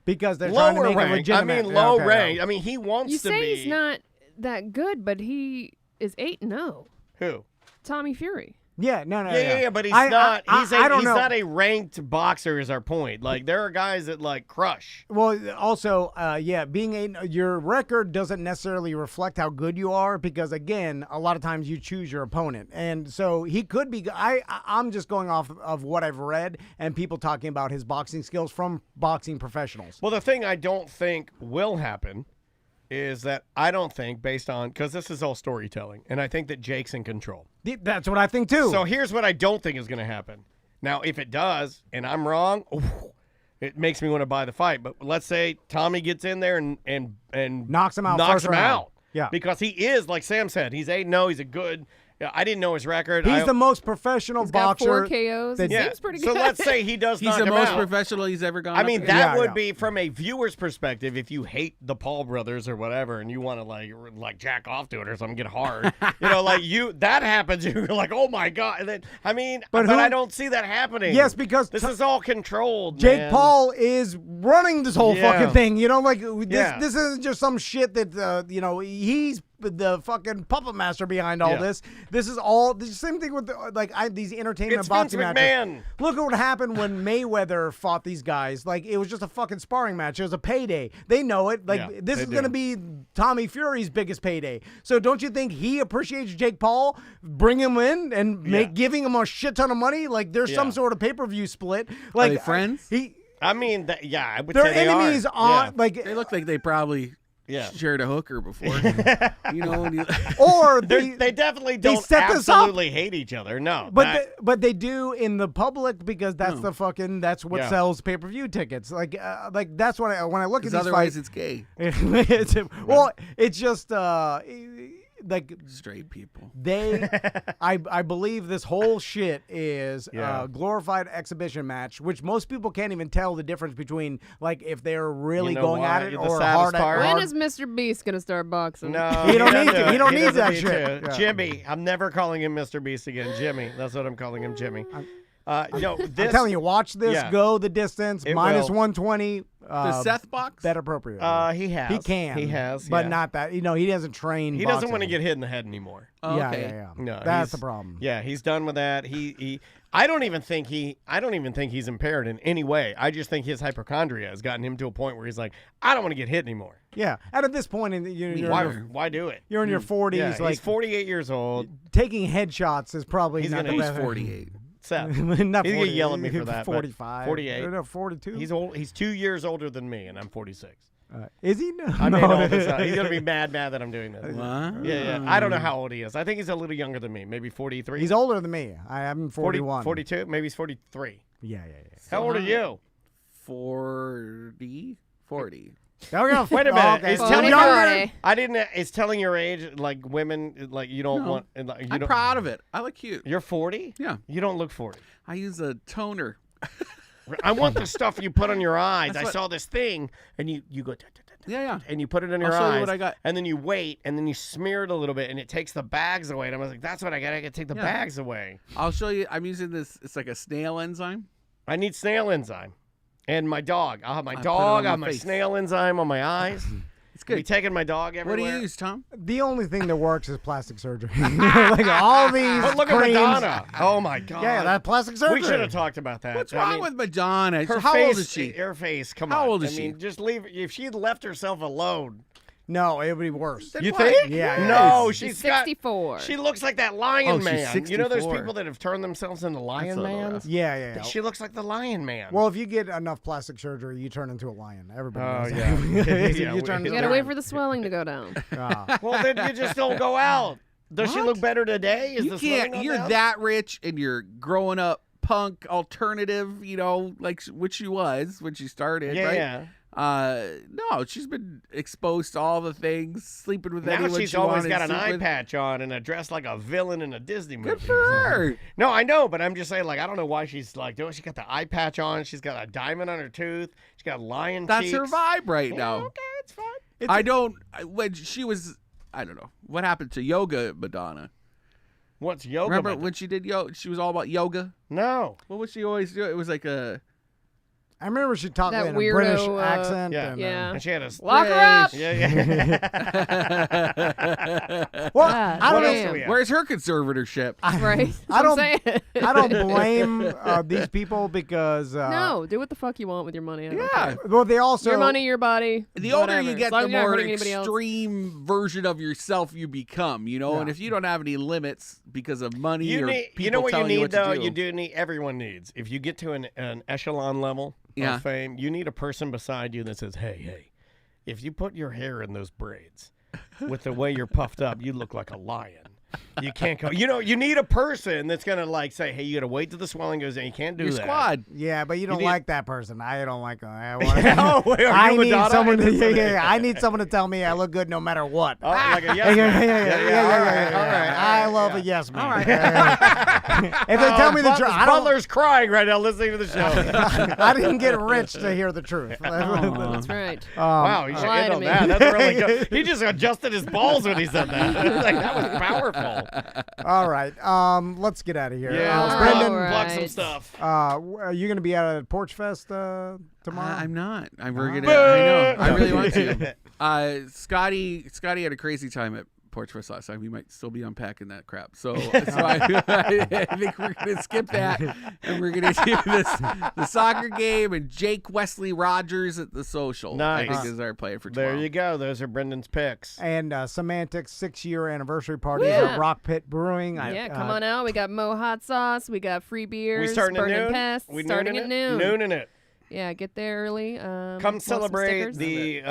Because they're trying to Lower make it ranked. legitimate. Low ranked. I mean, he wants You to say be. he's not that good, but he is 8-0. Who? Tommy Fury. Yeah, no. Yeah, but he's I not. don't He's know. not a ranked boxer. Is our point? Like there are guys that like crush. Well, also, being your record doesn't necessarily reflect how good you are because, again, a lot of times you choose your opponent, and so he could be. I'm just going off of what I've read and people talking about his boxing skills from boxing professionals. Well, the thing I don't think will happen is that I don't think, based on, because this is all storytelling, and I think that Jake's in control. That's what I think too. So here's what I don't think is going to happen. Now, if it does, and I'm wrong, it makes me want to buy the fight. But let's say Tommy gets in there and knocks him out. Knocks first him round. out. Yeah, because he is, like Sam said, he's 8-0. He's a good. I didn't know his record. He's the most professional He's got boxer. 4 KOs. It seems pretty So good. let's say he does He's knock the him most out. professional he's ever gone. I mean, up that against. would be from a viewer's perspective. If you hate the Paul brothers or whatever, and you want to like jack off to it or something, get hard, that happens. You're like, oh my god. And then, I mean, but I don't see that happening. Yes, because this is all controlled. Jake man. Paul is running this whole fucking thing. Yeah. This isn't just some shit that he's the fucking puppet master behind all this. This is all the same thing with these entertainment It's boxing Vince matches. McMahon. Look at what happened when Mayweather fought these guys. Like it was just a fucking sparring match. It was a payday. They know it. Like this is gonna be Tommy Fury's biggest payday. So don't you think he appreciates Jake Paul? Bring him in and giving him a shit ton of money. Like there's some sort of pay-per-view split. Like are they friends? I mean, I would they're say they enemies are. on They look like they probably Yeah. shared a hooker before. You know, and Or They definitely don't set this up. absolutely hate each other. No. But they do in the public because that's that's what Yeah. sells pay-per-view when I look at these otherwise fights, it's gay. It's just like Straight people. I believe this whole shit is Yeah. a glorified exhibition match, which most people can't even tell the difference between like if they're really You know going why? at it The or saddest hard at part- When hard. is Mr. Beast gonna start boxing? No, He don't need doesn't to. He don't need doesn't that need shit. to. Yeah. Jimmy. I'm never calling him Mr. Beast again. Jimmy. That's what I'm calling him, Jimmy. No, I'm telling you, watch this Yeah. go the distance. It Minus will. 120. Does Seth box? That appropriate. He has. He can. He has. But yeah. not that. He doesn't train. He doesn't want to boxing. get hit in the head anymore. Oh, Yeah, okay. yeah. No, That's he's- the problem. Yeah, he's done with that. I don't even think he's impaired in any way. I just think his hypochondria has gotten him to a point where he's like, I don't want to get hit anymore. Yeah. And at this point, Why do it? you're in your 40s. Yeah, like he's 48 years old. taking headshots is probably He's not gonna- the He's best. 48. Seth. Not He's 40. gonna yell at me for that. but 45. 48. No, 42. He's old. He's 2 years older than me, and I'm 46. Is he? No. I made no. all this up. He's gonna be mad that I'm doing this. What? Yeah. I don't know how old he is. I think he's a little younger than me, maybe 43. He's older than me. I'm 41. 42, maybe he's 43. Yeah. How old are you? 40. Oh, Wait a minute. Okay. Is Well, telling younger- your, I didn't. Is telling your age like women like you don't No. want? Like, you I'm don't, proud of it. I look cute. You're 40. Yeah. You don't look 40. I use a toner. I want the stuff you put on your eyes. That's I what- saw this thing, and you go. Yeah. And you put it in your I'll show eyes. you what I got. And then you wait, and then you smear it a little bit, and it takes the bags away. And I was like, that's what I got. I got to take the Yeah. bags away. I'll show you. I'm using this. It's like a snail enzyme. I need snail enzyme. And my dog. I'll have my I put it dog. on I'll my have my face. snail enzyme on my eyes. It's Be good. taking my dog What everywhere. do you use, Tom? The only thing that works is plastic surgery. Like all these But look creams. at Madonna. Oh my God. Yeah, that plastic surgery. We should have talked about that. What's I wrong mean, with Madonna? her How face, old is she? Her face. Come How on. old is I she? mean, just leave. If she'd left herself alone. No, it would be worse. Then You what? think? Yeah, No, She's she's got. 64. She looks like that Lion Oh, she's Man. You know those 64. people that have turned themselves into Lion a little Man? rough. Yeah. She looks like the Lion Man. Well, if you get enough plastic surgery, you turn into a lion. Everybody knows Oh, that. yeah. You Yeah, turn You into gotta a wait lion. for the swelling to go down. Ah. well, then you just don't go out. Does she What? look better today? Is You the swelling can't. gone You're down? that rich, and you're growing up punk alternative. You know, like which she was when she started. Yeah, right? yeah. No, she's been exposed to all the things, sleeping with Now anyone she's she always wanted got to an sleep eye with. patch on and a dress like a villain in a Disney movie. Good for her. No, I know, but I'm just saying, like, I don't know why she's like doing. She got the eye patch on. She's got a diamond on her tooth. She's got lion That's cheeks. her vibe right Yeah, now. okay, it's fine. When she was, I don't know what happened to yoga Madonna. What's yoga? Remember Madonna? when she did yoga? She was all about yoga. No. What would she always do? It was like a. I remember she talked That in a British weirdo, accent. Yeah. and, Yeah. And she had a Lock her up. Yeah, yeah. Well, God I don't What know. else do we have? Where's her conservatorship? Right? That's I what don't- I'm saying. I don't blame these people because No, do what the fuck you want with your money. I don't Yeah. care. well, they also Your money, your body. The older whatever. you As get, long the as you're not more hurting anybody else. extreme version of yourself you become, you know? Yeah. And if you don't have any limits because of money You or need. people You know what you telling need what to though. do. You do need. Everyone needs. If you get to an echelon level Yeah. of fame, you need a person beside you that says, "Hey, if you put your hair in those braids, with the way you're puffed up, you look like a lion." You can't go. You know, you need a person that's gonna like say, "Hey, you gotta wait till the swelling goes in. You can't do Your that." squad. Yeah, but you don't need- like that person. I don't like them. Oh, wait, are I you need Madonna? someone. I need someone to tell me I look good no matter what. Oh, like a yes Yeah, man. yeah. All right. I love a yes man. All right. If they tell me the truth, I don't. Butler's crying right now listening to the show. I didn't get rich to hear the truth. That's right. Wow, you should Lie end to on me. that. That's really good. He just adjusted his balls when he said that. Like, that was powerful. All right, let's get out of here. Yeah, let's All Brendan, plug some right. stuff. are you going to be at Porch Fest tomorrow? I'm not. I know. I really want to. Scotty had a crazy time at Porch Fest last time. We might still be unpacking that crap. So I think we're going to skip that. And we're going to do the soccer game and Jake Wesley Rogers at the social. Nice. I think is our plan for tomorrow. There you go. Those are Brendan's picks. And Semantics 6-year anniversary party Yeah. at Rock Pit Brewing. Yeah, come on out. We got Mo hot sauce. We got free beers. We starting at Burning noon? Pests. We starting nooning at it? noon. Nooning it. Yeah, get there early. Come want some celebrate stickers. the.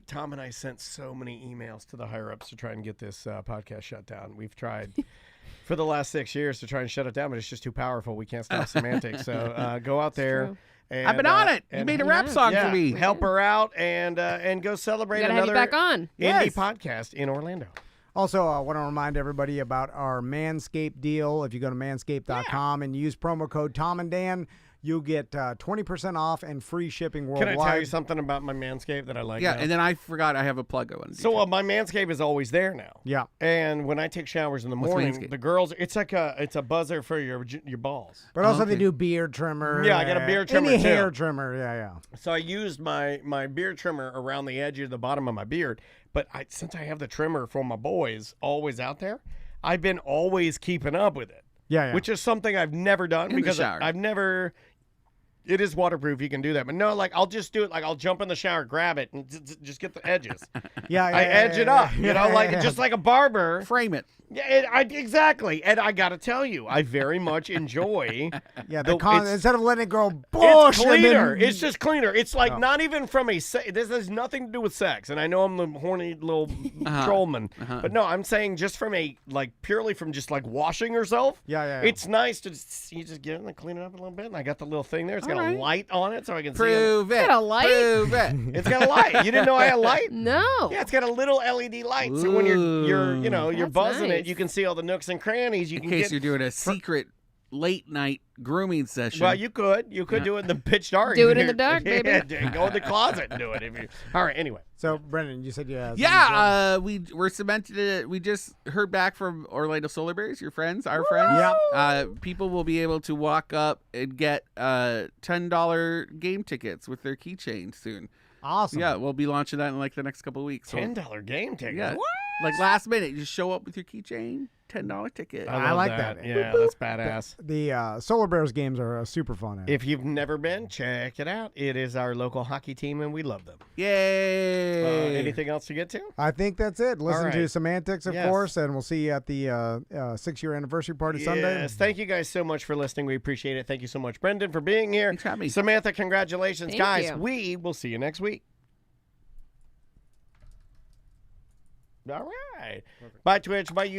Tom and I sent so many emails to the higher ups to try and get this podcast shut down. We've tried for the last 6 years to try and shut it down, but it's just too powerful. We can't stop semantics. So go out there. true. And, I've been on it. You made a rap song for me. Help her out and go celebrate We gotta have you another back on. indie podcast in Orlando. Also, I want to remind everybody about our Manscaped deal. If you go to manscaped.com and use promo code TOMANDDAN, you'll get 20% off and free shipping worldwide. Can I tell you something about my Manscaped that I like? Yeah, now? and then I forgot I have a plug I wanted to So my Manscaped is always there now. Yeah. And when I take showers in the What's morning, Manscaped? the girls, it's a buzzer for your balls. But also okay. they do beard trimmer. Yeah, I got a beard trimmer, Any too. hair trimmer, yeah. So I used my beard trimmer around the edge of the bottom of my beard. But since I have the trimmer for my boys always out there, I've been always keeping up with it. Yeah. Which is something I've never done In the because shower. I've never. It is waterproof. You can do that. But no, like I'll just do it. Like I'll jump in the shower, grab it, and just get the edges. I edge it up. You know, like just like a barber. frame it. Yeah, exactly. And I got to tell you, I very much enjoy. Yeah, it's- instead of letting it grow bush. It's cleaner. And then, It's just cleaner. It's like not even from a. This has nothing to do with sex, and I know I'm the horny little trollman, but no, I'm saying just from a purely from just like washing yourself. Yeah. It's nice to you just get in and clean it up a little bit, and I got the little thing there. It's got a right. light on it, so I can Prove it. Got a light? Prove it. see it. It's got a light. You didn't know I had a light? No. Yeah, it's got a little LED light, so when you're That's buzzing nice. it, you can see all the nooks and crannies. You In can case get. you're doing a secret late night grooming session. Well, you could do it in the pitch dark. Do it in the dark, baby. Yeah, go in the closet and do it. If you. All right. Anyway. So, Brendan, you said you had we're cemented. We just heard back from Orlando Solar Bears, your friends, our friends. Yeah. People will be able to walk up and get $10 game tickets with their keychain soon. Awesome. Yeah, we'll be launching that in like the next couple of weeks. So, $10 game ticket. yeah, like last minute, you just show up with your keychain, $10 ticket. I love like that. Yeah, that's badass. The Solar Bears games are super fun. If you've never been, check it out. It is our local hockey team, and we love them. Yay! Anything else to get to? I think that's it. Listen to right. Semantics, of Yes. course, and we'll see you at the 6-year anniversary party Sunday. Yes. Thank you guys so much for listening. We appreciate it. Thank you so much, Brendan, for being here. Thanks for having me. Samantha, congratulations, Thank guys. you. We will see you next week. All right. Bye, Twitch. Bye, YouTube.